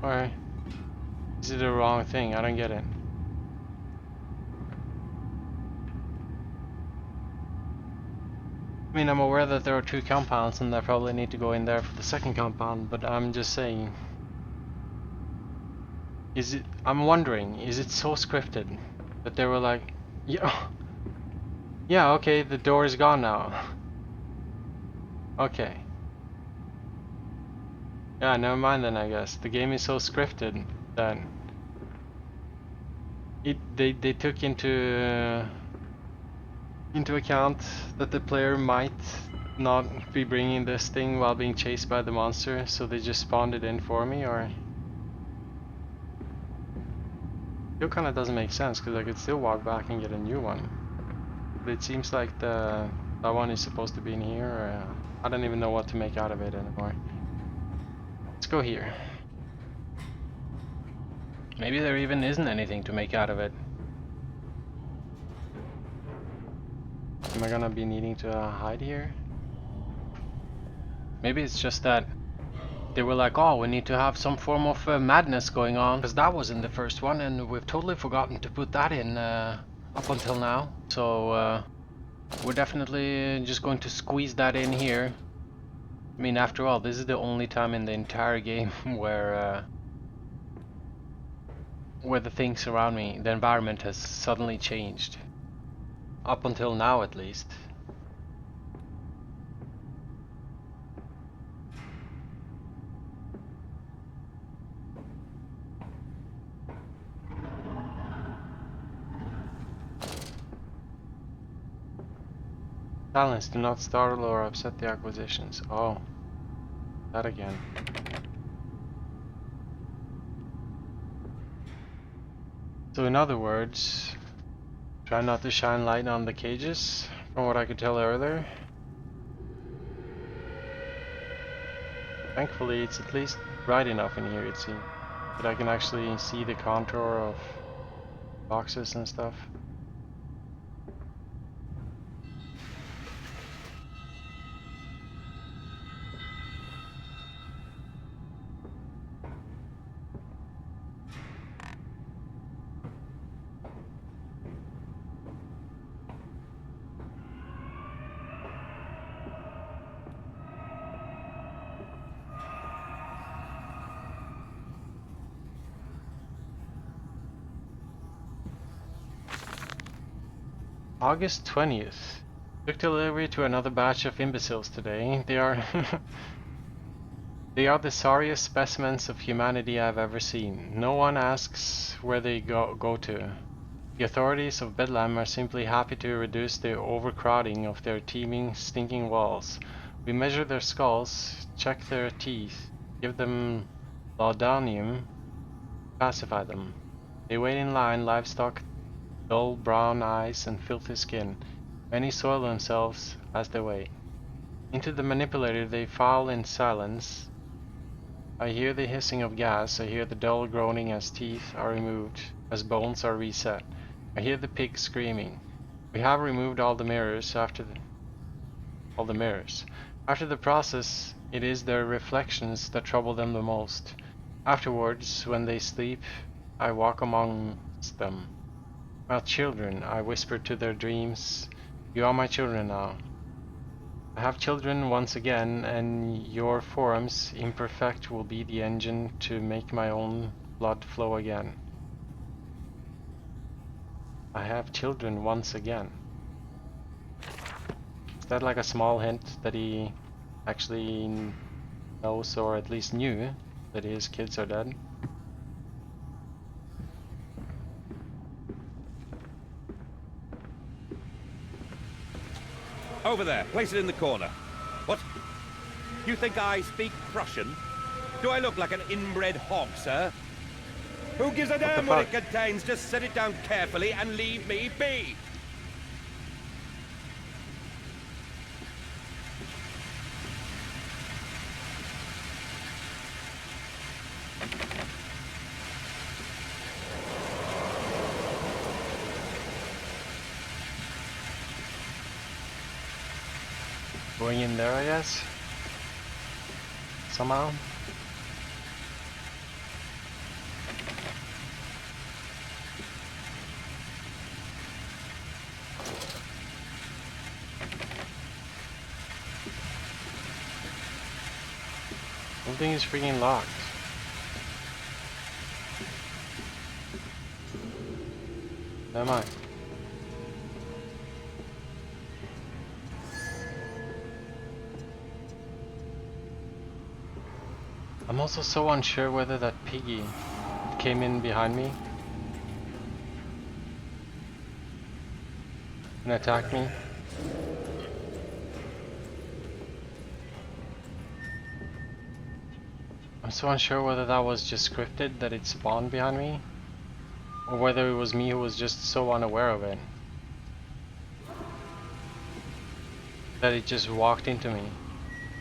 Or is it the wrong thing? I don't get it. I mean, I'm aware that there are two compounds and I probably need to go in there for the second compound, but I'm just saying. I'm wondering, is it so scripted that they were like, yeah, yeah, okay, the door is gone now. Okay. Yeah, never mind then, I guess. The game is so scripted that they took into account that the player might not be bringing this thing while being chased by the monster, so they just spawned it in for me, or... It kind of doesn't make sense, because I could still walk back and get a new one. But it seems like that one is supposed to be in here, or I don't even know what to make out of it anymore. Let's go here. Maybe there even isn't anything to make out of it. Am I gonna be needing to hide here? Maybe it's just that they were like, oh, we need to have some form of madness going on, because that was in the first one and we've totally forgotten to put that in up until now. So we're definitely just going to squeeze that in here. I mean, after all, this is the only time in the entire game where the things around me, the environment has suddenly changed. Up until now, at least. Silence, do not startle or upset the acquisitions. Oh, that again. So in other words, try not to shine light on the cages, from what I could tell earlier. Thankfully it's at least bright enough in here, it seems, that I can actually see the contour of boxes and stuff. August 20th. Took delivery to another batch of imbeciles today. They are they are the sorriest specimens of humanity I've ever seen. No one asks where they go to. The authorities of Bedlam are simply happy to reduce the overcrowding of their teeming, stinking walls. We measure their skulls, check their teeth, give them laudanum, pacify them. They wait in line, livestock, dull brown eyes and filthy skin. Many soil themselves as they wait. Into the manipulator they file in silence. I hear the hissing of gas, I hear the dull groaning as teeth are removed, as bones are reset. I hear the pig screaming. We have removed all the mirrors. After the process, it is their reflections that trouble them the most. Afterwards, when they sleep, I walk amongst them. My children, I whisper to their dreams. You are my children now. I have children once again, and your forms, imperfect, will be the engine to make my own blood flow again. I have children once again. Is that like a small hint that he actually knows, or at least knew, that his kids are dead? Over there, place it in the corner. What? You think I speak Prussian? Do I look like an inbred hog, sir? Who gives a damn what it contains? Just set it down carefully and leave me be! Going in there, I guess? Somehow? Everything is freaking locked. Am I? I'm also so unsure whether that piggy came in behind me and attacked me. I'm so unsure whether that was just scripted, that it spawned behind me, or whether it was me who was just so unaware of it that it just walked into me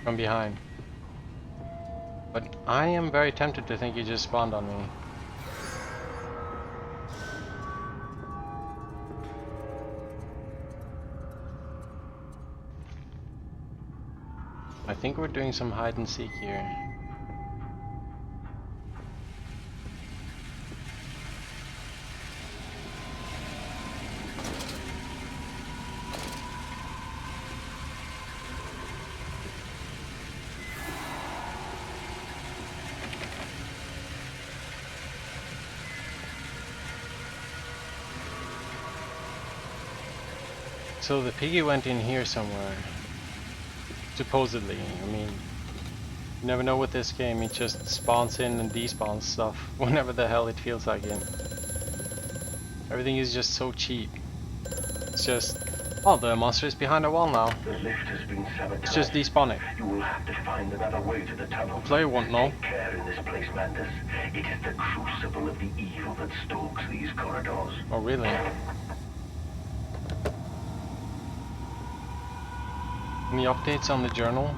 from behind. But I am very tempted to think it just spawned on me. I think we're doing some hide and seek here. So the piggy went in here somewhere. Supposedly. I mean, you never know with this game, it just spawns in and despawns stuff whenever the hell it feels like it. Everything is just so cheap. It's just, oh, the monster is behind the wall now. The lift has been sabotaged. It's just despawn it. You will have to find another way to the tunnel. The player won't know. Take care in this place, Mantis. It is the crucible of the evil that stalks these corridors. Oh, really? Any updates on the journal?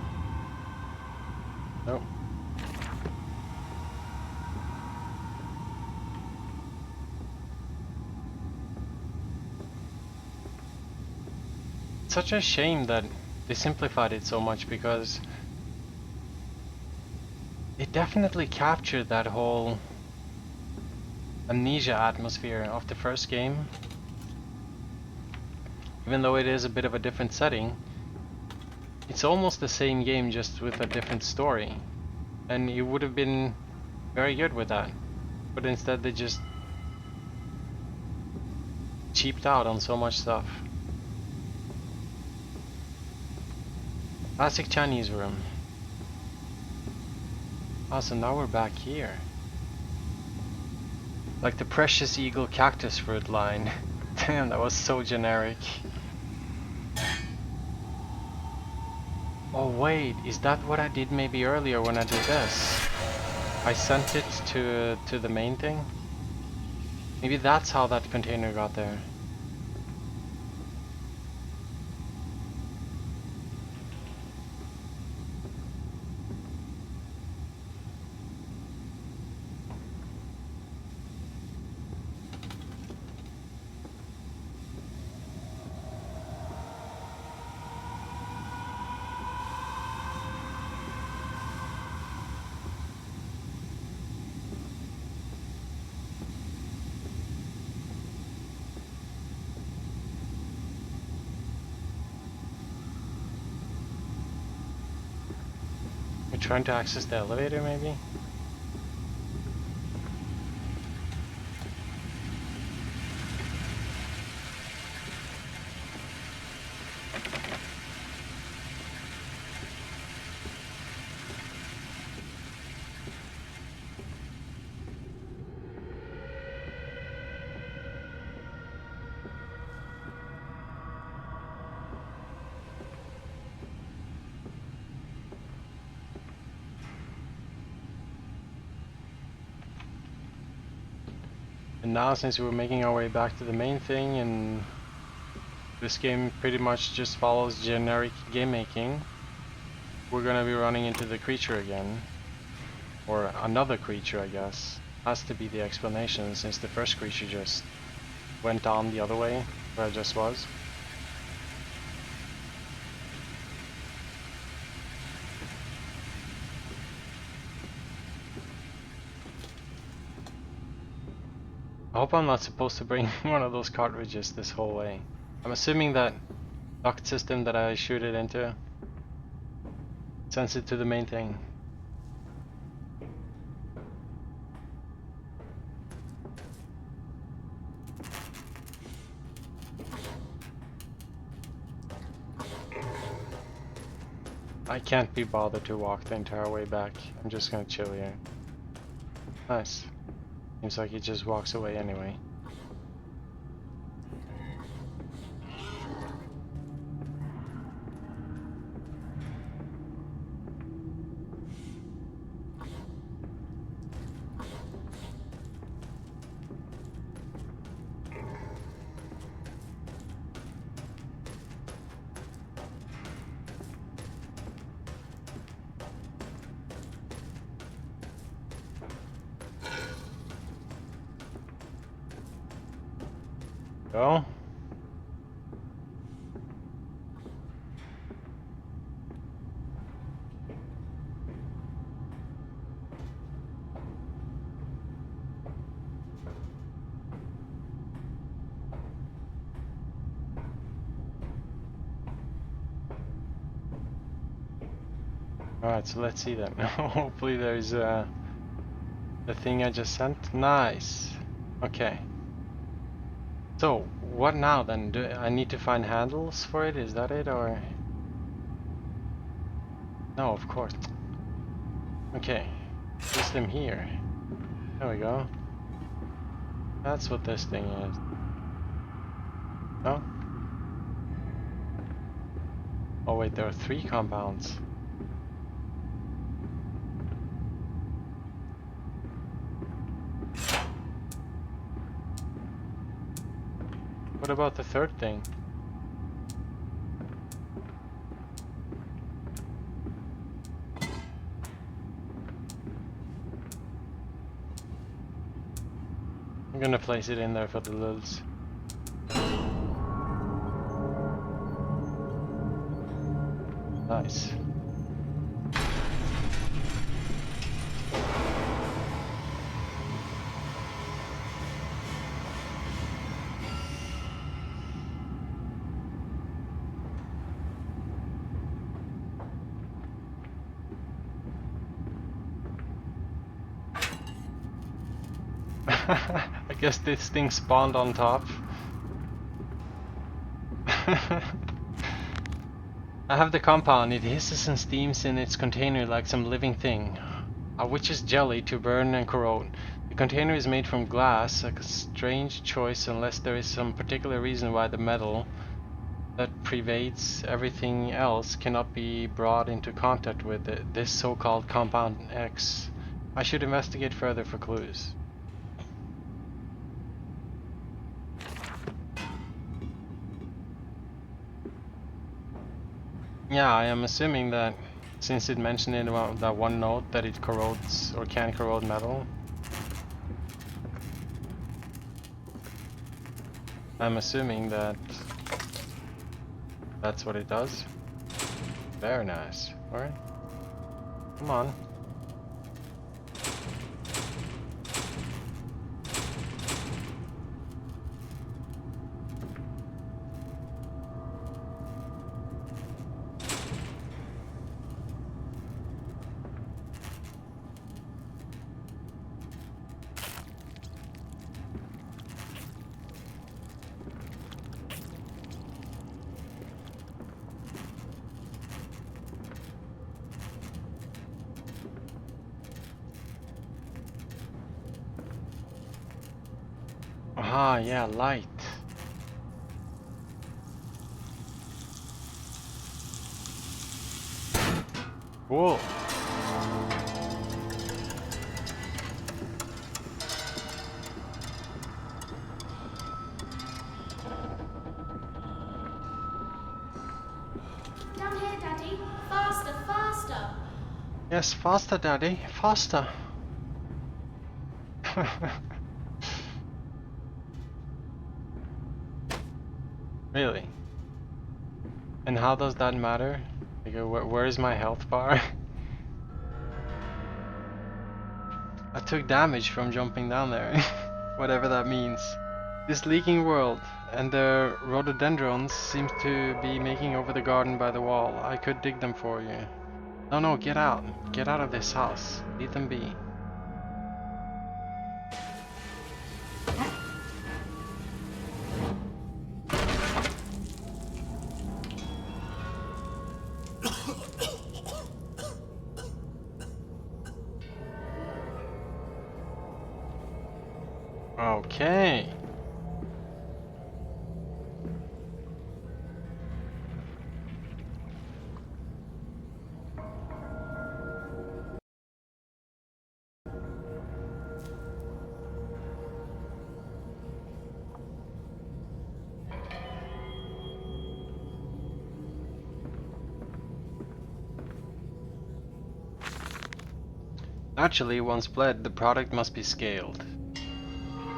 Nope. It's such a shame that they simplified it so much, because it definitely captured that whole Amnesia atmosphere of the first game. Even though it is a bit of a different setting, it's almost the same game, just with a different story. And it would have been very good with that. But instead they just cheaped out on so much stuff. Classic Chinese room. Oh, so now we're back here. Like the precious eagle cactus fruit line. Damn, that was so generic. Oh wait, is that what I did maybe earlier when I did this? I sent it to the main thing? Maybe that's how that container got there. Trying to access the elevator, maybe? And now, since we're making our way back to the main thing, and this game pretty much just follows generic game making, we're gonna be running into the creature again. Or another creature, I guess. Has to be the explanation, since the first creature just went down the other way, where I just was. I hope I'm not supposed to bring one of those cartridges this whole way. I'm assuming that duct system that I shoot it into sends it to the main thing. I can't be bothered to walk the entire way back. I'm just gonna chill here. Nice. Seems like he just walks away anyway. Go. Alright, so let's see then. Hopefully there's the thing I just sent. Nice. Okay. So, what now then? Do I need to find handles for it? Is that it, or? No, of course. Okay. System here. There we go. That's what this thing is. No? Oh wait, there are 3 compounds. What about the third thing? I'm gonna place it in there for the lulz. Nice. I guess this thing spawned on top. I have the compound. It hisses and steams in its container like some living thing. A witch's jelly to burn and corrode. The container is made from glass, a strange choice unless there is some particular reason why the metal that pervades everything else cannot be brought into contact with this so-called compound X. I should investigate further for clues. Yeah, I am assuming that since it mentioned in that one note that it corrodes or can corrode metal, I'm assuming that that's what it does. Very nice. Alright. Come on. Ah, yeah, light. Whoa. Down here, Daddy. Faster, faster. Yes, faster, Daddy, faster. Really? And how does that matter? Like, where is my health bar? I took damage from jumping down there, whatever that means. This leaking world and the rhododendrons seem to be making over the garden by the wall. I could dig them for you. No, get out. Get out of this house. Leave them be. Okay. Naturally, once bled, the product must be scaled.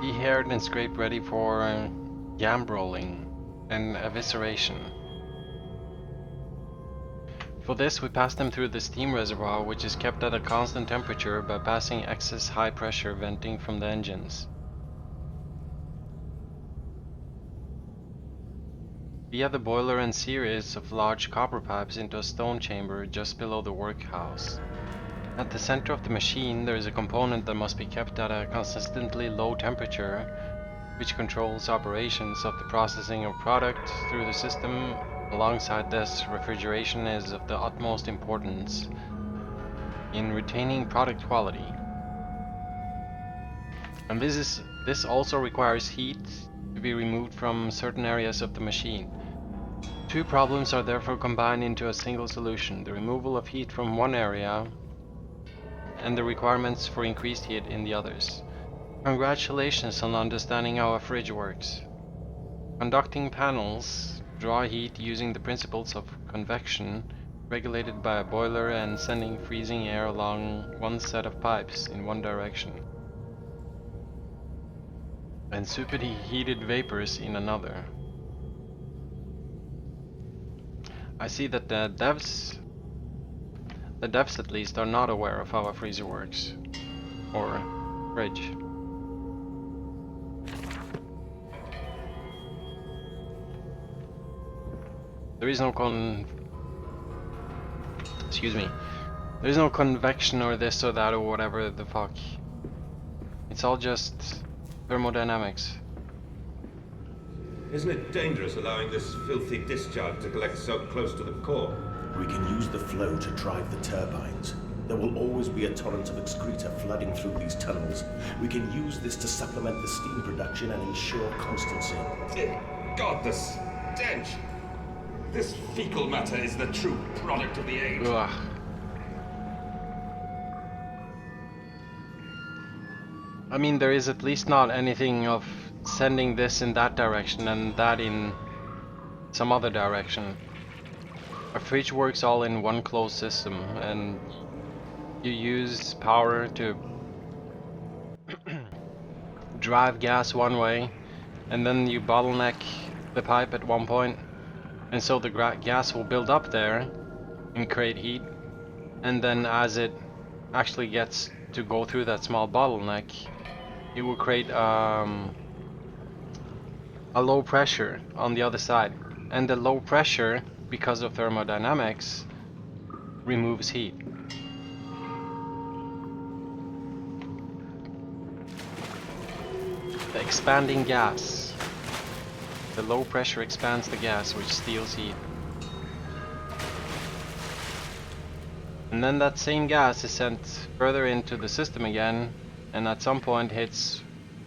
Dehaired and scraped ready for gambroling and evisceration. For this, we pass them through the steam reservoir, which is kept at a constant temperature by passing excess high pressure venting from the engines. Via the boiler and series of large copper pipes into a stone chamber just below the workhouse. At the center of the machine, there is a component that must be kept at a consistently low temperature, which controls operations of the processing of product through the system. Alongside this, refrigeration is of the utmost importance in retaining product quality. And this also requires heat to be removed from certain areas of the machine. Two problems are therefore combined into a single solution: the removal of heat from one area and the requirements for increased heat in the others. Congratulations on understanding how a fridge works. Conducting panels draw heat using the principles of convection, regulated by a boiler and sending freezing air along one set of pipes in one direction, and superheated vapors in another. I see that the devs at least are not aware of how a freezer works, or fridge. There is no there is no convection or this or that or whatever the fuck. It's all just thermodynamics. Isn't it dangerous allowing this filthy discharge to collect so close to the core? We can use the flow to drive the turbines. There will always be a torrent of excreta flooding through these tunnels. We can use this to supplement the steam production and ensure constancy. God, the stench! This fecal matter is the true product of the age. Ugh. I mean, there is at least not anything of sending this in that direction and that in some other direction. A fridge works all in one closed system, and you use power to drive gas one way, and then you bottleneck the pipe at one point, and so the gas will build up there and create heat, and then as it actually gets to go through that small bottleneck, it will create a low pressure on the other side, and the low pressure, because of thermodynamics, removes heat. The expanding gas. The low pressure expands the gas, which steals heat. And then that same gas is sent further into the system again, and at some point hits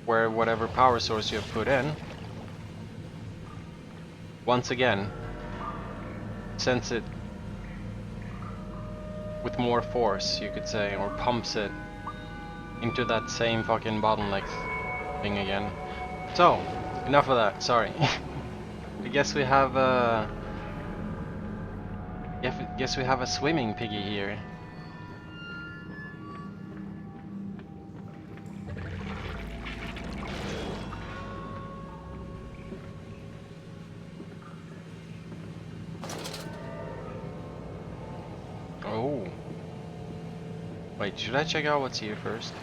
where whatever power source you have put in, once again sends it with more force, you could say, or pumps it into that same fucking bottleneck thing again. So, enough of that, sorry. I guess we have a swimming piggy here. Oh. Wait, should I check out what's here first?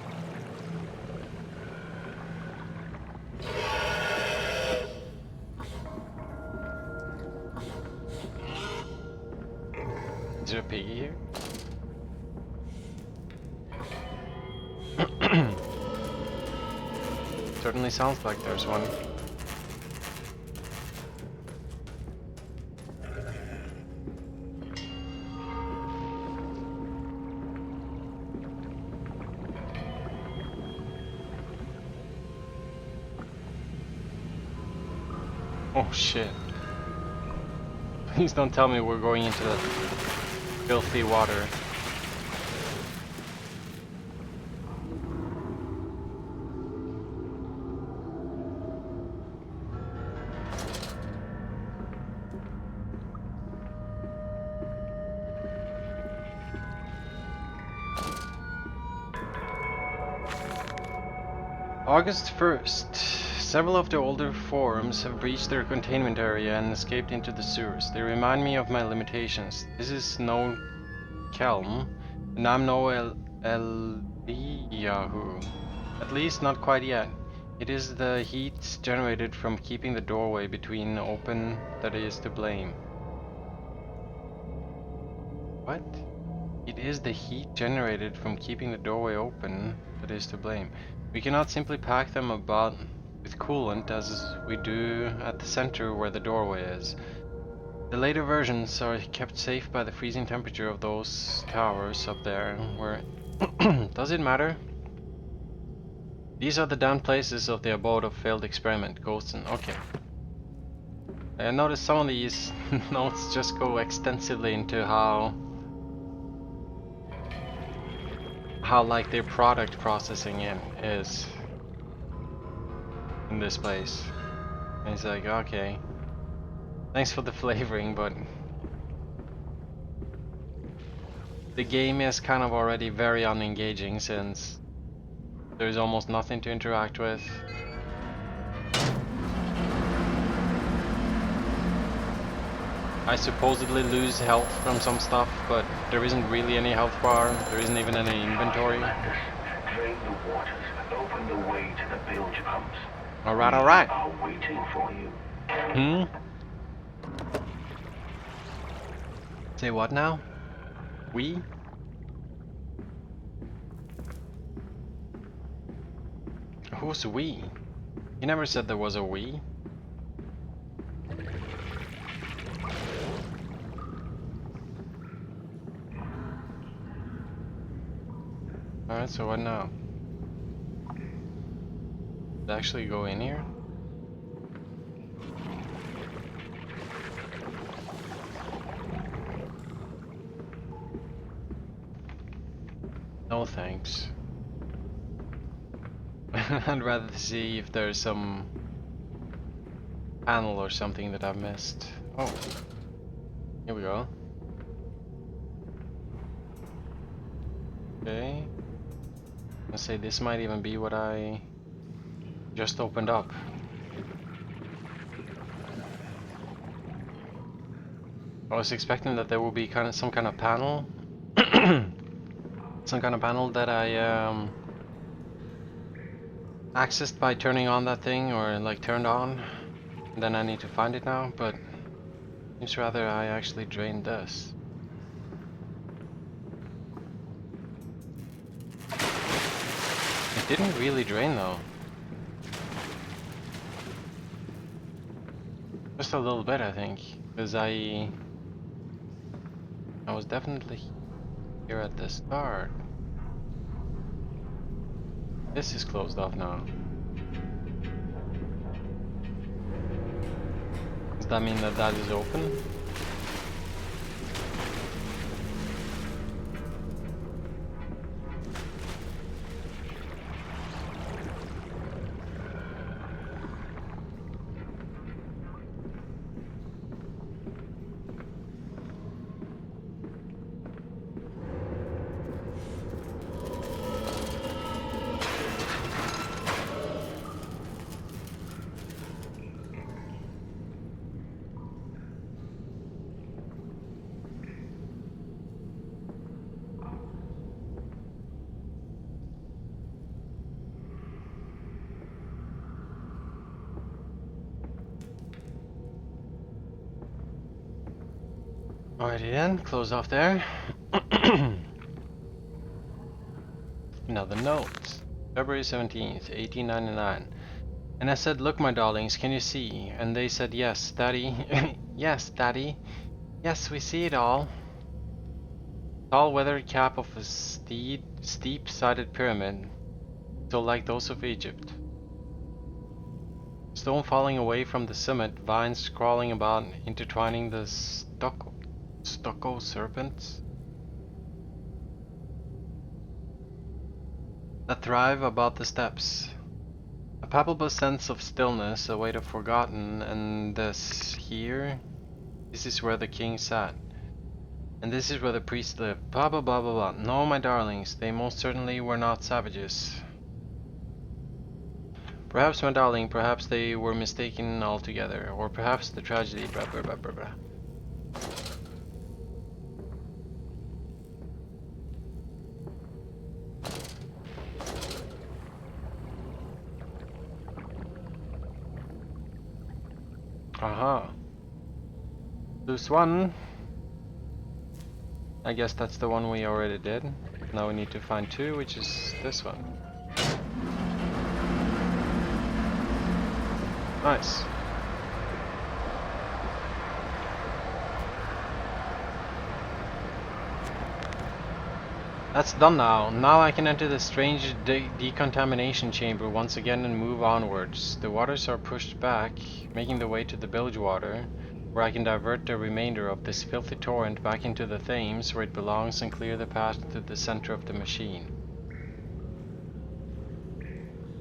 Is there a piggy here? Certainly sounds like there's one. Oh shit. Please don't tell me we're going into that filthy water. August 1st. Several of the older forms have breached their containment area and escaped into the sewers. They remind me of my limitations. This is no Kelm, and I'm no Eliyahu. At least not quite yet. It is the heat generated from keeping the doorway between open that is to blame. What? It is the heat generated from keeping the doorway open that is to blame. We cannot simply pack them about with coolant as we do at the center where the doorway is. The later versions are kept safe by the freezing temperature of those towers up there where... Does it matter? These are the down places of the abode of failed experiment, ghosts and... Okay. I noticed some of these notes just go extensively into how like their product processing is in this place. And it's like, okay, thanks for the flavoring, but the game is kind of already very unengaging since there's almost nothing to interact with. I supposedly lose health from some stuff, but there isn't really any health bar. There isn't even any inventory. Drain the waters, open the way to the bilge pumps. Alright, alright. We are waiting for you. Say what now? We? Who's we? He never said there was a we. Alright, so what now? Did I actually go in here? No thanks. I'd rather see if there's some panel or something that I've missed. Oh, here we go. Okay. Let's say this might even be what I just opened up. I was expecting that there will be some kind of panel, some kind of panel that I accessed by turning on that thing or like turned on. And then I need to find it now, but seems rather I actually drained this. It didn't really drain though. Just a little bit, I think, because I was definitely here at the start. This is closed off now. Does that mean that that is open? Alrighty then, close off there. Another note. February 17th, 1899. And I said, "Look, my darlings, can you see?" And they said, "Yes, Daddy." "Yes, Daddy. Yes, we see it all." Tall weathered cap of a steep-sided pyramid, so like those of Egypt. Stone falling away from the summit, vines crawling about, intertwining the stucco serpents that thrive about the steps. A palpable sense of stillness, a weight of forgotten, and this is where the king sat. And this is where the priest lived. Blah blah blah blah blah. No, my darlings, they most certainly were not savages. Perhaps, my darling, perhaps they were mistaken altogether, or perhaps the tragedy blah blah blah blah blah. Aha. Lose one. I guess that's the one we already did. Now we need to find two, which is this one. Nice. That's done now. Now I can enter the strange decontamination chamber once again and move onwards. The waters are pushed back, making the way to the bilge water, where I can divert the remainder of this filthy torrent back into the Thames where it belongs and clear the path to the center of the machine.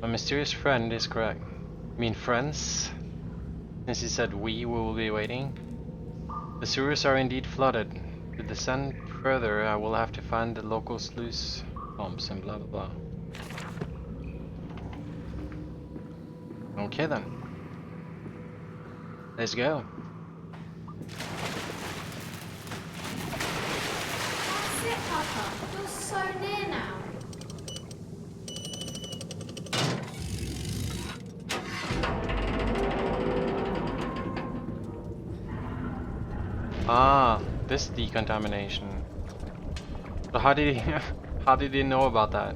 My mysterious friend is correct. I mean friends? Since he said we will be waiting. The sewers are indeed flooded. To descend further, I will have to find the local sluice pumps and blah blah blah. Okay then. Let's go. That's it, Papa. You're so near now. Ah, this decontamination. So how did he how did he know about that?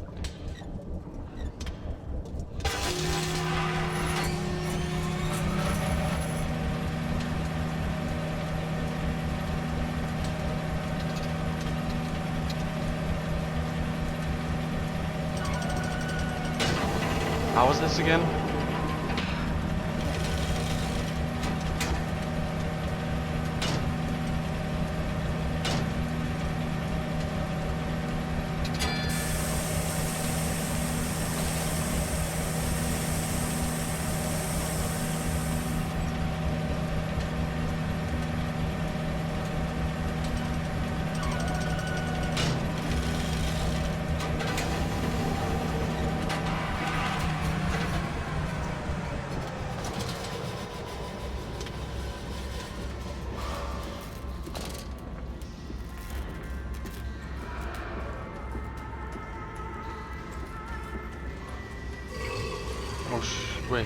How was this again? Oh wait.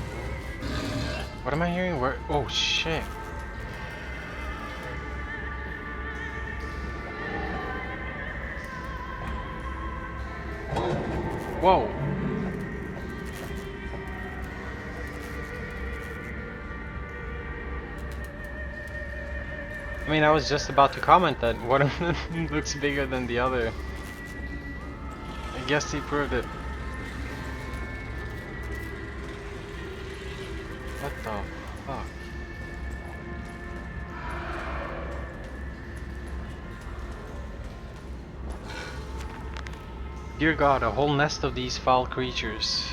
What am I hearing? Where? Oh shit. Whoa. I mean, I was just about to comment that one of them looks bigger than the other. I guess he proved it. What the fuck? Dear God, a whole nest of these foul creatures.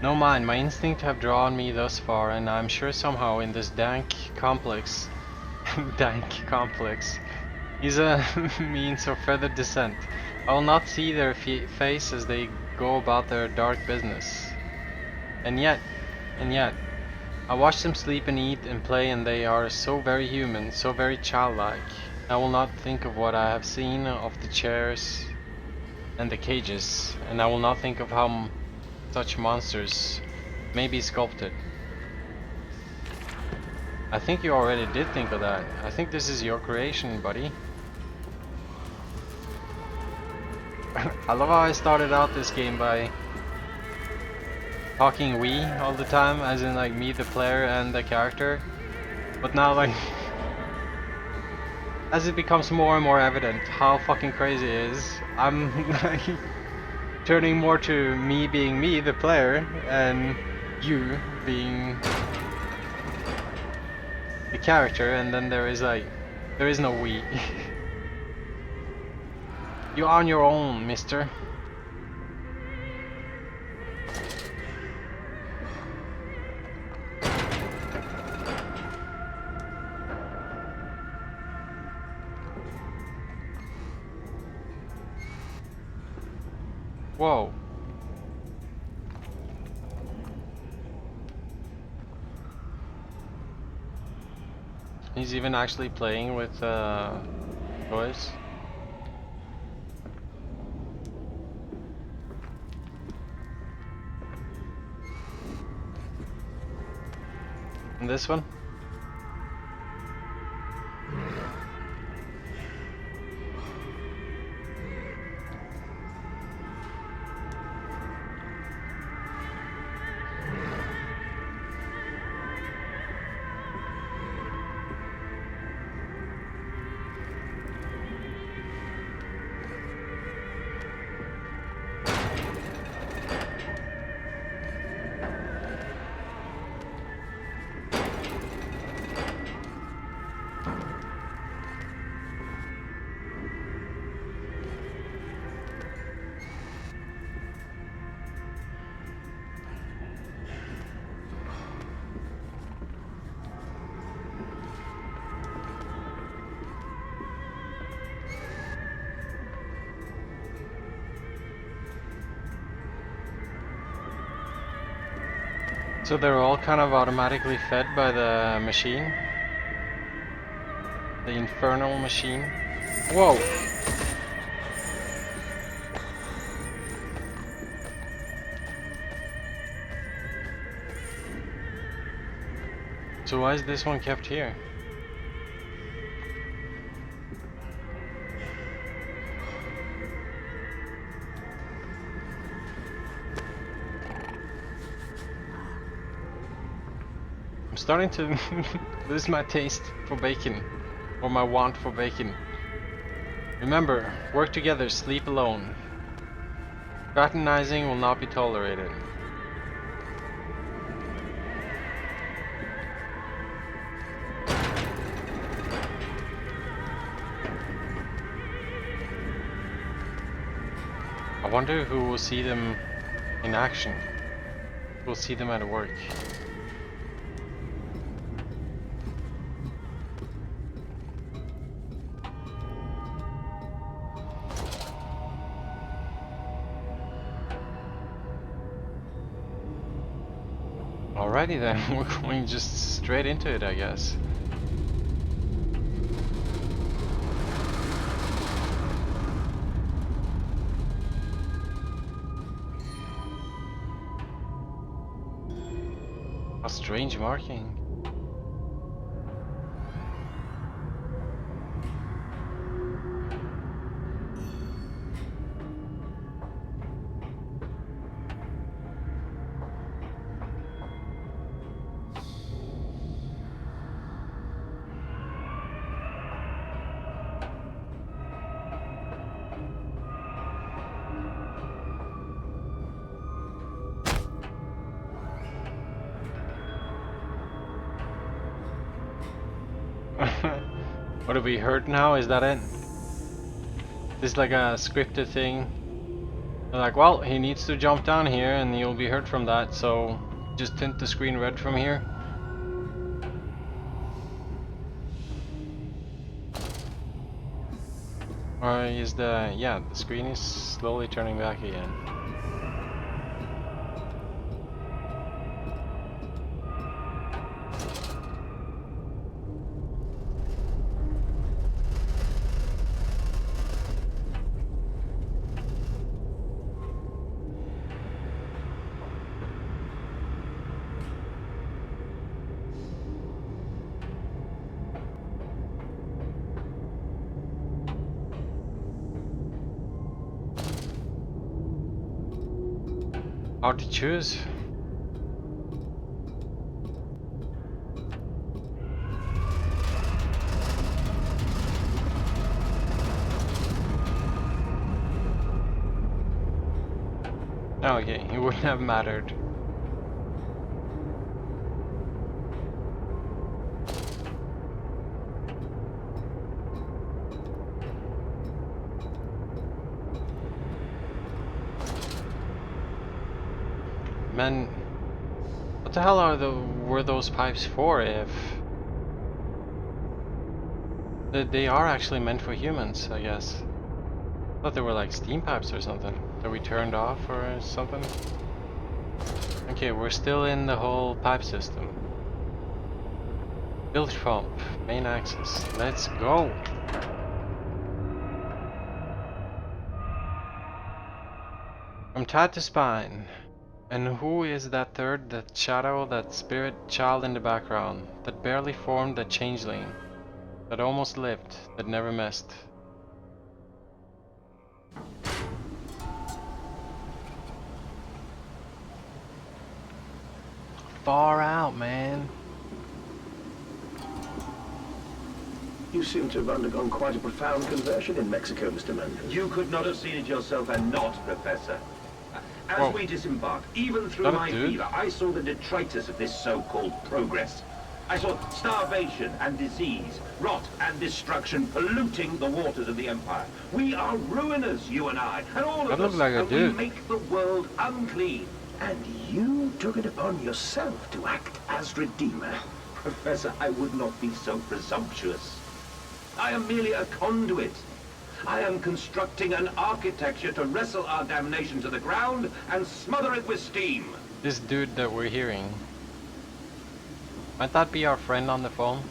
No mind, my instinct have drawn me thus far, and I'm sure somehow in this dank complex is a means of further descent. I will not see their face as they go about their dark business. And yet, I watch them sleep and eat and play, and they are so very human, so very childlike. I will not think of what I have seen of the chairs and the cages, and I will not think of how such monsters may be sculpted. I think you already did think of that. I think this is your creation, buddy. I love how I started out this game by talking we all the time, as in like me the player and the character. But now like as it becomes more and more evident how fucking crazy it is, I'm like turning more to me being me the player and you being the character, and then there is no we. You're on your own, mister. Whoa. He's even actually playing with toys. And this one? So they're all kind of automatically fed by the machine? The infernal machine? Whoa! So why is this one kept here? I'm starting to lose my taste for bacon, or my want for bacon. Remember, work together, sleep alone. Fraternizing will not be tolerated. I wonder who will see them in action. We'll see them at work. Alrighty then, we're going just straight into it, I guess. A strange marking. What have we heard now? Is that it? This is like a scripted thing. They're like, well, he needs to jump down here and you'll be hurt from that, so just tint the screen red from here. Or is the screen is slowly turning back again. Hard to choose. Okay, it wouldn't have mattered. Man, what the hell were those pipes for if they are actually meant for humans, I guess. I thought they were like steam pipes or something that we turned off or something. Okay, we're still in the whole pipe system. Bilge pump, main axis. Let's go. From Tad to spine. And who is that third, that shadow, that spirit child in the background, that barely formed, that changeling, that almost lived, that never missed? Far out, man. You seem to have undergone quite a profound conversion in Mexico, Mr. Mendes. You could not have seen it yourself and not, Professor. As Whoa. we disembarked, even through That a my dude? fever, I saw the detritus of this so-called progress. I saw starvation and disease, rot and destruction polluting the waters of the Empire. We are ruiners, you and I, and all That of looked us, like a and we dude. make the world unclean. And you took it upon yourself to act as Redeemer. Professor, I would not be so presumptuous. I am merely a conduit. I am constructing an architecture to wrestle our damnation to the ground and smother it with steam. This dude that we're hearing, might that be our friend on the phone?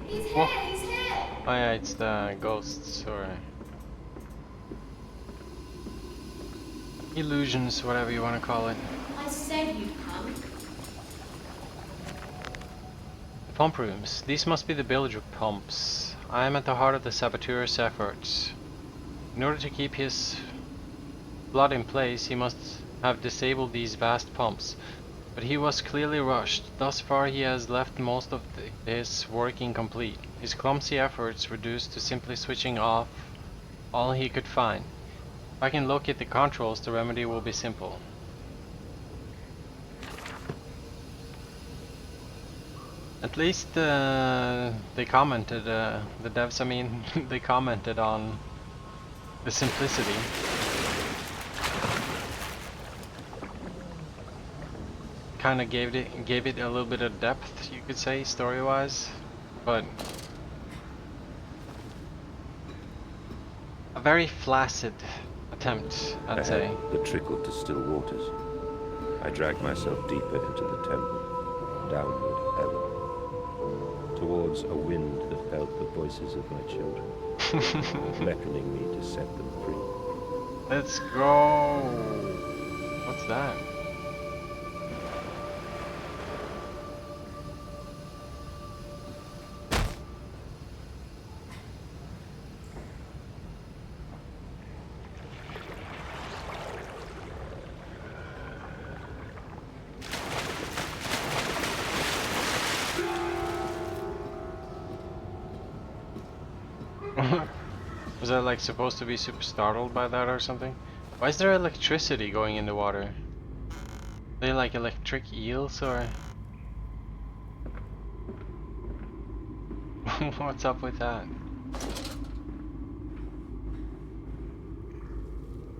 He's Whoa. here, he's here. Oh yeah, it's the ghosts or illusions, whatever you want to call it. I said you'd come. The pump rooms. These must be the bilge pumps. I am at the heart of the saboteur's efforts. In order to keep his blood in place, he must have disabled these vast pumps. But he was clearly rushed. Thus far he has left most of his work incomplete. His clumsy efforts reduced to simply switching off all he could find. If I can locate the controls, the remedy will be simple. At least they commented, the devs, I mean, they commented on the simplicity. Kind of gave it a little bit of depth, you could say, story-wise, but a very flaccid attempt, I'd say. Ahead, the trickle to still waters. I dragged myself deeper into the temple, downward ever, towards a wind that held the voices of my children, beckoning me to set them free. Let's go! What's that? Was I like supposed to be super startled by that or something? Why is there electricity going in the water? Are they like electric eels or? What's up with that?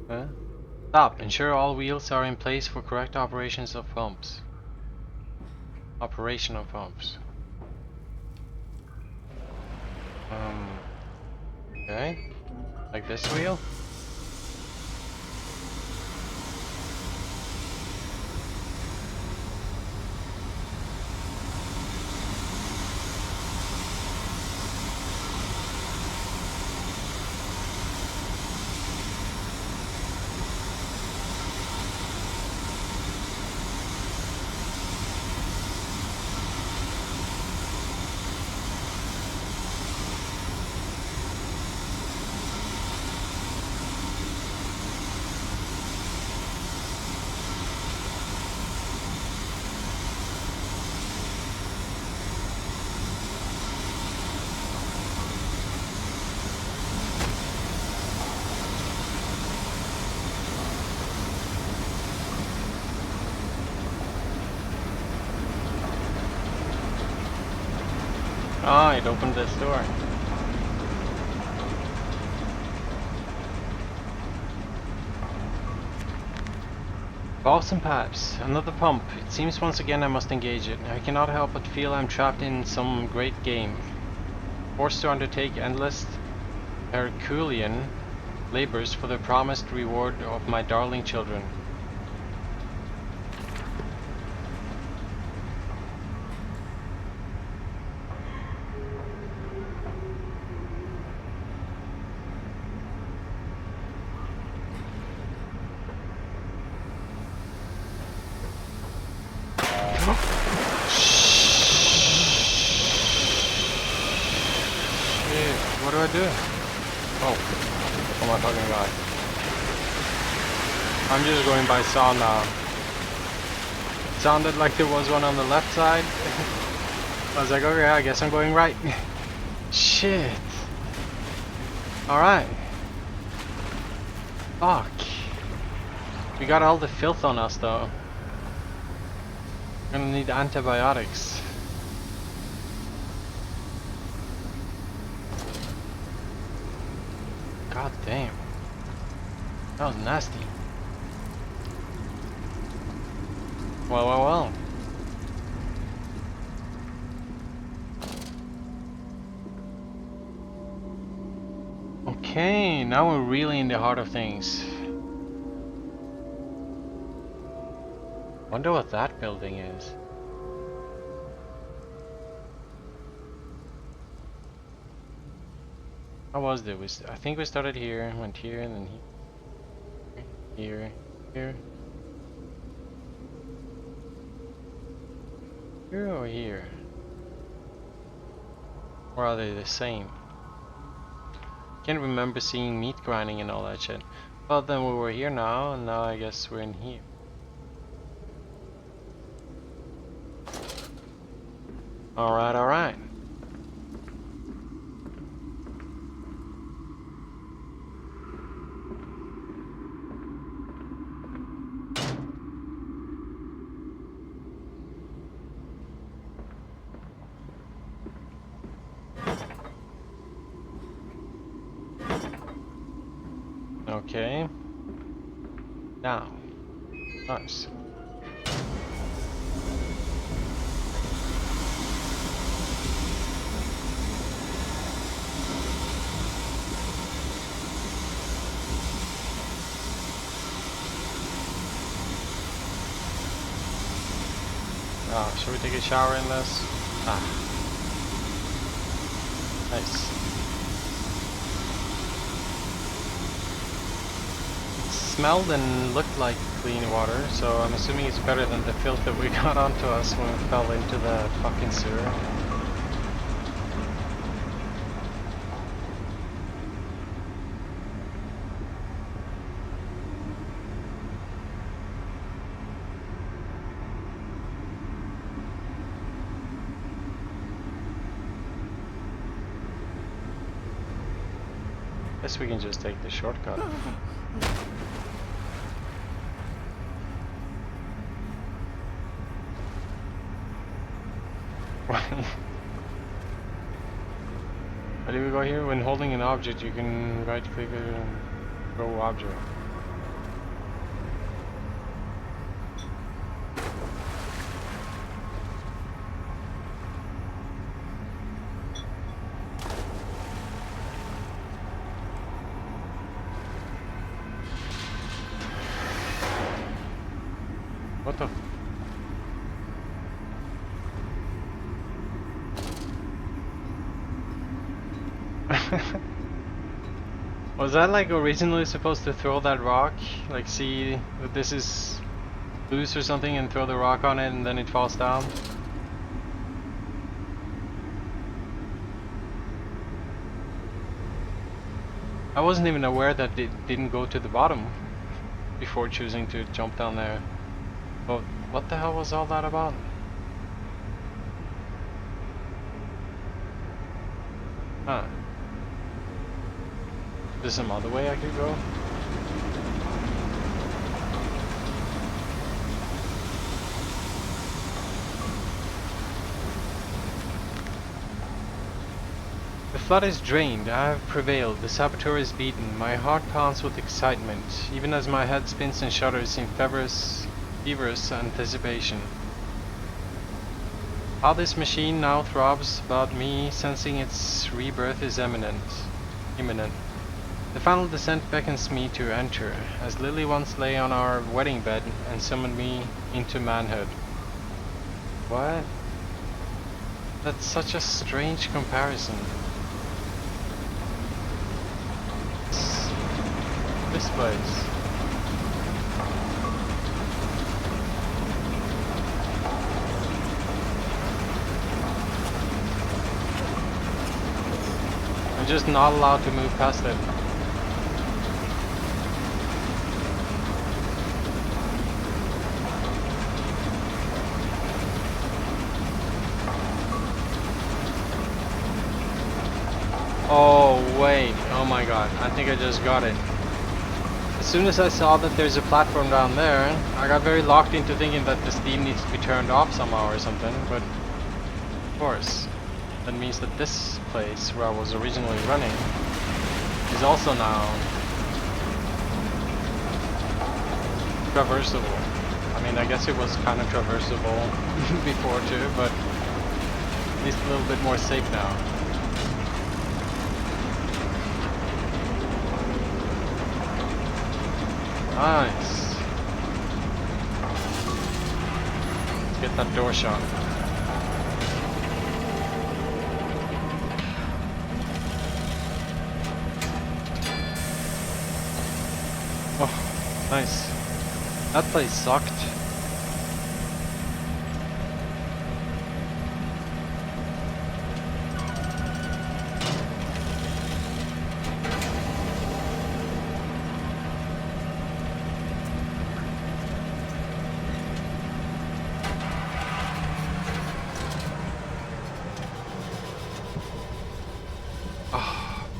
Huh? Stop. Ensure all wheels are in place for correct operations of pumps. Operational pumps. Okay. Like this wheel? Ah, it opened this door. Valves and pipes. Another pump. It seems once again I must engage it. I cannot help but feel I'm trapped in some great game. Forced to undertake endless Herculean labors for the promised reward of my darling children. What do I do? Oh my fucking god. I'm just going by sound now. It sounded like there was one on the left side. I was like, okay, I guess I'm going right. Shit. Alright. Fuck. We got all the filth on us though. Gonna need antibiotics. God damn. That was nasty. Well. Okay, now we're really in the heart of things. Wonder what that building is. How was it? I think we started here, went here, and then here. Here or here? Or are they the same? Can't remember seeing meat grinding and all that shit. Well, then we were here now, and now I guess we're in here. Alright. Okay. Now. Nice. Ah, should we take a shower in this? Ah. Nice. It smelled and looked like clean water, so I'm assuming it's better than the filth that we got onto us when we fell into the fucking sewer. Guess we can just take the shortcut. How do we go here? When holding an object, you can right click it and throw object. What the? Was that like originally supposed to throw that rock? Like see that this is loose or something and throw the rock on it and then it falls down? I wasn't even aware that it didn't go to the bottom before choosing to jump down there. But what the hell was all that about? Huh. There's some other way I could go? The flood is drained, I have prevailed, the saboteur is beaten, my heart pounds with excitement, even as my head spins and shudders in feverish anticipation. How this machine now throbs about me, sensing its rebirth is imminent. The final descent beckons me to enter, as Lily once lay on our wedding bed and summoned me into manhood. What? That's such a strange comparison. This place. I'm just not allowed to move past it. Oh wait, oh my god, I think I just got it. As soon as I saw that there's a platform down there, I got very locked into thinking that the steam needs to be turned off somehow or something, but of course, that means that this place where I was originally running is also now traversable. I mean, I guess it was kind of traversable before too, but at least a little bit more safe now. Nice. Let's get that door shut. Oh, nice. That place sucked.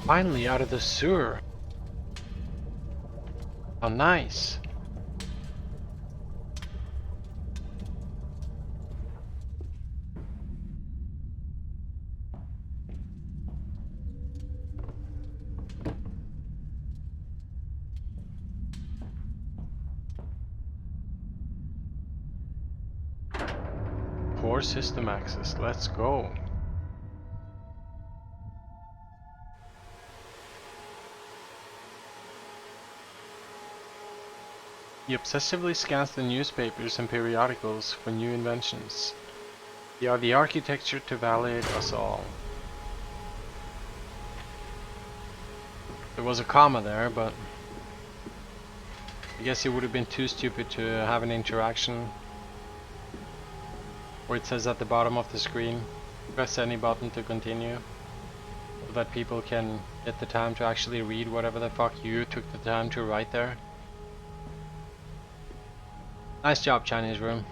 Finally out of the sewer. How nice. Core system access. Let's go. He obsessively scans the newspapers and periodicals for new inventions. They are the architecture to validate us all. There was a comma there, but I guess he would have been too stupid to have an interaction. Where it says at the bottom of the screen, press any button to continue, so that people can get the time to actually read whatever the fuck you took the time to write there. Nice job, Chinese room.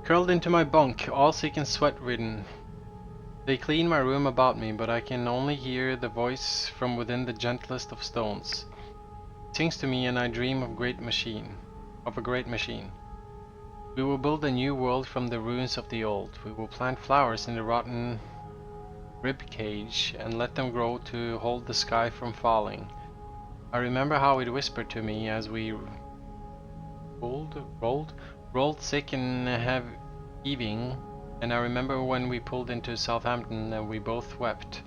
Curled into my bunk, all sick and sweat-ridden. They clean my room about me, but I can only hear the voice from within the gentlest of stones. It sings to me and I dream of a great machine. We will build a new world from the ruins of the old. We will plant flowers in the rotten rib cage and let them grow to hold the sky from falling. I remember how it whispered to me as we rolled sick and heaving, and I remember when we pulled into Southampton and we both wept,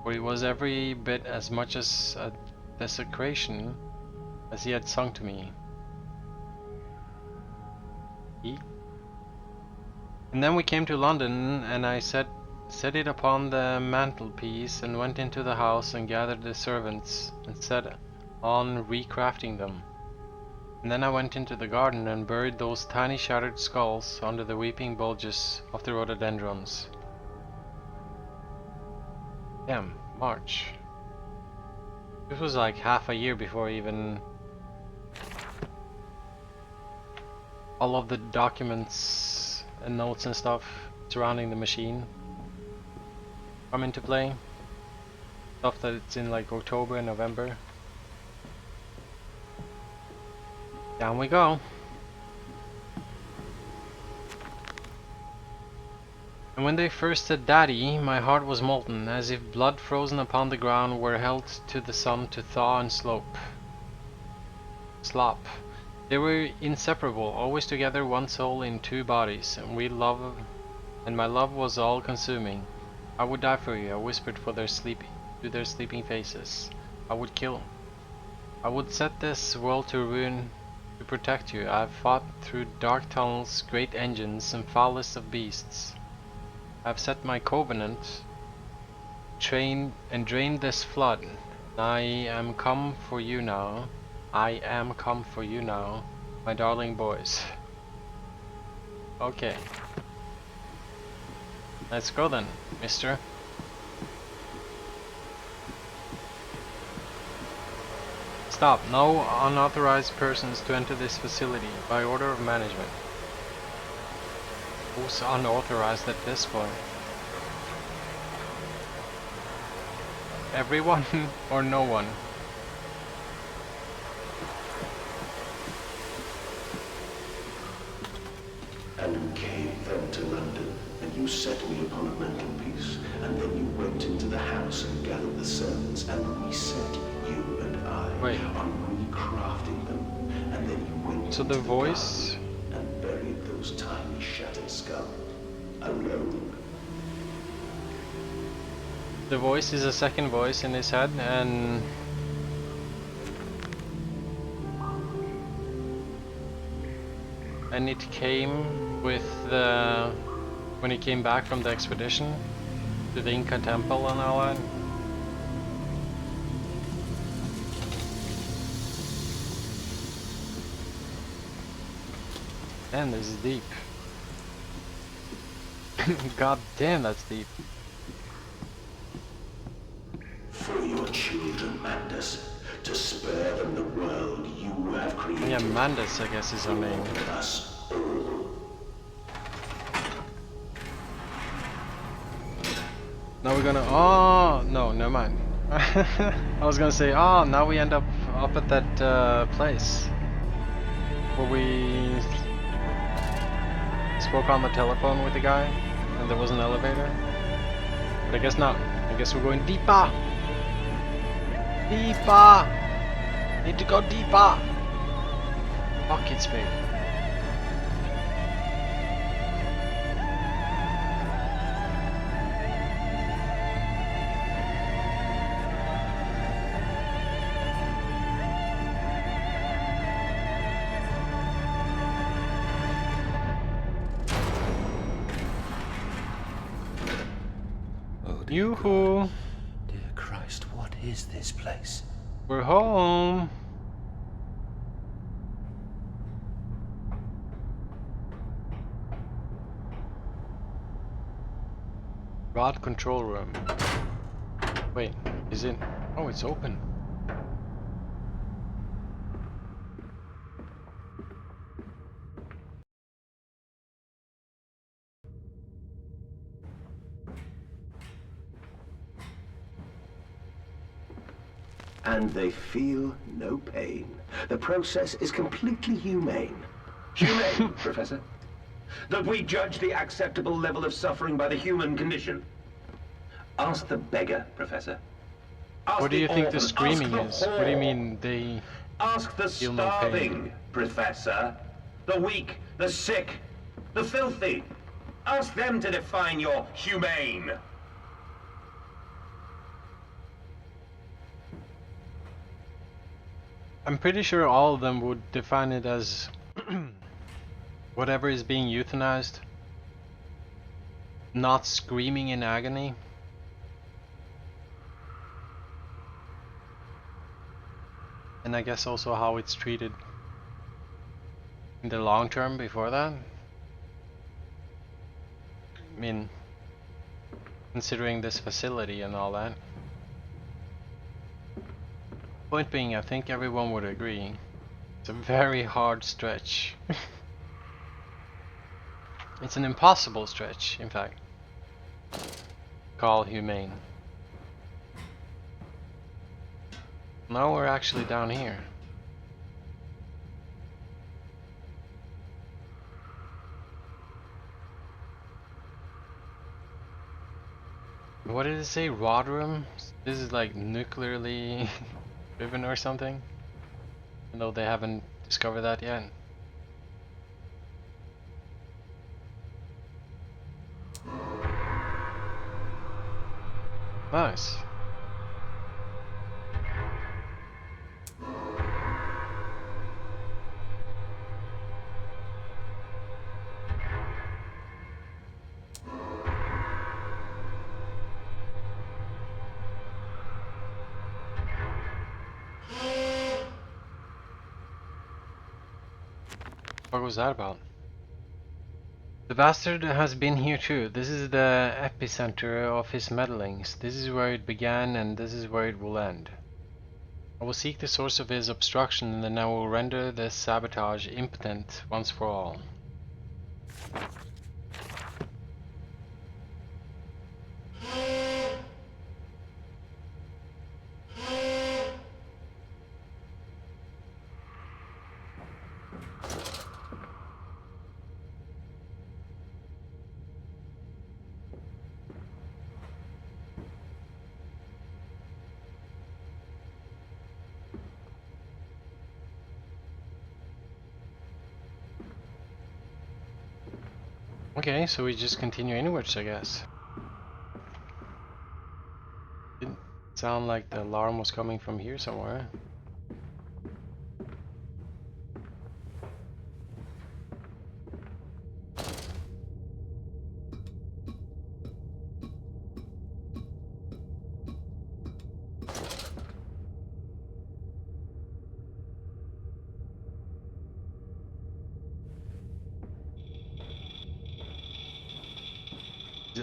for it was every bit as much as a desecration as he had sung to me. And then we came to London, and I set it upon the mantelpiece and went into the house and gathered the servants and set on recrafting them. And then I went into the garden and buried those tiny shattered skulls under the weeping bulges of the rhododendrons. Damn, March. This was like half a year before even all of the documents and notes and stuff surrounding the machine come into play. Stuff that it's in like October and November. Down we go. And when they first said Daddy, my heart was molten, as if blood frozen upon the ground were held to the sun to thaw and slop. They were inseparable, always together, one soul in two bodies, and my love was all consuming. I would die for you, I whispered to their sleeping faces. I would set this world to ruin to protect you. I have fought through dark tunnels, great engines, and foulest of beasts. I have set my covenant, drained this flood. I am come for you now. I am come for you now, my darling boys. Okay. Let's go then, mister. Stop. No unauthorized persons to enter this facility by order of management. Who's unauthorized at this point? Everyone or no one? And you came then to London, and you set me upon a mantelpiece, and then you went into the house and gathered the servants, and reset you and I on recrafting them, and then you went so into the voice and buried those tiny shattered skulls alone. The voice is a second voice in his head, and it came with the when he came back from the expedition to the Inca temple and all that. Man, this is deep. God damn, that's deep. For your children, Mandus, to spare them the world you have created. Yeah, Mandus, I guess is her name. Us all. Now we're gonna. Oh no, never mind. I was gonna say, oh, now we end up at that place where we spoke on the telephone with the guy, and there was an elevator. But I guess not. I guess we're going deeper. Deeper. Need to go deeper. Fuck it, babe. Yoo-hoo! Dear Christ, what is this place? We're home! Rod control room. Wait, is it? Oh, it's open. And they feel no pain. The process is completely humane. Humane, Professor? That we judge the acceptable level of suffering by the human condition. Ask the beggar, Professor. Ask What do you the think the orphan. screaming Ask the is? What do you whore. mean they Ask the feel no pain? starving, Professor. The weak, the sick, the filthy. Ask them to define your humane. I'm pretty sure all of them would define it as whatever is being euthanized, not screaming in agony. And I guess also how it's treated in the long term before that. I mean, considering this facility and all that. Point being, I think everyone would agree, it's a very hard stretch. It's an impossible stretch, in fact. Call humane. Now we're actually down here. What did it say? Rod room? This is like nuclearly driven or something? Even though they haven't discovered that yet. Nice. What was that about? The bastard has been here too. This is the epicenter of his meddlings. This is where it began and this is where it will end. I will seek the source of his obstruction and then I will render this sabotage impotent once for all. Okay, so we just continue inwards, I guess. Didn't sound like the alarm was coming from here somewhere.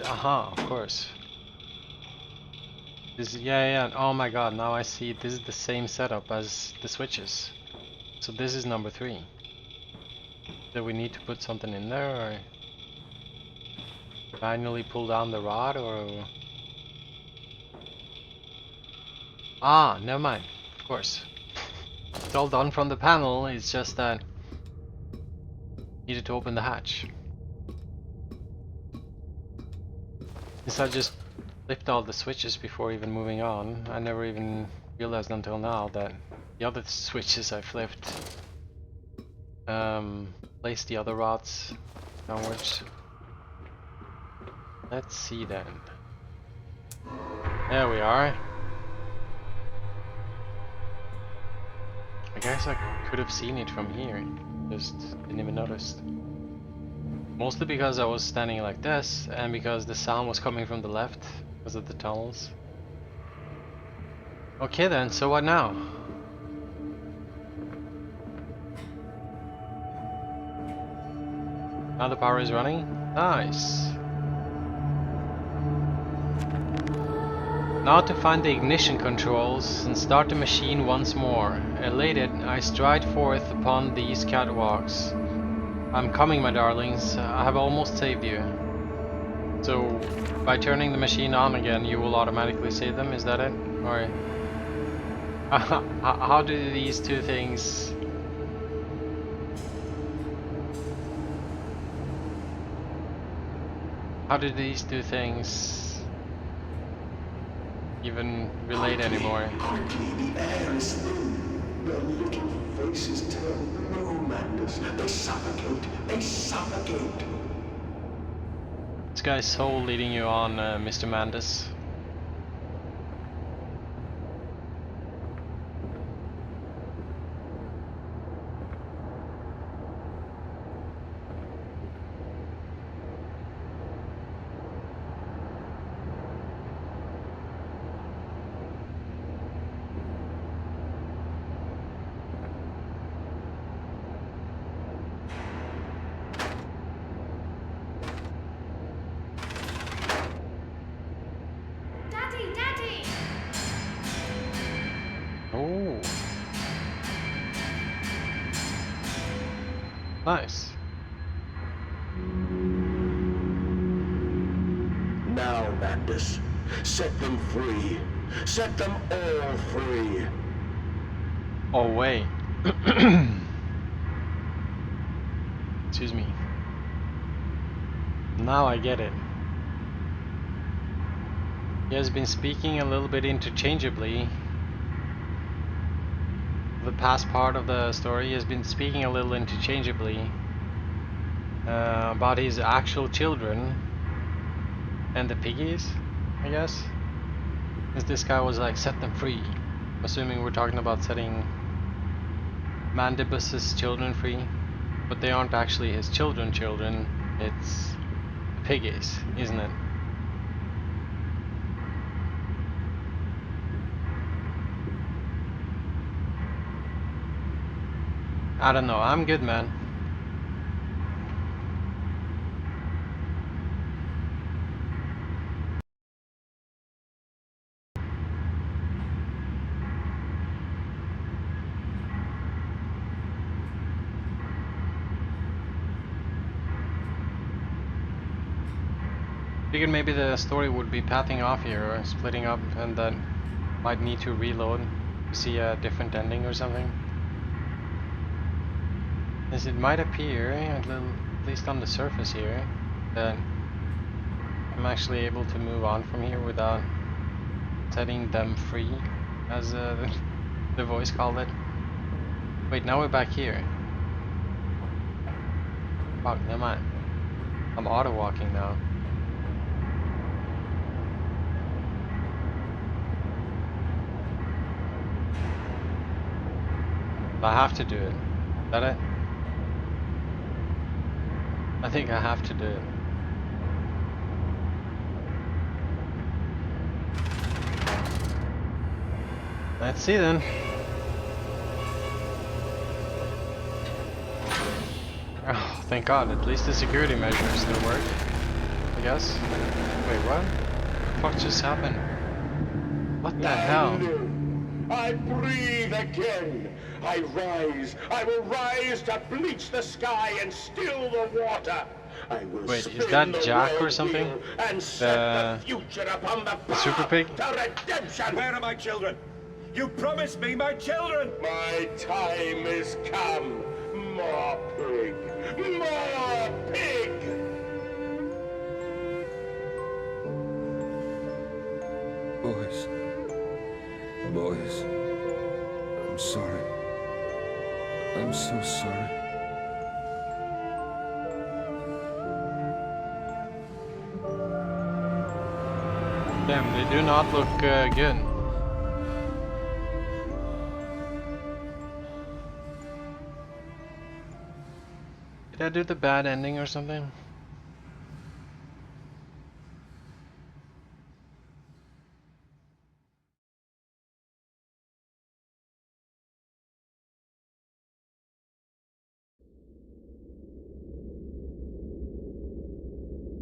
Aha, of course. This, yeah, oh my god, now I see this is the same setup as the switches. So this is number 3. Do we need to put something in there or manually pull down the rod or... Ah, never mind, of course. It's all done from the panel, it's just that needed to open the hatch. Since I just flipped all the switches before even moving on, I never even realized until now that the other switches I flipped placed the other rods downwards. Let's see then. There we are. I guess I could have seen it from here, just didn't even notice. Mostly because I was standing like this, and because the sound was coming from the left, because of the tunnels. Okay then, so what now? Now the power is running? Nice. Now to find the ignition controls and start the machine once more. Elated, I stride forth upon these catwalks. I'm coming, my darlings. I have almost saved you. So, by turning the machine on again, you will automatically save them, is that it? Or... how do these two things... How do these two things... even relate anymore? Quickly, the air is thin. Their little faces turn blue, Mandus. They suffocate. They suffocate. This guy's soul leading you on, Mr. Mandus. Daddy, Daddy! Oh. Nice. Now, Mandus, set them free. Set them all free. Oh wait. Excuse me. Now I get it. He has been speaking a little bit interchangeably. The past part of the story, he has been speaking a little interchangeably about his actual children and the piggies, I guess. Since this guy was like, set them free. Assuming we're talking about setting Mandibus's children free. But they aren't actually his children, it's the piggies, isn't it? I don't know, I'm good, man. Figured maybe the story would be pathing off here or splitting up, and then might need to reload to see a different ending or something. As it might appear, at least on the surface here, that I'm actually able to move on from here without setting them free, as the voice called it. Wait, now we're back here. Fuck, never mind. I'm auto-walking now. I have to do it. Is that it? I think I have to do it. Let's see then. Oh, thank God, at least the security measures still work. I guess. Wait, what? What the fuck just happened? What the hell? I breathe again. I rise. I will rise to bleach the sky and still the water. I will Wait, is spin that the Jack or world something? wheel and set the future upon the path Super Pig? to redemption. Where are my children? You promised me my children! My time is come. More pig. More pig. Boys. Boys. I'm sorry. I'm so sorry. Damn, they do not look good. Did I do the bad ending or something?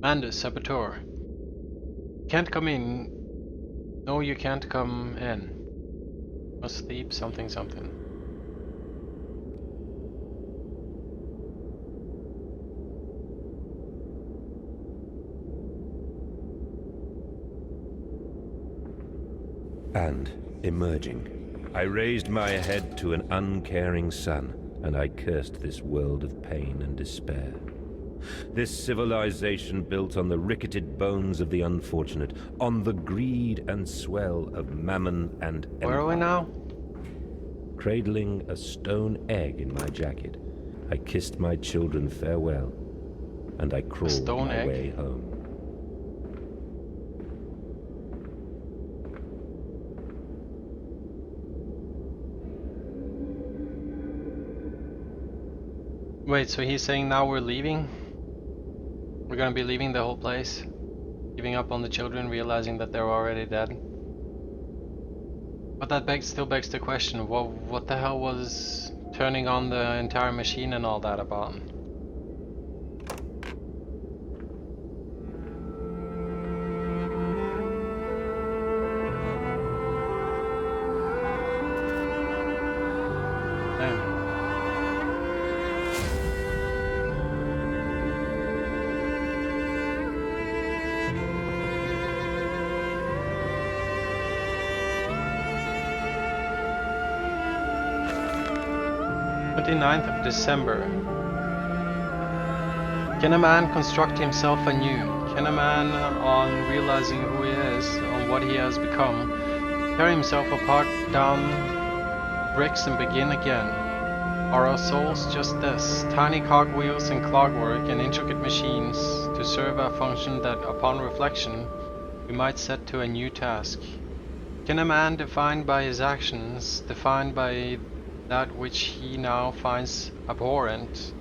And saboteur. Can't come in. No, you can't come in. Must sleep, something, something. And, emerging, I raised my head to an uncaring sun, and I cursed this world of pain and despair. This civilization built on the ricketed bones of the unfortunate, on the greed and swell of mammon and empire. Where are we now? Cradling a stone egg in my jacket, I kissed my children farewell, and I crawled my way home. Wait, so he's saying now we're leaving? We're gonna be leaving the whole place? Giving up on the children, realizing that they're already dead? But that still begs the question, what the hell was turning on the entire machine and all that about? Damn. December. Can a man construct himself anew? Can a man, on realizing who he is, on what he has become, tear himself apart down bricks and begin again? Are our souls just this, tiny cogwheels and clockwork and intricate machines to serve a function that, upon reflection, we might set to a new task? Can a man, defined by his actions, defined by that which he now finds abhorrent,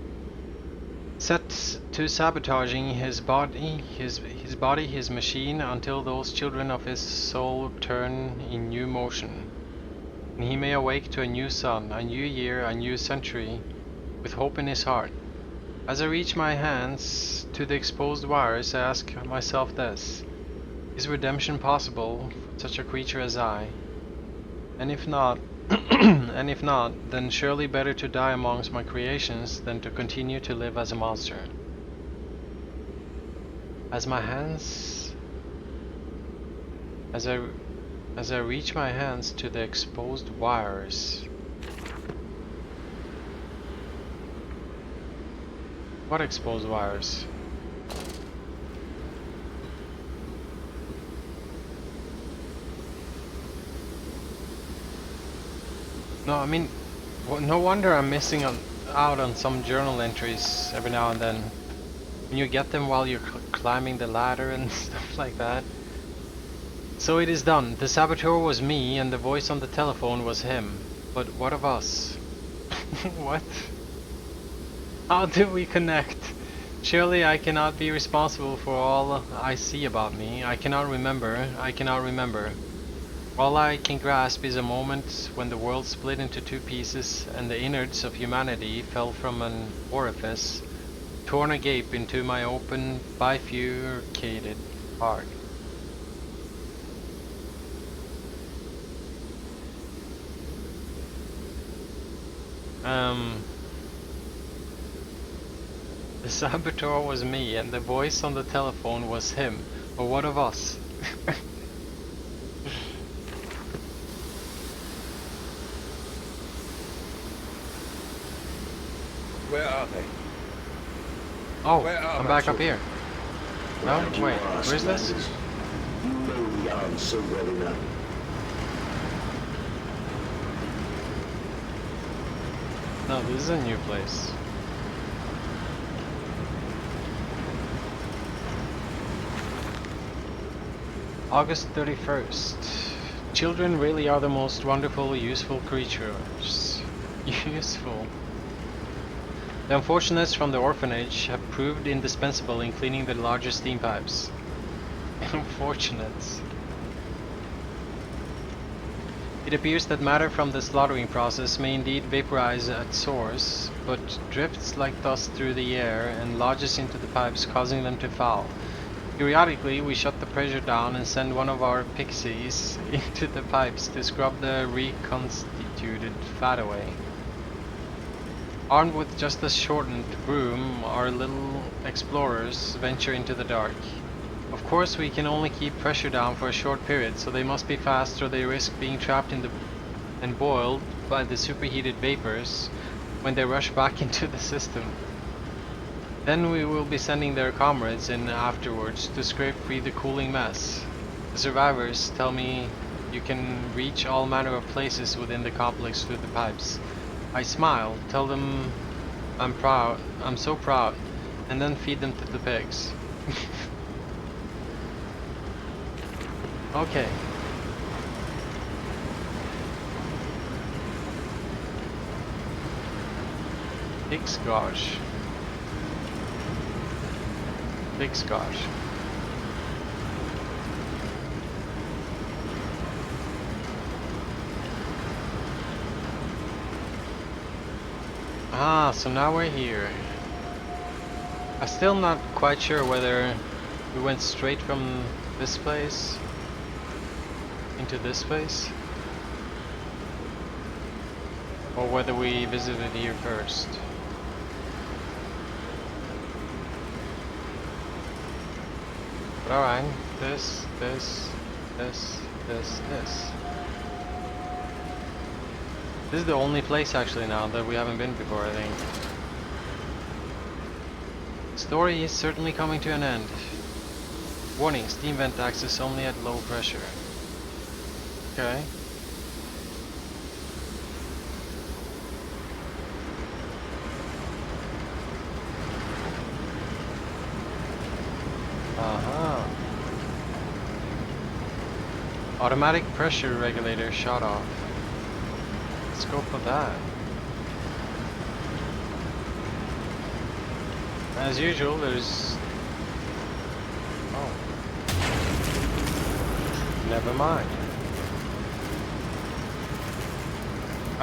set to sabotaging his body, his machine, until those children of his soul turn in new motion, and he may awake to a new sun, a new year, a new century, with hope in his heart. As I reach my hands to the exposed wires, I ask myself this: is redemption possible for such a creature as I? And if not, then surely better to die amongst my creations than to continue to live as a monster. As I reach my hands to the exposed wires. What exposed wires? No, I mean, no wonder I'm missing out on some journal entries every now and then. When you get them while you're climbing the ladder and stuff like that. So it is done. The saboteur was me and the voice on the telephone was him. But what of us? What? How do we connect? Surely I cannot be responsible for all I see about me. I cannot remember. All I can grasp is a moment when the world split into two pieces and the innards of humanity fell from an orifice, torn agape into my open, bifurcated heart. The saboteur was me and the voice on the telephone was him. But what of us? Where are they? Oh, Where are I'm my back up here. No, wait, where's this? You know the answer well enough. No, this is a new place. August 31st. Children really are the most wonderful, useful creatures. Useful. The unfortunates from the orphanage have proved indispensable in cleaning the larger steam pipes. Unfortunates. It appears that matter from the slaughtering process may indeed vaporize at source, but drifts like dust through the air and lodges into the pipes, causing them to foul. Periodically, we shut the pressure down and send one of our pixies into the pipes to scrub the reconstituted fat away. Armed with just a shortened broom, our little explorers venture into the dark. Of course, we can only keep pressure down for a short period, so they must be fast or they risk being trapped in the and boiled by the superheated vapors when they rush back into the system. Then we will be sending their comrades in afterwards to scrape free the cooling mess. The survivors tell me you can reach all manner of places within the complex through the pipes. I smile, tell them I'm so proud, and then feed them to the pigs. Okay. Pig's gosh. Pig's gosh. Ah, so now we're here. I'm still not quite sure whether we went straight from this place into this place, or whether we visited here first. But alright, this. This is the only place actually now that we haven't been before, I think. Story is certainly coming to an end. Warning, steam vent access only at low pressure. Okay. Uh-huh. Automatic pressure regulator shut off. Let's go for that. As usual, there's... Oh. Never mind.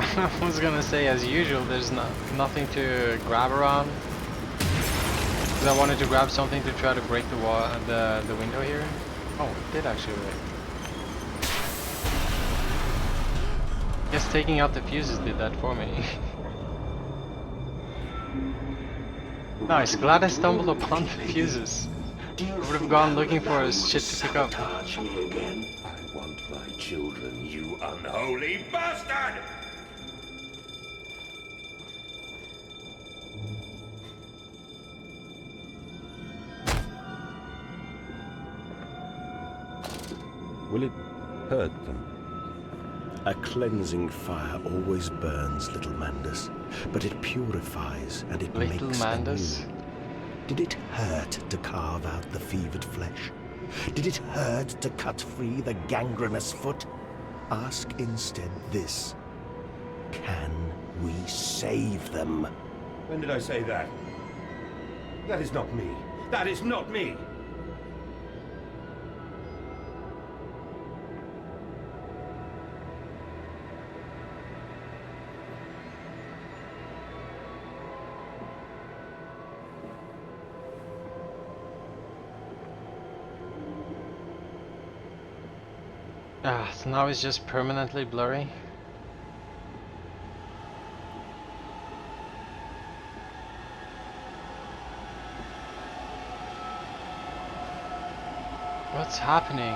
I was gonna say, as usual, there's nothing to grab around. Because I wanted to grab something to try to break the window here. Oh, it did actually work. Guess taking out the fuses did that for me. Nice, glad I stumbled upon the fuses. I would have gone looking for a shit to pick up. I want my children, you unholy bastard! Will it hurt them? A cleansing fire always burns, little Mandus, but it purifies and it Little makes Mandus? anew. Did it hurt to carve out the fevered flesh? Did it hurt to cut free the gangrenous foot? Ask instead this. Can we save them? When did I say that? That is not me. That is not me! Ah, so now it's just permanently blurry. What's happening?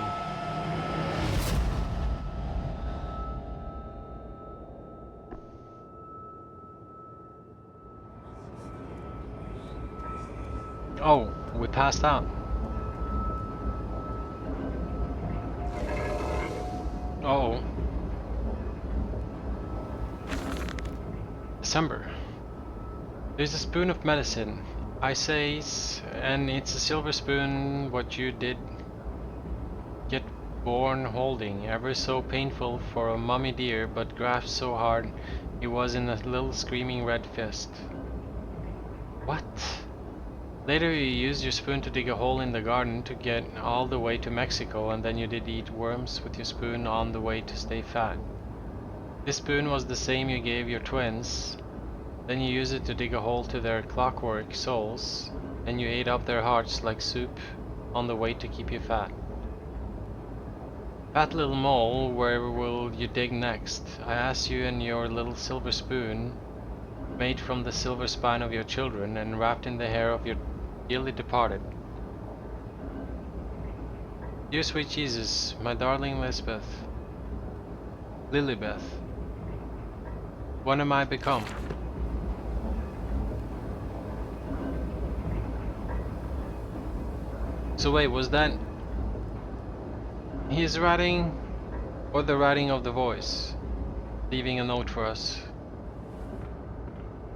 Oh, we passed out. Oh. December. There's a spoon of medicine. I says, and it's a silver spoon what you did get born holding, ever so painful for a mummy deer, but grasped so hard he was in a little screaming red fist. What? Later you used your spoon to dig a hole in the garden to get all the way to Mexico, and then you did eat worms with your spoon on the way to stay fat. This spoon was the same you gave your twins. Then you used it to dig a hole to their clockwork souls, and you ate up their hearts like soup on the weight to keep you fat. Fat little mole, where will you dig next? I ask you and your little silver spoon, made from the silver spine of your children and wrapped in the hair of your dearly departed. Dear sweet Jesus, my darling Lilybeth, when am I become? So wait, was that his writing or the writing of the voice leaving a note for us?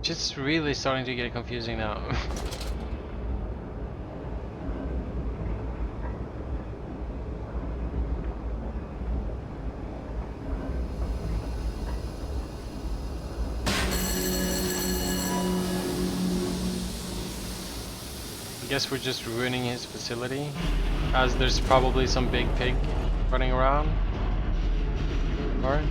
Just really starting to get confusing now. I guess we're just ruining his facility, as there's probably some big pig running around. Alright.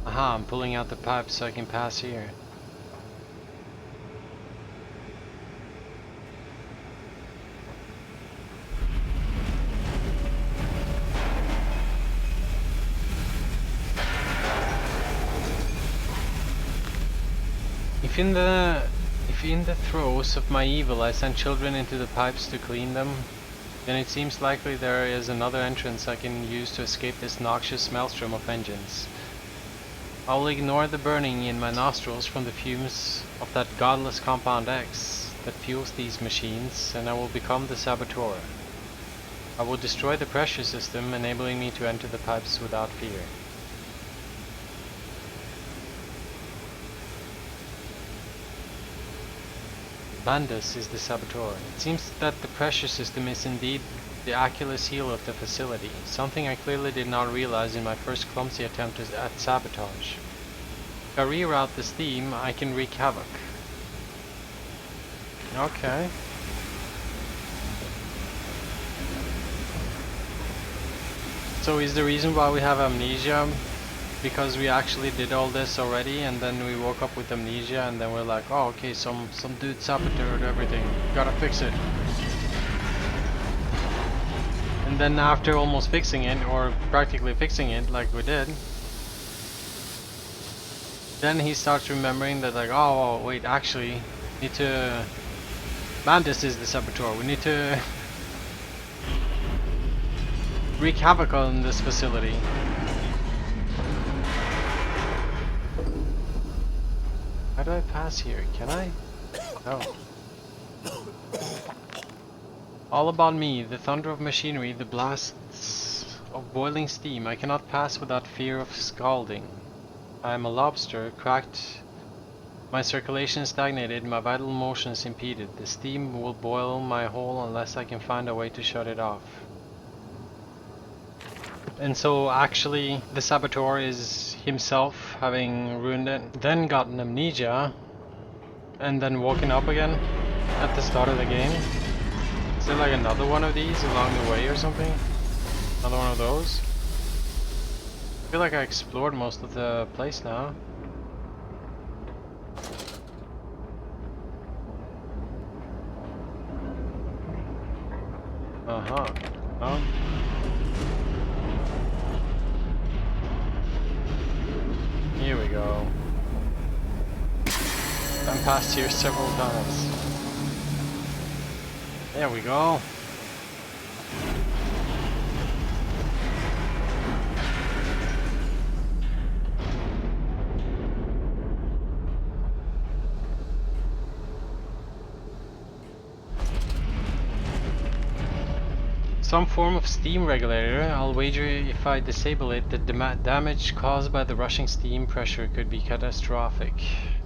Aha, I'm pulling out the pipe so I can pass here. If in the throes of my evil I send children into the pipes to clean them, then it seems likely there is another entrance I can use to escape this noxious maelstrom of vengeance. I will ignore the burning in my nostrils from the fumes of that godless compound X that fuels these machines, and I will become the saboteur. I will destroy the pressure system, enabling me to enter the pipes without fear. Bandus is the saboteur. It seems that the pressure system is indeed the Achilles heel of the facility, something I clearly did not realize in my first clumsy attempt at sabotage. If I reroute the steam, I can wreak havoc. Okay. So is the reason why we have amnesia because we actually did all this already, and then we woke up with amnesia, and then we're like, oh okay, some dude saboteured everything, gotta fix it. And then after almost fixing it, or practically fixing it like we did, then he starts remembering that, like, oh wait, actually need to, Bandus is the saboteur, we need to wreak havoc on this facility. How do I pass here? Can I? No. All about me, the thunder of machinery, the blasts of boiling steam. I cannot pass without fear of scalding. I am a lobster, cracked. My circulation stagnated, my vital motions impeded. The steam will boil my hole unless I can find a way to shut it off. And so actually the saboteur is himself having ruined it, then gotten amnesia, and then woken up again at the start of the game. Is there like another one of these along the way or something? Another one of those? I feel like I explored most of the place now. Uh-huh. No? Here we go. I'm past here several times. There we go. Some form of steam regulator. I'll wager if I disable it, the damage caused by the rushing steam pressure could be catastrophic.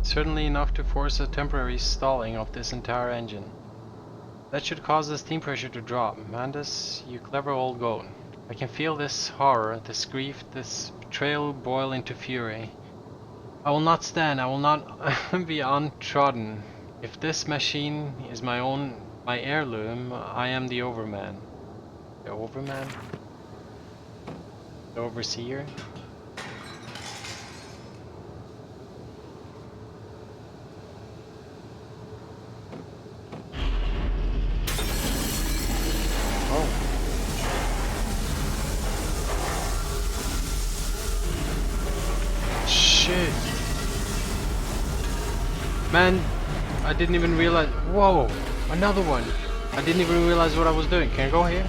Certainly enough to force a temporary stalling of this entire engine. That should cause the steam pressure to drop. Mandus, you clever old goat. I can feel this horror, this grief, this betrayal boil into fury. I will not stand, I will not be untrodden. If this machine is my heirloom, I am the overman. The overman? The overseer? Oh. Shit. Man, I didn't even realize. Whoa, another one. I didn't even realize what I was doing. Can I go here?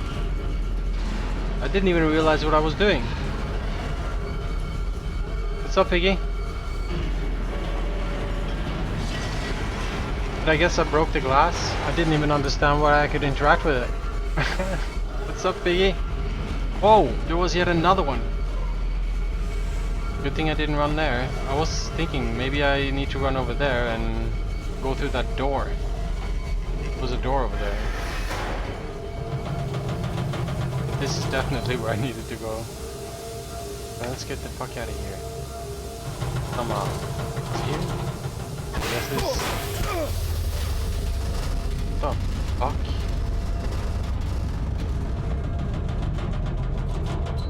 I didn't even realize what I was doing. What's up, Piggy? But I guess I broke the glass. I didn't even understand why I could interact with it. What's up, Piggy? Whoa, there was yet another one. Good thing I didn't run there. I was thinking maybe I need to run over there and go through that door. There's a door over there. This is definitely where I needed to go. Now let's get the fuck out of here. Come on. It's here? Yes, this. What the fuck?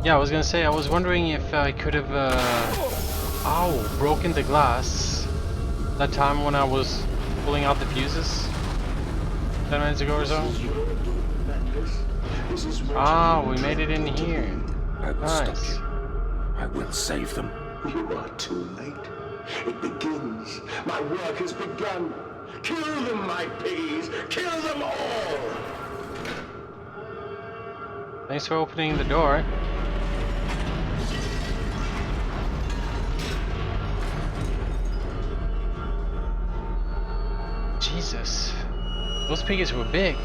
Yeah, I was gonna say, I was wondering if I could have, broken the glass that time when I was pulling out the fuses 10 minutes ago or so. Ah, we made it in here. I will Nice. stop you. I will save them. You are too late. It begins. My work has begun. Kill them, my piggies. Kill them all. Thanks for opening the door. Jesus. Those piggies were big.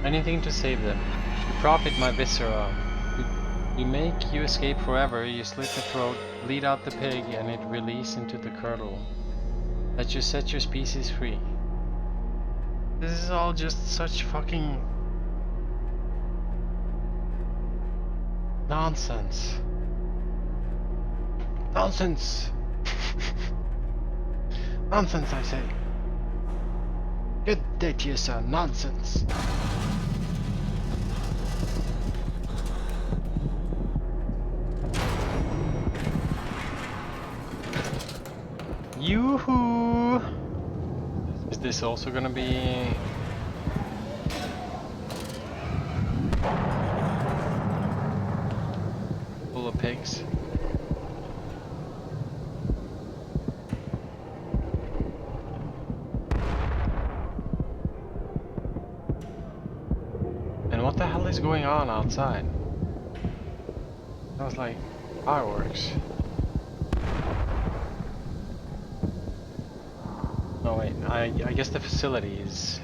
Anything to save them. You profit my viscera. We make you escape forever. You slit the throat, bleed out the pig, and it release into the curdle. That you set your species free. This is all just such fucking nonsense. Nonsense. Nonsense, I say. Good day to you, sir. Nonsense. Yoo-hoo! Is this also gonna be... full of pigs? And what the hell is going on outside? Sounds like fireworks. Oh wait, I guess the facility is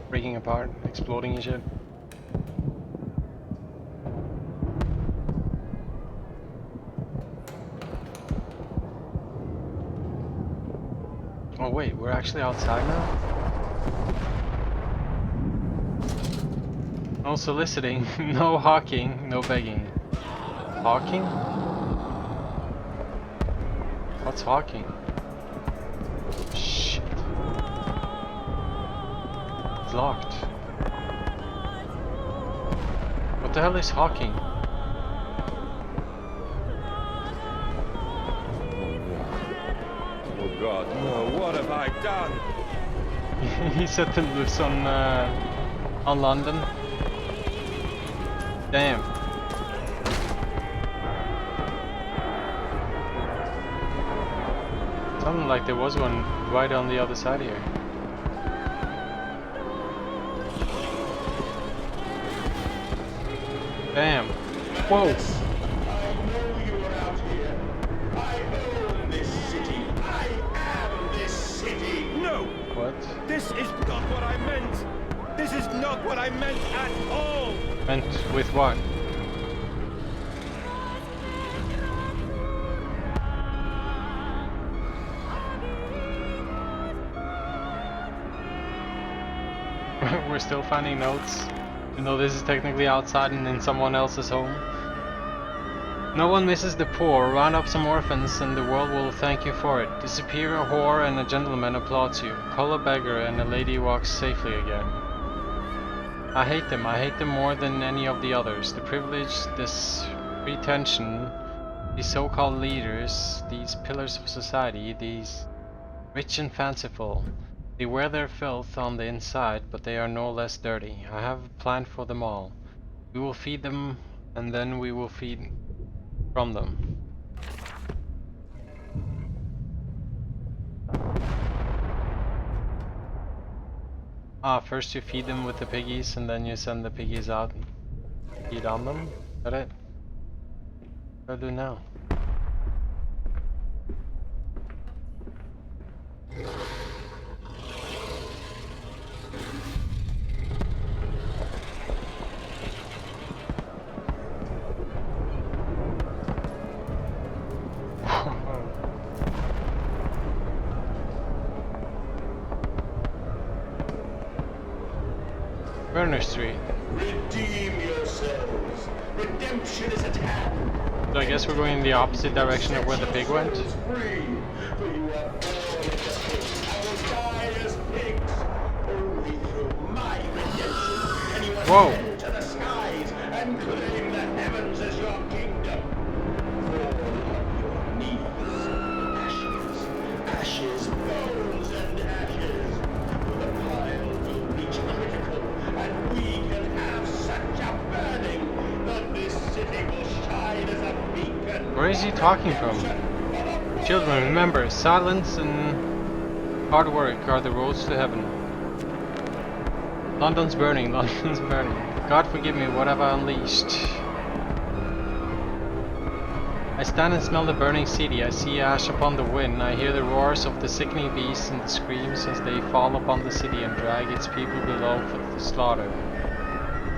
breaking apart, exploding and shit. Oh wait, we're actually outside now? No soliciting, no hawking, no begging. Hawking? What's hawking? Shit. It's locked. What the hell is hawking? Oh God, no, what have I done? He set them loose on London. Damn. Sounded like there was one right on the other side here. Damn. Whoa. I know you are out here. I own this city. I am this city. No! What? This is not what I meant! This is not what I meant at all! Meant with what? we're still finding notes, even though this is technically outside and in someone else's home. No one misses the poor. Round up some orphans and the world will thank you for it. Disappear a whore and a gentleman applauds you. Call a beggar and a lady walks safely again. I hate them more than any of the others. The privilege, this pretension, these so-called leaders, these pillars of society, these rich and fanciful. They wear their filth on the inside, but they are no less dirty. I have a plan for them all. We will feed them, and then we will feed from them. First you feed them with the piggies, and then you send the piggies out and feed on them? Is that it? What do I do now? Burner Street. Redeem yourselves. Redemption is at hand. So I guess we're going in the opposite direction of where the pig went. Free, for you are born as pigs and will die as pigs. Only through my redemption can you ascend to the skies and claim the heavens as your kingdom. Fall on your knees. Ashes, ashes, bones and ashes. The pile will reach critical, and we can have such a burning that this city will shine as a beacon. Where is he talking from? Children, remember, silence and hard work are the roads to heaven. London's burning, London's burning. God forgive me, what have I unleashed? I stand and smell the burning city, I see ash upon the wind, I hear the roars of the sickening beasts and the screams as they fall upon the city and drag its people below for the slaughter.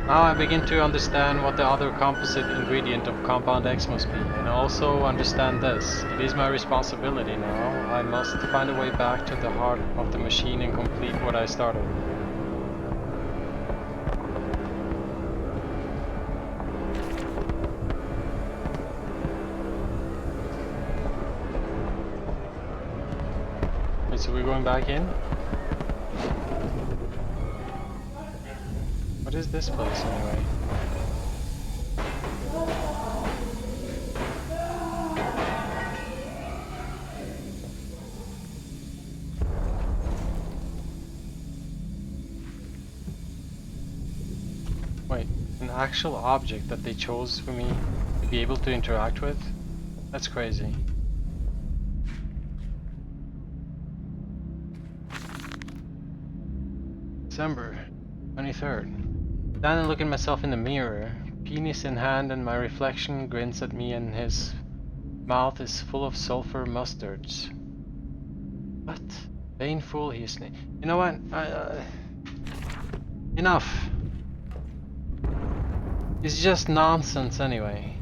Now I begin to understand what the other composite ingredient of Compound X must be, and also understand this. It is my responsibility now. I must find a way back to the heart of the machine and complete what I started. Wait, so we're going back in? What is this place anyway? Wait, an actual object that they chose for me to be able to interact with? That's crazy. December 23rd. Stand and look at myself in the mirror, penis in hand, and my reflection grins at me and his mouth is full of sulfur mustards. What? Painful, he's... You know what? Enough! It's just nonsense anyway.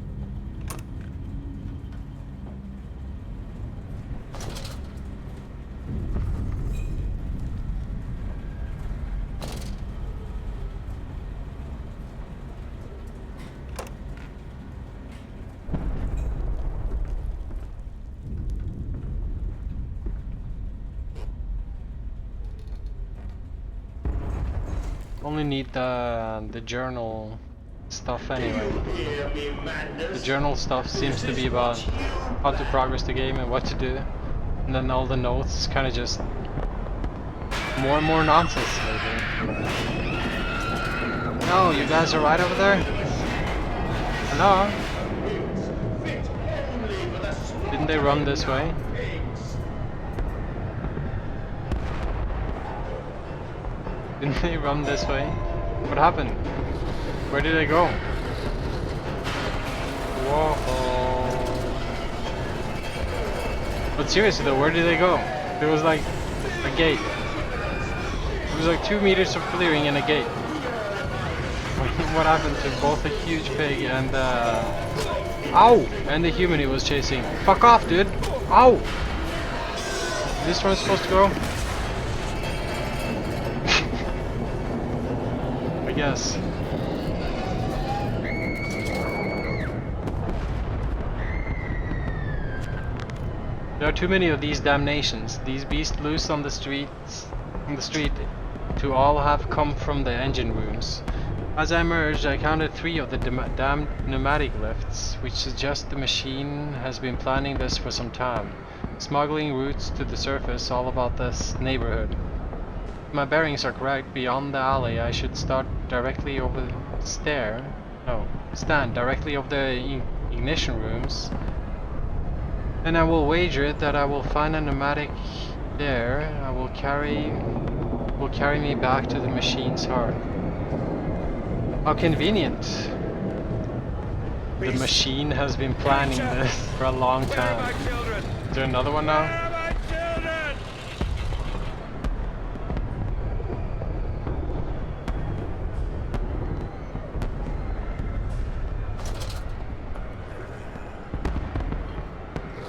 Only need the journal stuff anyway. The journal stuff seems to be about how to progress the game and what to do, and then all the notes is kind of just more and more nonsense lately. No, you guys are right over there? Hello? Didn't they run this way? Didn't they run this way? What happened? Where did they go? Whoa. But seriously though, where did they go? There was like a gate. There was like 2 meters of clearing and a gate. What happened to both the huge pig and ow! And the human he was chasing? Fuck off, dude! Ow! Is this where I'm supposed to go? guess. There are too many of these damnations. These beasts loose on the street, to all have come from the engine rooms. As I emerged, I counted 3 of the damned pneumatic lifts, which suggest the machine has been planning this for some time, smuggling routes to the surface all about this neighborhood. If my bearings are correct, beyond the alley I should stand directly over the ignition rooms, and I will wager that I will find a pneumatic there. Will carry me back to the machine's heart. How convenient. The machine has been planning this for a long time. Is there another one now?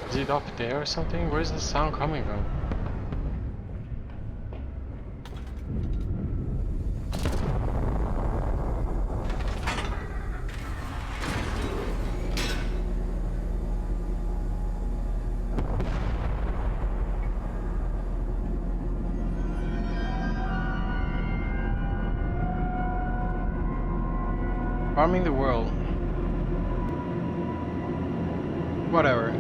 Is it up there or something? Where's the sound coming from? Farming the world. Whatever.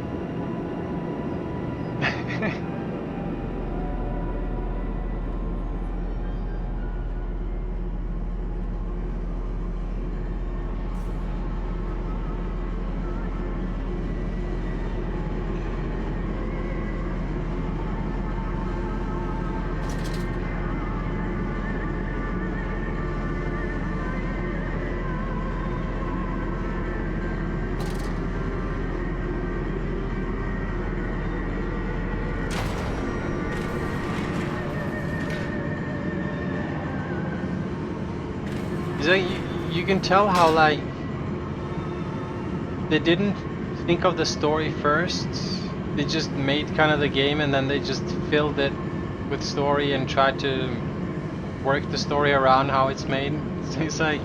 So you can tell how like they didn't think of the story first. They just made kind of the game and then they just filled it with story and tried to work the story around how it's made. So it's like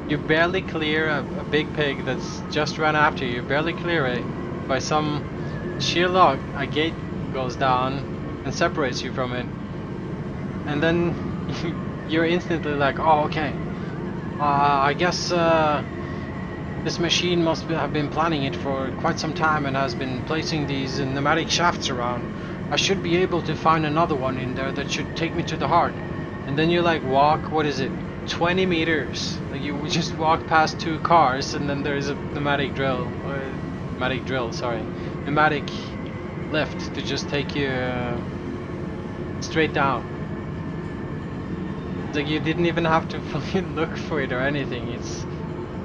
you barely clear a big pig that's just run after you. You barely clear it. By some sheer luck, a gate goes down and separates you from it. And then you're instantly like, oh, okay. I guess this machine must have been planning it for quite some time and has been placing these pneumatic shafts around. I should be able to find another one in there that should take me to the heart. And then you like walk, what is it, 20 meters? Like you just walk past 2 cars and then there's a pneumatic lift to just take you straight down. Like you didn't even have to fucking look for it or anything.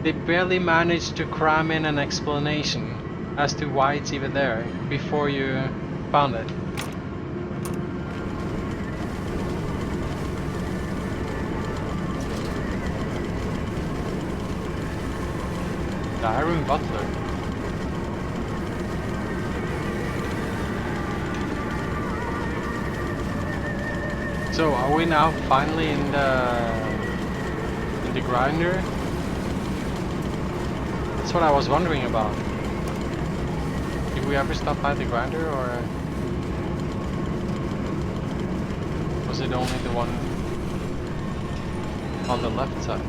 They barely managed to cram in an explanation as to why it's even there before you found it. The Iron Butler. So are we now finally in the grinder? That's what I was wondering about. Did we ever stop by the grinder, or was it only the one on the left side?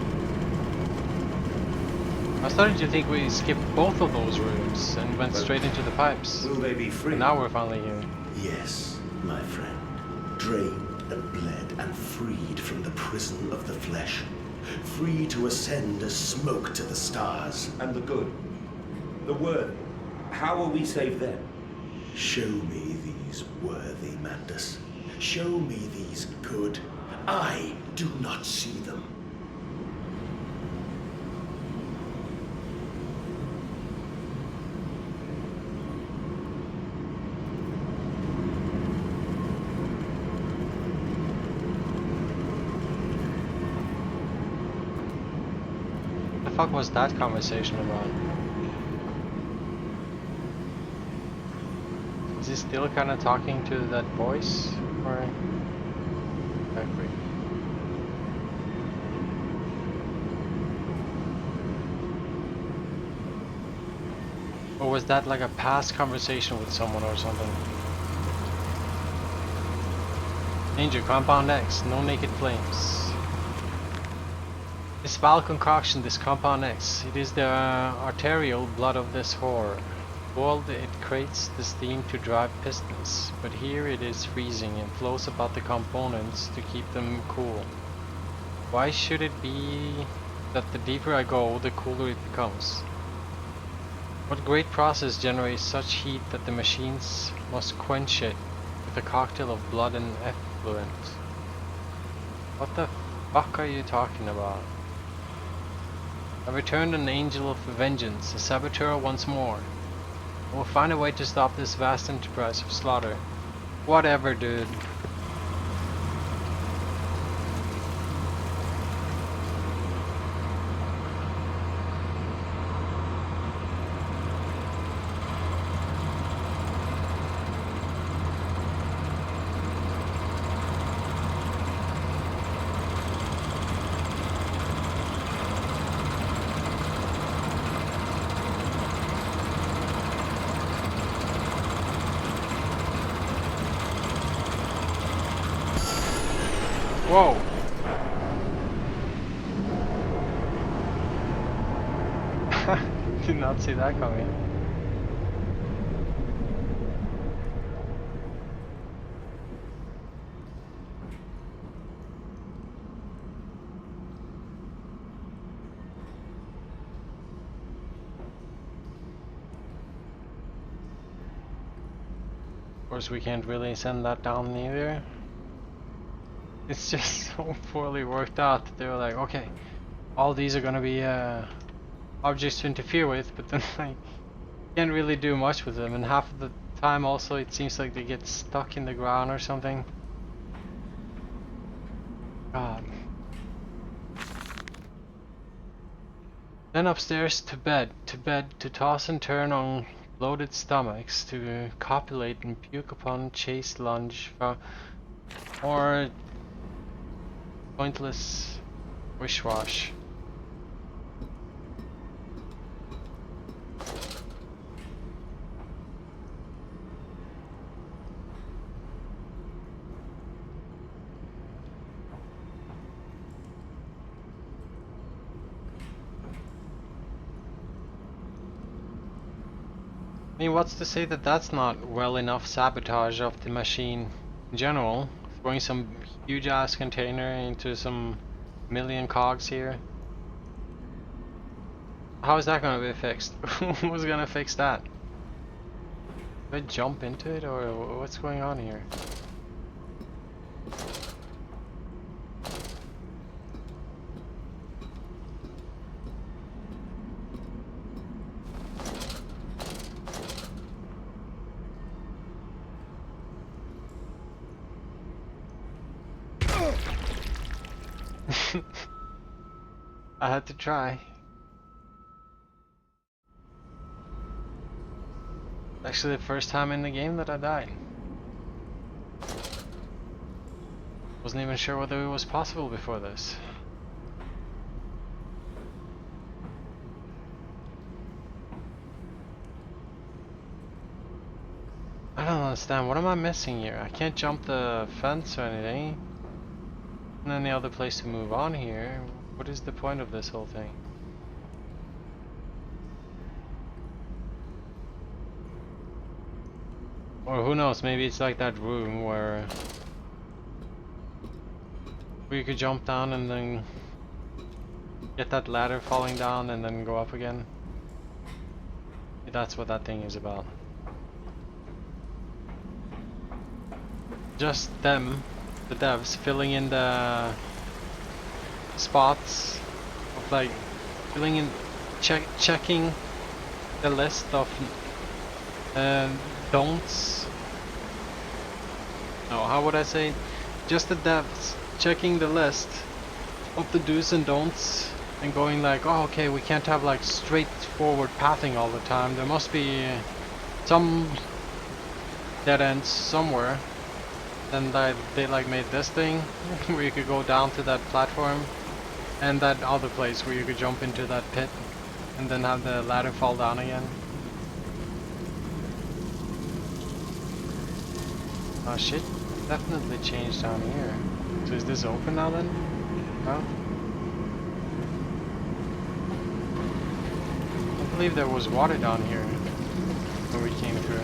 I started to think we skipped both of those rooms and went straight into the pipes. Will they be free? And now we're finally here. Yes, my friend. Drained and bled and freed from the prison of the flesh. Free to ascend as smoke to the stars. And the good, the worthy, how will we save them? Show me these worthy, Mandus. Show me these good. I do not see them. What the fuck was that conversation about? Is he still kind of talking to that voice, or? Or was that like a past conversation with someone or something? Danger, Compound X, no naked flames. This foul concoction, this Compound X, it is the arterial blood of this horror. Boiled, it creates the steam to drive pistons, but here it is freezing and flows about the components to keep them cool. Why should it be that the deeper I go, the cooler it becomes? What great process generates such heat that the machines must quench it with a cocktail of blood and effluent? What the fuck are you talking about? I returned an angel of vengeance, a saboteur once more. I will find a way to stop this vast enterprise of slaughter. Whatever, dude. Whoa! Did not see that coming. Of course, we can't really send that down either. It's just so poorly worked out that they were like, okay, all these are gonna be objects to interfere with, but then I can't really do much with them, and half of the time also it seems like they get stuck in the ground or something. God. Then upstairs to bed, to toss and turn on bloated stomachs, to copulate and puke upon chaste lunge, or pointless wish-wash. I mean, what's to say that that's not well enough sabotage of the machine in general? Throwing some huge ass container into some million cogs here. How is that gonna be fixed? Who's gonna fix that? Did I jump into it, or what's going on here? I had to try. Actually the first time in the game that I died. Wasn't even sure whether it was possible before this. I don't understand, what am I missing here? I can't jump the fence or anything. And any other place to move on here. What is the point of this whole thing? Or who knows, maybe it's like that room where you could jump down and then get that ladder falling down and then go up again. Maybe that's what that thing is about. Just them, the devs, filling in the spots of like checking the list of don'ts. No, how would I say? Just the devs checking the list of the do's and don'ts and going like, oh, okay, we can't have like straightforward pathing all the time. There must be some dead ends somewhere. Then they like made this thing where you could go down to that platform, and that other place where you could jump into that pit and then have the ladder fall down again. Oh shit, definitely changed down here. So is this open now then? No? I believe there was water down here when we came through.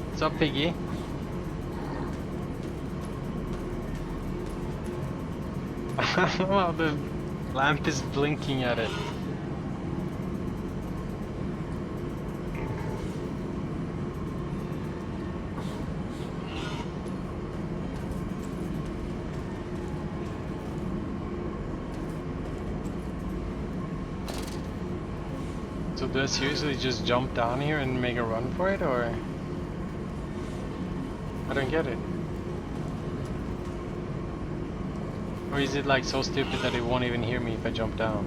What's up, Piggy? I don't know how the lamp is blinking at it. So does he usually just jump down here and make a run for it, or? I don't get it. Or is it like so stupid that it won't even hear me if I jump down?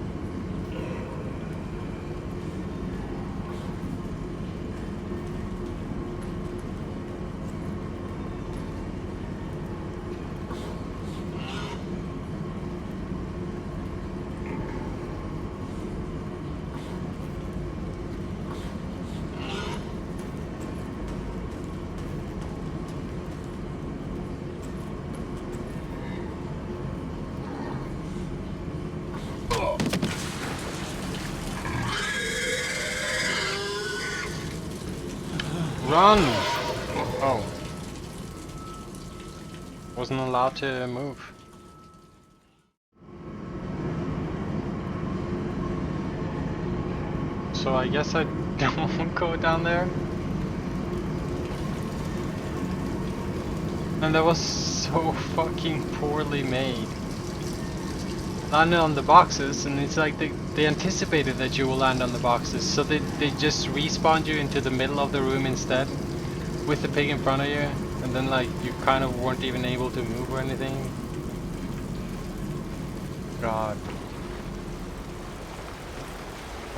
Run! Oh. Wasn't allowed to move. So I guess I don't go down there. And that was so fucking poorly made. Landed on the boxes, and it's like they anticipated that you will land on the boxes, so they just respawned you into the middle of the room instead, with the pig in front of you, and then like you kind of weren't even able to move or anything. God.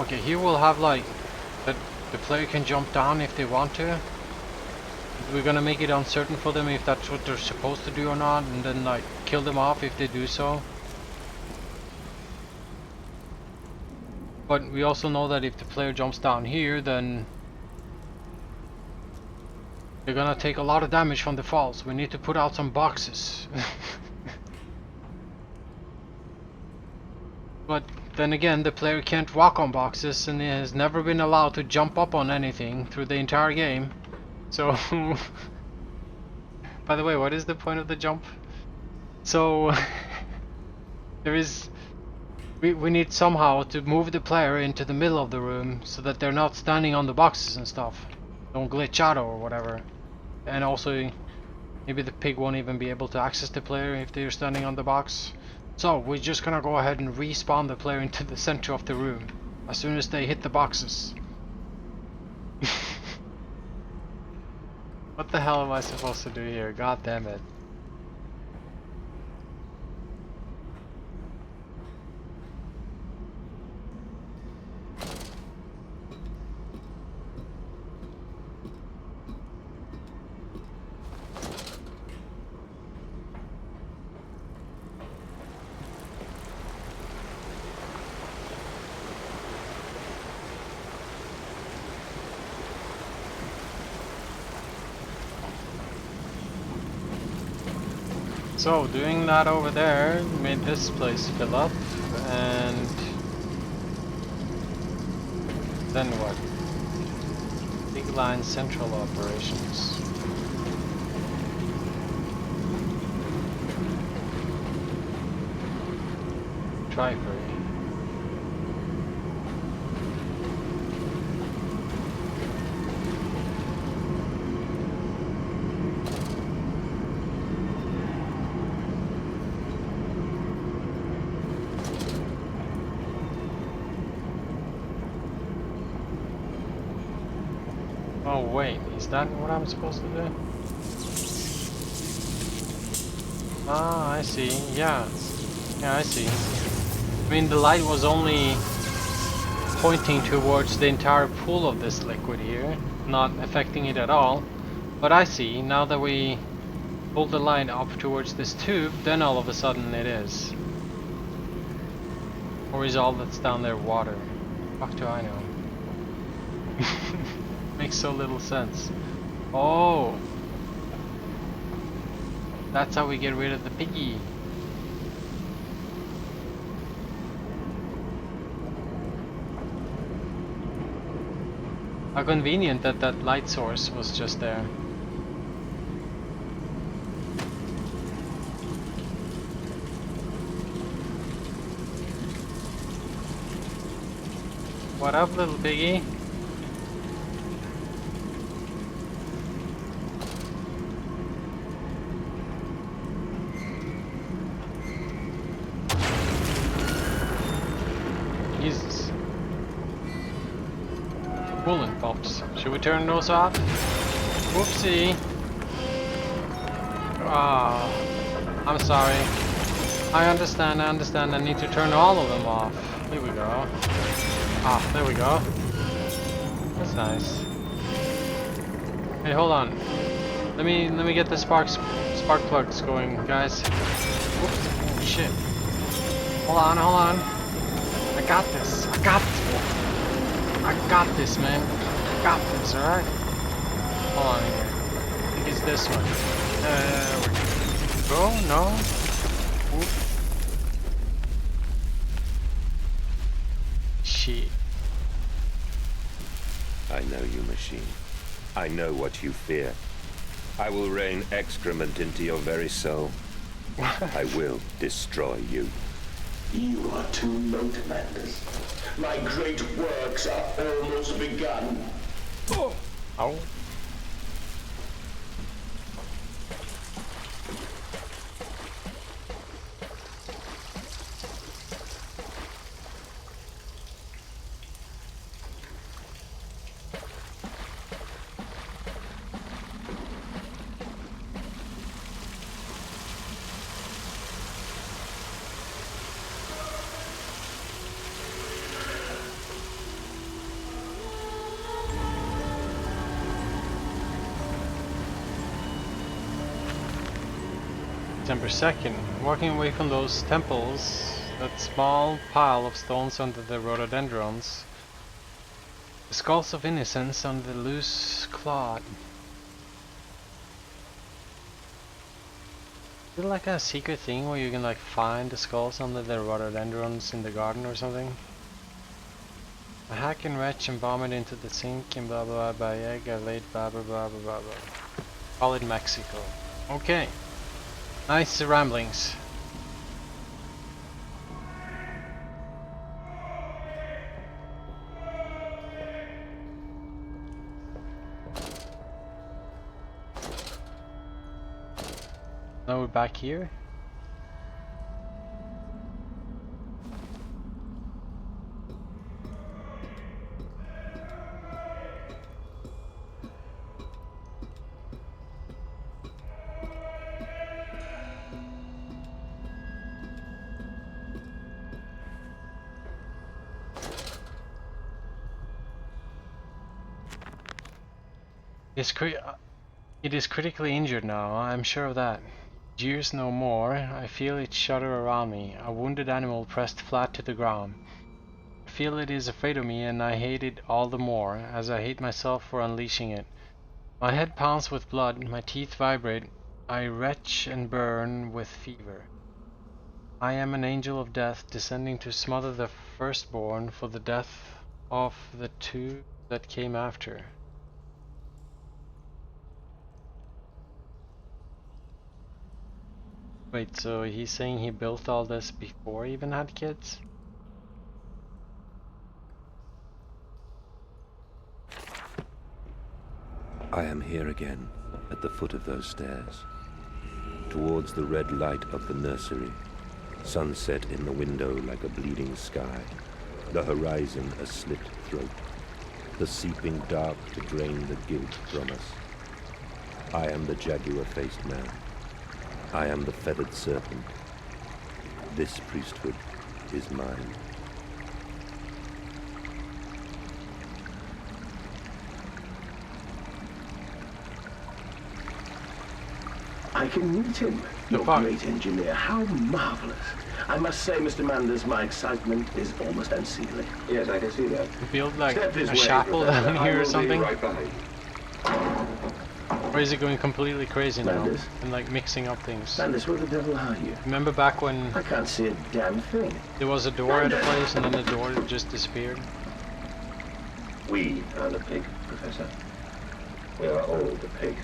Okay, here we'll have like that the player can jump down if they want to. We're gonna make it uncertain for them if that's what they're supposed to do or not, and then like kill them off if they do so. But we also know that if the player jumps down here, then they're gonna take a lot of damage from the fall, so we need to put out some boxes. But then again, the player can't walk on boxes, and he has never been allowed to jump up on anything through the entire game. So, by the way, what is the point of the jump? So, there is... We need somehow to move the player into the middle of the room so that they're not standing on the boxes and stuff. Don't glitch out or whatever. And also, maybe the pig won't even be able to access the player if they're standing on the box. So, we're just gonna go ahead and respawn the player into the center of the room as soon as they hit the boxes. What the hell am I supposed to do here? God damn it. So, doing that over there made this place fill up, and then what? Big line central operations. Try free. Oh wait, is that what I'm supposed to do? Ah, I see. Yeah. Yeah, I see. I mean, the light was only pointing towards the entire pool of this liquid here, not affecting it at all. But I see, now that we pull the light up towards this tube, then all of a sudden it is. Or is all that's down there water? Fuck do I know? Makes so little sense. Oh! That's how we get rid of the piggy. How convenient that that light source was just there. What up, little piggy? Jesus. Coolant pops. Should we turn those off? Whoopsie. Ah, I'm sorry. I understand. I need to turn all of them off. Here we go. Ah, there we go. That's nice. Hey, hold on. Let me get the spark plugs going, guys. Oops. Oh shit. Hold on. I got this, man. I got this, alright? Hold on here. I think it's this one. Go? No? Oop. Shit. I know you, machine. I know what you fear. I will rain excrement into your very soul. I will destroy you. You are too late, Manders. My great works are almost begun. Oh. Ow. December 2nd, walking away from those temples, that small pile of stones under the rhododendrons, the skulls of innocence on the loose clod. Is it like a secret thing where you can like find the skulls under the rhododendrons in the garden or something? I hack and retch and vomit into the sink and blah blah blah by egg I laid blah blah blah blah blah blah. Call it Mexico. Okay. Nice ramblings. Now we're back here. It is critically injured now, I'm sure of that. Jeers no more, I feel it shudder around me, a wounded animal pressed flat to the ground. I feel it is afraid of me and I hate it all the more, as I hate myself for unleashing it. My head pounds with blood, my teeth vibrate, I retch and burn with fever. I am an angel of death descending to smother the firstborn for the death of the two that came after. Wait, so he's saying he built all this before he even had kids? I am here again, at the foot of those stairs. Towards the red light of the nursery. Sunset in the window like a bleeding sky. The horizon a slit throat. The seeping dark to drain the guilt from us. I am the jaguar-faced man. I am the feathered serpent. This priesthood is mine. I can meet him. Your great engineer. How marvelous. I must say, Mr. Manders, my excitement is almost unseemly. Yes, I can see that. You build like Step this a way, chapel Professor. down I here or will be something? right behind you. Or is it going completely crazy now? Manders? And like mixing up things? Manders, where the devil are you? Remember back when I can't see a damn thing. there was a door at a place and then the door just disappeared? We are the pig, Professor. We are all the pig.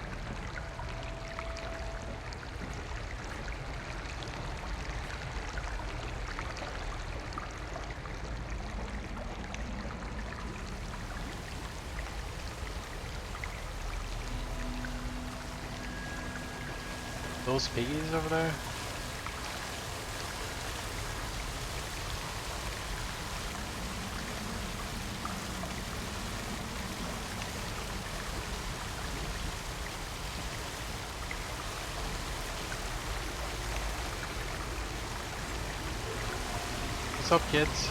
Those piggies over there? What's up, kids?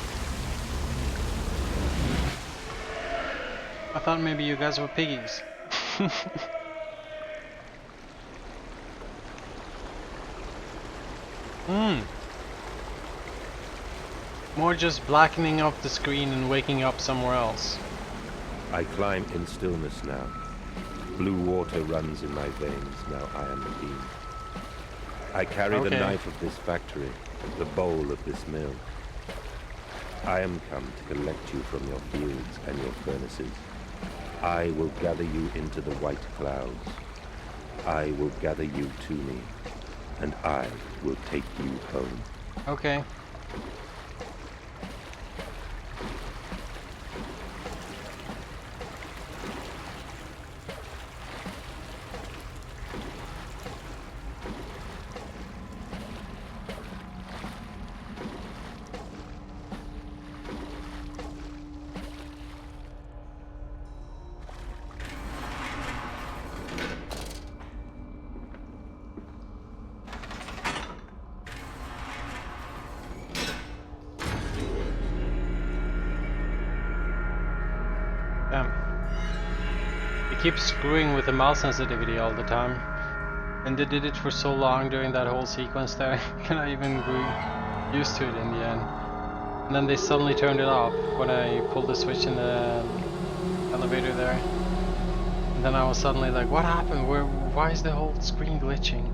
I thought maybe you guys were piggies. More just blackening up the screen and waking up somewhere else. I climb in stillness now. Blue water runs in my veins, now I am the beam. I carry the knife of this factory, the bowl of this mill. I am come to collect you from your fields and your furnaces. I will gather you into the white clouds. I will gather you to me, and I will take you home. Okay. It keeps screwing with the mouse sensitivity all the time. And they did it for so long during that whole sequence there. Can I even grew used to it in the end? And then they suddenly turned it off when I pulled the switch in the elevator there. And then I was suddenly like, what happened? Why is the whole screen glitching?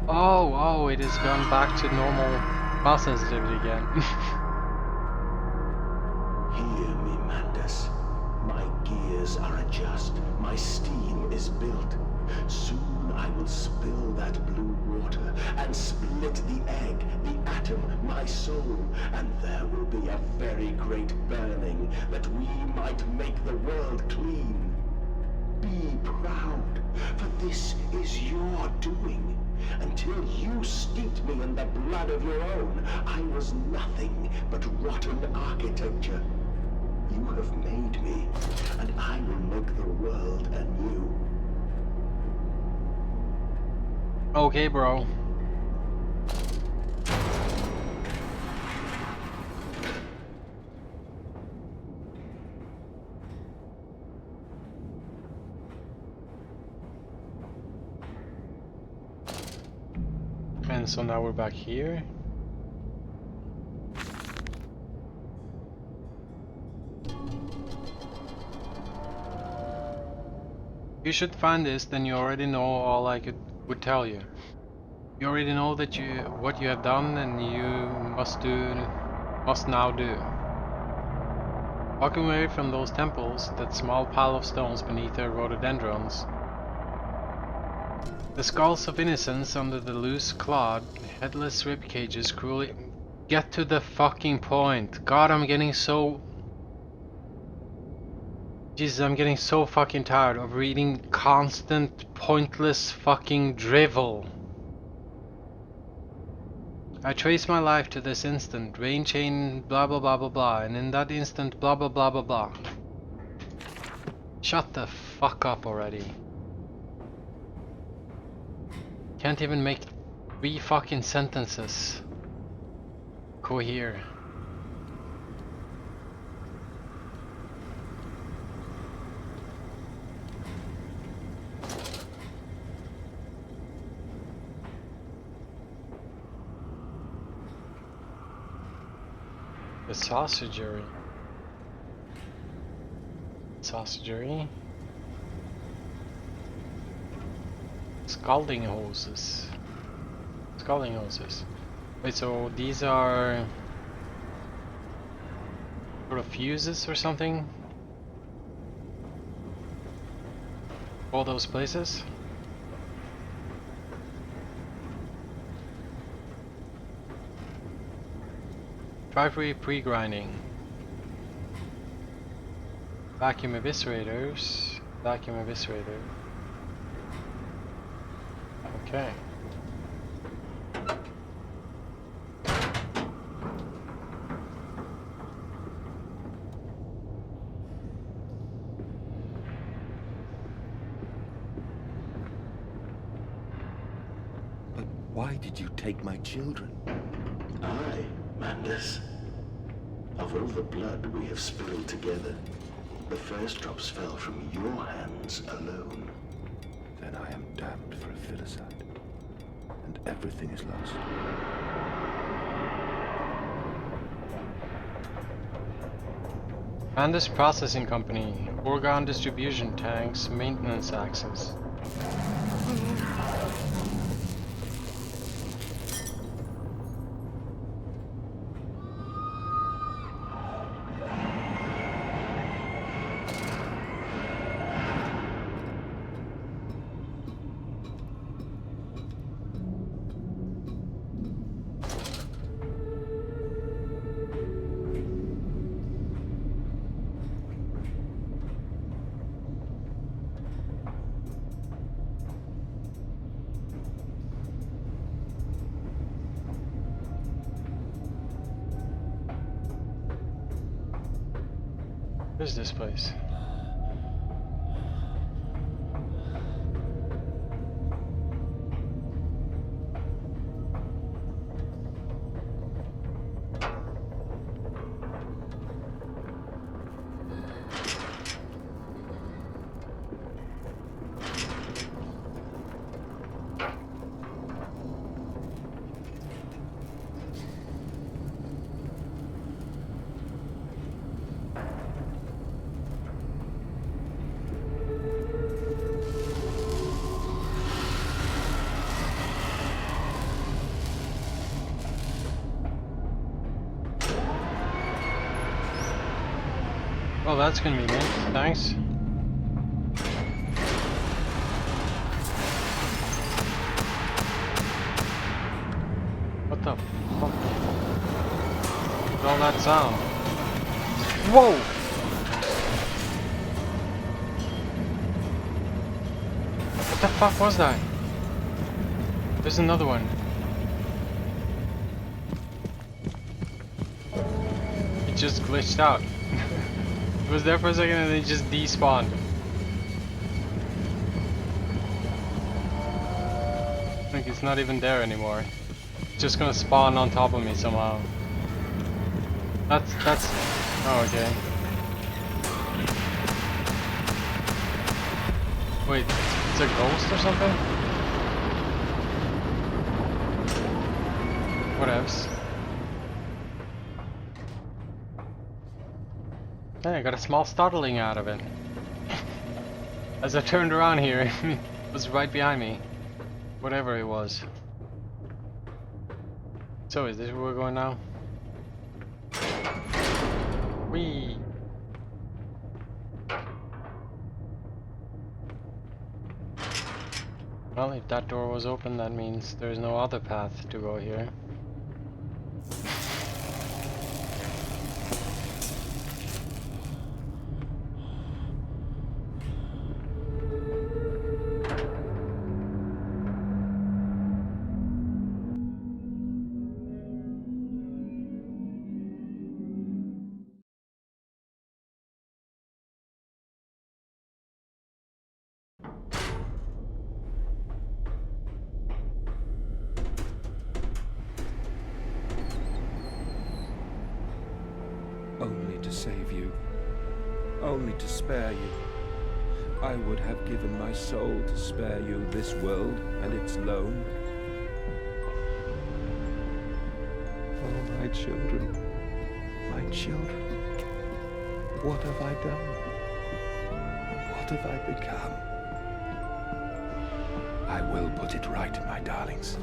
Oh, it has gone back to normal mouse sensitivity again. Hear me, Mandus. My gears are adjust. My steam is built. Soon I will spill that blue water and split the egg, the atom, my soul, and there will be a very great burning that we might make the world clean. Be proud, for this is your doing. Until you steeped me in the blood of your own, I was nothing but rotten architecture. You have made me, and I will make the world anew. Okay, bro. And so now we're back here. You should find this, then you already know all I would tell you. You already know that what you have done and you must now do. Walking away from those temples, that small pile of stones beneath their rhododendrons, the skulls of innocents under the loose clawed, headless rib cages cruelly... Get to the fucking point. God, I'm getting so... Jesus, I'm getting so fucking tired of reading constant, pointless fucking drivel. I trace my life to this instant, rain chain, blah blah blah blah blah, and in that instant, blah blah blah blah blah. Shut the fuck up already. Can't even make 3 fucking sentences cohere. The sausagery. Sausagery. Scalding hoses. Scalding hoses. Wait, so these are sort of fuses or something? All those places? Driveway pre-grinding. Vacuum eviscerators. Vacuum eviscerator. Okay. But why did you take my children? Aye, Mandus. Of all the blood we have spilled together, the first drops fell from your hands alone. Then I am damned for a filicide, and everything is lost. Mandus Processing Company. Organ distribution tanks. Maintenance access. What is this place? Well, that's convenient. Thanks. What the fuck? What's all that sound? Whoa! What the fuck was that? There's another one. It just glitched out. It was there for a second and then it just despawned. Like it's not even there anymore. It's just gonna spawn on top of me somehow. That's oh, okay. Wait, it's a ghost or something? Whatevs. Hey, I got a small startling out of it. As I turned around here, it was right behind me. Whatever it was. So, is this where we're going now? Whee! Well, if that door was open, that means there's no other path to go here. to save you, only to spare you. I would have given my soul to spare you this world and its loan. Oh, my children, what have I done? What have I become? I will put it right, my darlings.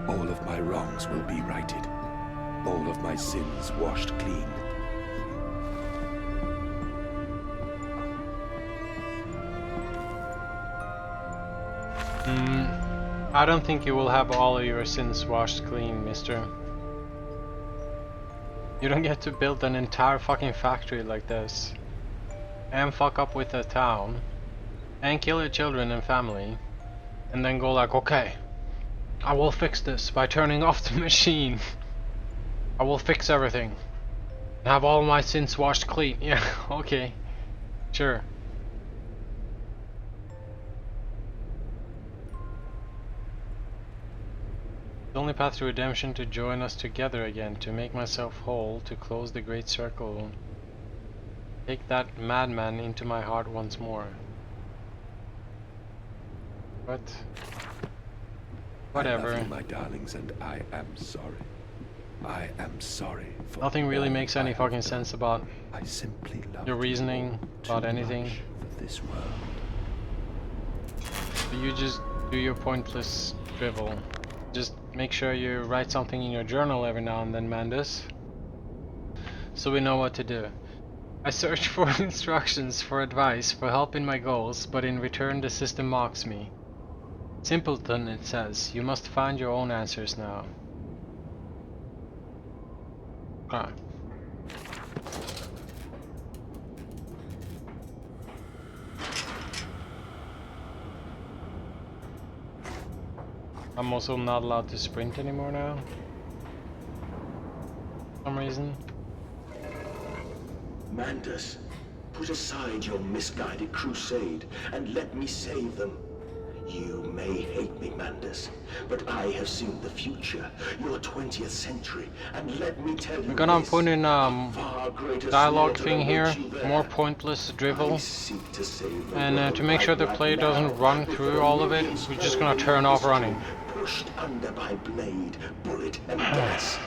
All of my wrongs will be righted. All of my sins washed clean. I don't think you will have all of your sins washed clean, mister. You don't get to build an entire fucking factory like this, and fuck up with a town, and kill your children and family, and then go like, okay, I will fix this by turning off the machine. I will fix everything and have all my sins washed clean. Yeah, okay, sure. The only path to redemption to join us together again, to make myself whole, to close the great circle. Take that madman into my heart once more. What? Whatever. I love you, my darlings, and I am sorry. I am sorry for nothing really all makes any fucking sense about I simply love your reasoning about anything. For this world. You just do your pointless drivel. Just make sure you write something in your journal every now and then, Mandus, so we know what to do. I search for instructions, for advice, for help in my goals, but in return the system mocks me. Simpleton, it says, you must find your own answers now. Okay. I'm also not allowed to sprint anymore now, for some reason. Mandus, put aside your misguided crusade and let me save them. You may hate me, Mandus, but I have seen the future, your 20th century, and let me tell you, We're gonna put in dialogue thing here, more there. pointless drivel, and to make sure the player doesn't run through all of it, we're just gonna turn off running. Pushed under by blade, bullet, and gas.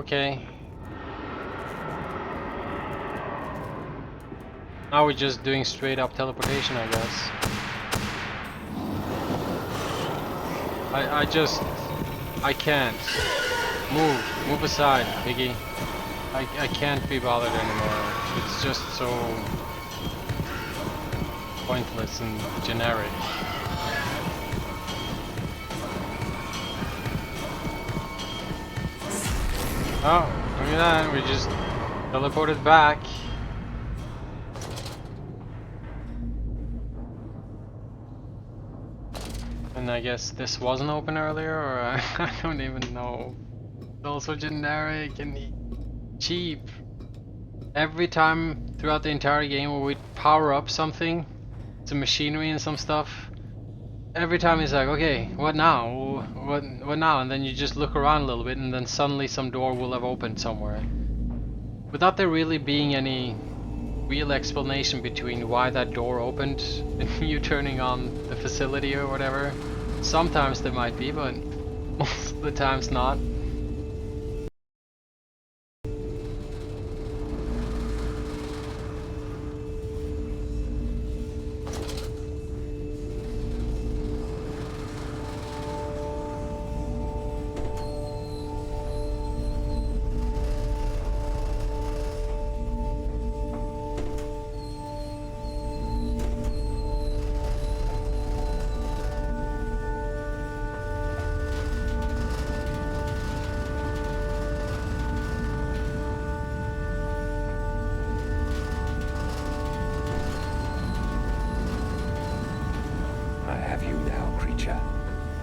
Okay. Now we're just doing straight up teleportation, I guess. I can't. Move aside, Biggie. I can't be bothered anymore. It's just so pointless and generic. Oh, look at that, we just teleported back. And I guess this wasn't open earlier, or I don't even know. It's also generic and cheap. Every time throughout the entire game where we power up something, some machinery and some stuff, every time it's like, okay, what now? What now? And then you just look around a little bit and then suddenly some door will have opened somewhere. Without there really being any real explanation between why that door opened and you turning on the facility or whatever. Sometimes there might be, but most of the times not.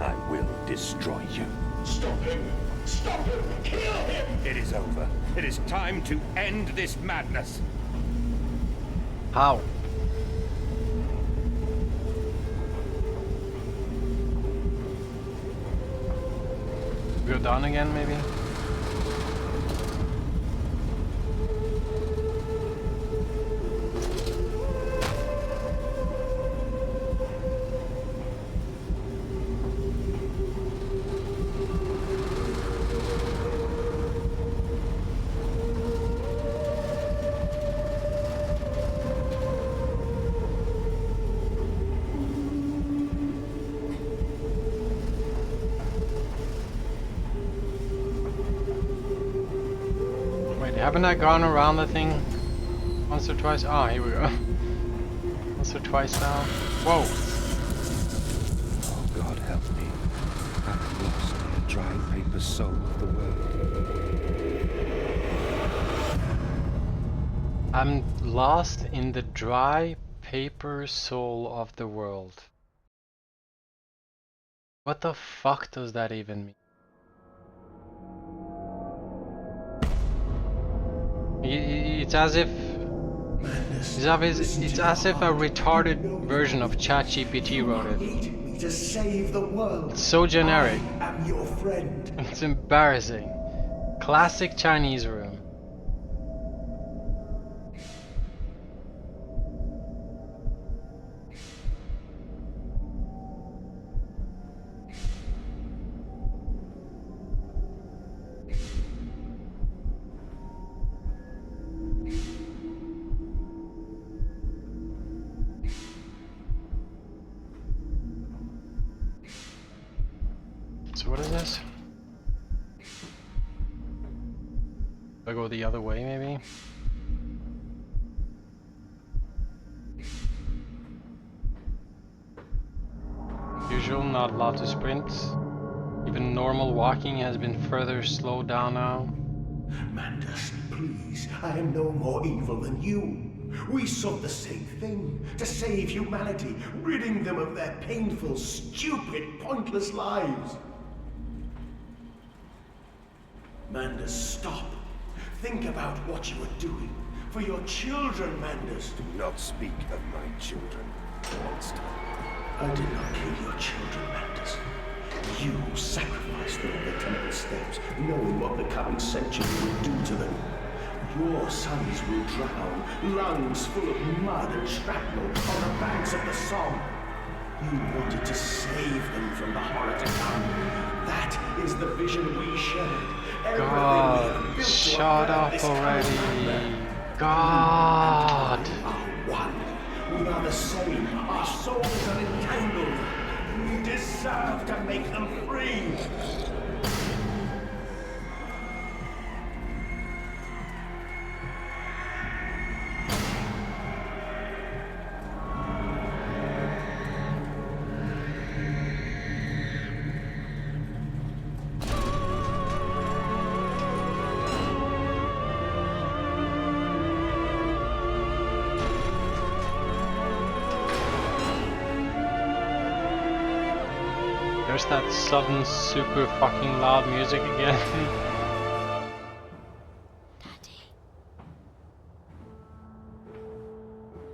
I will destroy you. Stop him! Stop him! Kill him! It is over. It is time to end this madness. How? down again, maybe? Haven't I gone around the thing once or twice? Ah, here we go. Once or twice now. Whoa! Oh, God help me. I'm lost in the dry paper soul of the world. I'm lost in the dry paper soul of the world. What the fuck does that even mean? It's as if a retarded version of ChatGPT wrote it. To save the world. It's so generic. I am your friend. It's embarrassing. Classic Chinese room. So what is this? Do I go the other way, maybe? Usual, not allowed to sprint. Even normal walking has been further slowed down now. Mandus, please, I am no more evil than you. We sought the same thing, to save humanity, ridding them of their painful, stupid, pointless lives. Mandus, stop. Think about what you are doing. For your children, Mandus. Do not speak of my children, monster. I did not kill your children, Mandus. You sacrificed them on the temple steps, knowing what the coming century will do to them. Your sons will drown, lungs full of mud and shrapnel on the banks of the Somme. You wanted to save them from the horror to come. That is the vision we shared. God, shut up already. God. We are one. We are the same. Our souls are entangled. We deserve to make them free. There's that sudden super fucking loud music again.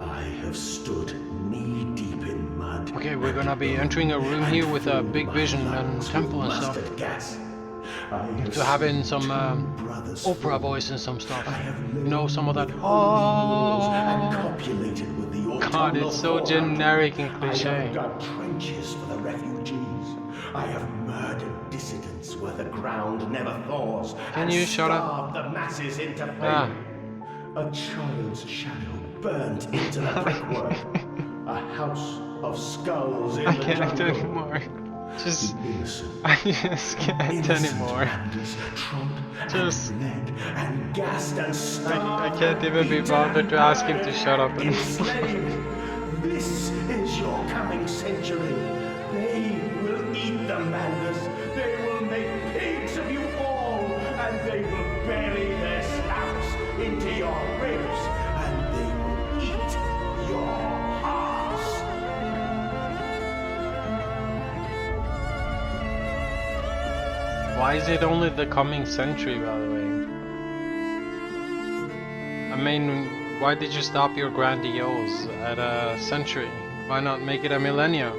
I have stood knee deep in mud. Okay, we're gonna be entering a room here with a big vision and temple and stuff. Gas. To have in some opera voice and some stuff. You know, some of that. Oh, God, it's so generic and cliche. I have dug trenches for the refugees. I have murdered dissidents where the ground never thaws. Can you shut up? The masses into flame. A child's shadow burnt into the brickwork. A house of skulls in the jungle. I can't anymore. I just can't anymore. Just and gassed and I can't even be bothered to ask him to shut up and This is your coming century. They will eat the Mandus. They will make pigs of you all, and they will bury their snouts into your ribs, and they will eat your hearts. Why is it only the coming century, by the way? I mean, why did you stop your grandiose at a century? Why not make it a millennia?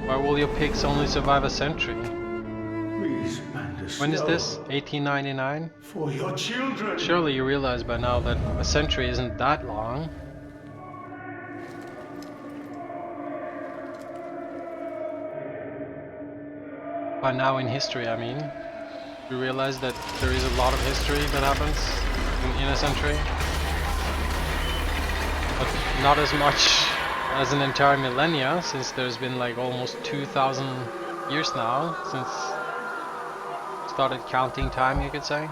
Why will your pigs only survive a century? Please, Mandus. When is snow. this? 1899? For your children. Surely you realize by now that a century isn't that long. By now in history, I mean. You realize that there is a lot of history that happens in a century? But not as much as an entire millennia, since there's been like almost 2,000 years now since started counting time, you could say.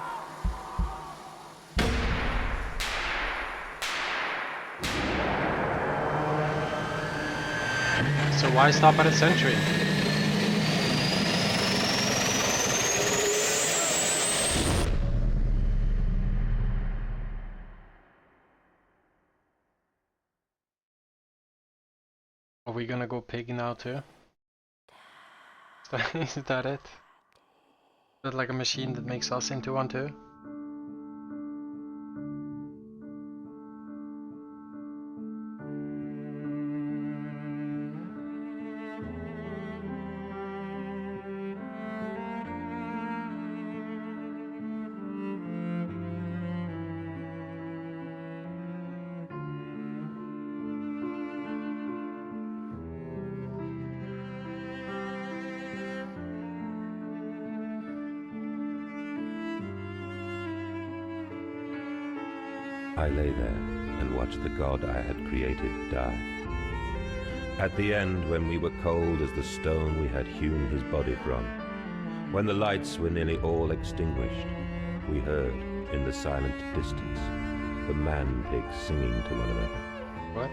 So why stop at a century? Are we gonna go pig now too? Is that it? Is that like a machine that makes us into one too? I lay there and watched the god I had created die. At the end, when we were cold as the stone we had hewn his body from, when the lights were nearly all extinguished, we heard, in the silent distance, the man-pigs singing to one another. What?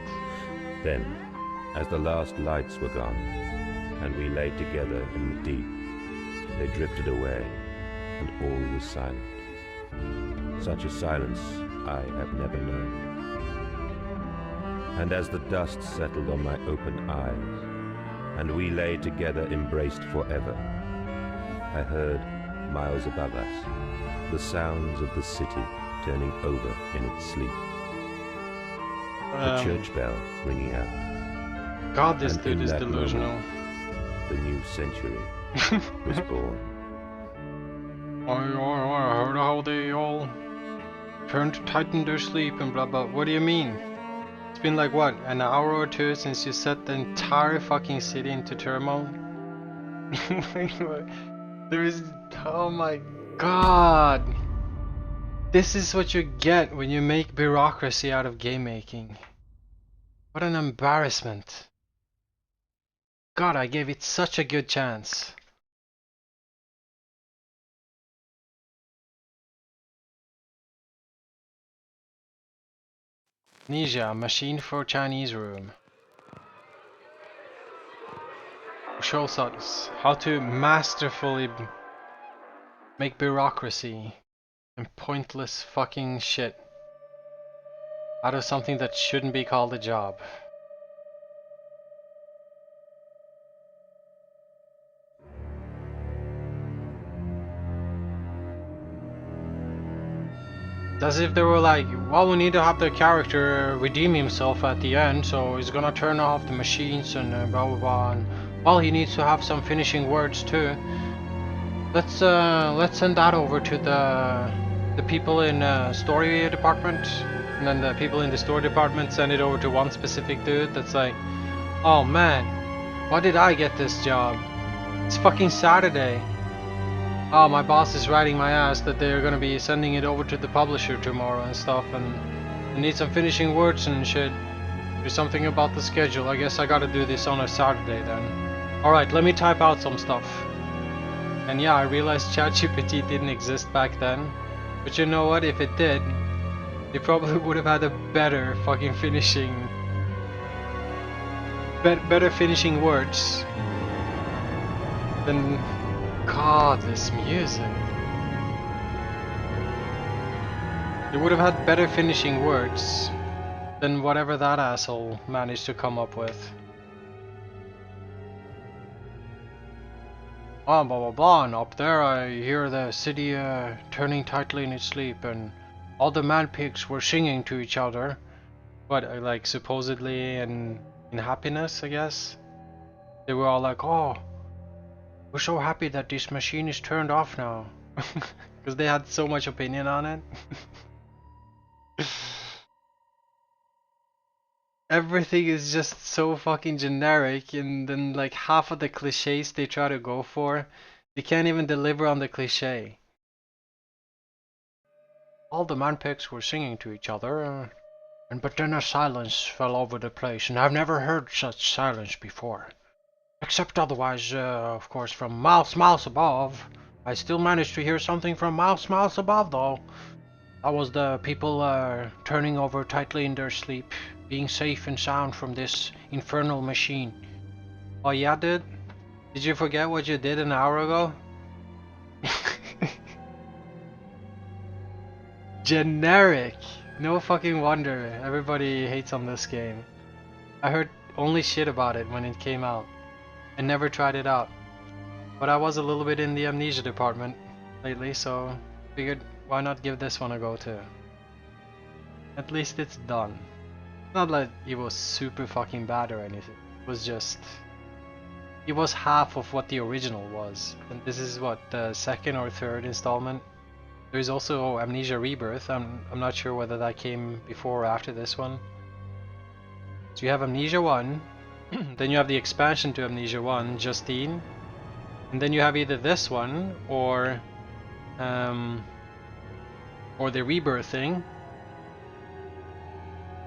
Then, as the last lights were gone, and we lay together in the deep, they drifted away, and all was silent. Such a silence I have never known. And as the dust settled on my open eyes, and we lay together embraced forever, I heard, miles above us, the sounds of the city turning over in its sleep. The church bell ringing out. God, this And dude in is that delusional. The new century was born. I heard how they all turned to tighten their sleep and blah blah. What do you mean? It's been like what, an hour or two since you set the entire fucking city into turmoil? There is, oh my god. This is what you get when you make bureaucracy out of game making. What an embarrassment. God, I gave it such a good chance. Amnesia, machine for Chinese room. Shows us how to masterfully make bureaucracy and pointless fucking shit out of something that shouldn't be called a job. As if they were like, well, we need to have the character redeem himself at the end, so he's gonna turn off the machines and blah blah blah. And, well, he needs to have some finishing words too. Let's send that over to the people in story department, and then the people in the story department send it over to one specific dude that's like, oh man, why did I get this job? It's fucking Saturday. Oh, my boss is writing my ass that they're gonna be sending it over to the publisher tomorrow and stuff, and I need some finishing words and shit. Do something about the schedule. I guess I gotta do this on a Saturday then. Alright, let me type out some stuff. And yeah, I realized ChatGPT didn't exist back then. But you know what? If it did, it probably would have had a better fucking finishing... better finishing words than... God, this music. It would have had better finishing words than whatever that asshole managed to come up with. Oh, blah blah blah, and up there I hear the city turning tightly in its sleep, and all the man pigs were singing to each other. What, like supposedly in happiness, I guess? They were all like, oh, We're so happy that this machine is turned off now. Because they had so much opinion on it. Everything is just so fucking generic, and then like half of the cliches they try to go for, they can't even deliver on the cliche. All the manpics were singing to each other, but then a silence fell over the place, and I've never heard such silence before. Except otherwise, of course, from miles above. I still managed to hear something from miles above, though. That was the people turning over tightly in their sleep, being safe and sound from this infernal machine. Oh yeah, dude? Did you forget what you did an hour ago? Generic! No fucking wonder everybody hates on this game. I heard only shit about it when it came out. I never tried it out. But I was a little bit in the Amnesia department lately, so figured why not give this one a go too. At least it's done. Not like it was super fucking bad or anything. It was just... it was half of what the original was. And this is what, the second or third installment? There's also Amnesia Rebirth. I'm not sure whether that came before or after this one. So you have Amnesia 1, then you have the expansion to Amnesia 1, Justine, and then you have either this one or the Rebirth thing,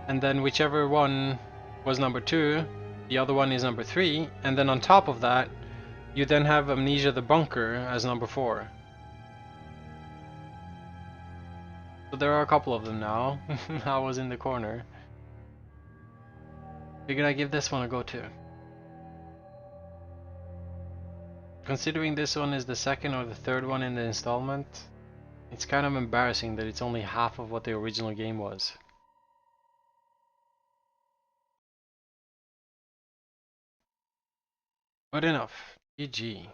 and then whichever one was number 2, the other one is number 3, and then on top of that, you then have Amnesia the Bunker as number 4. So there are a couple of them now. I was in the corner. Figured I'd give this one a go too. Considering this one is the second or the third one in the installment, it's kind of embarrassing that it's only half of what the original game was. But enough. GG.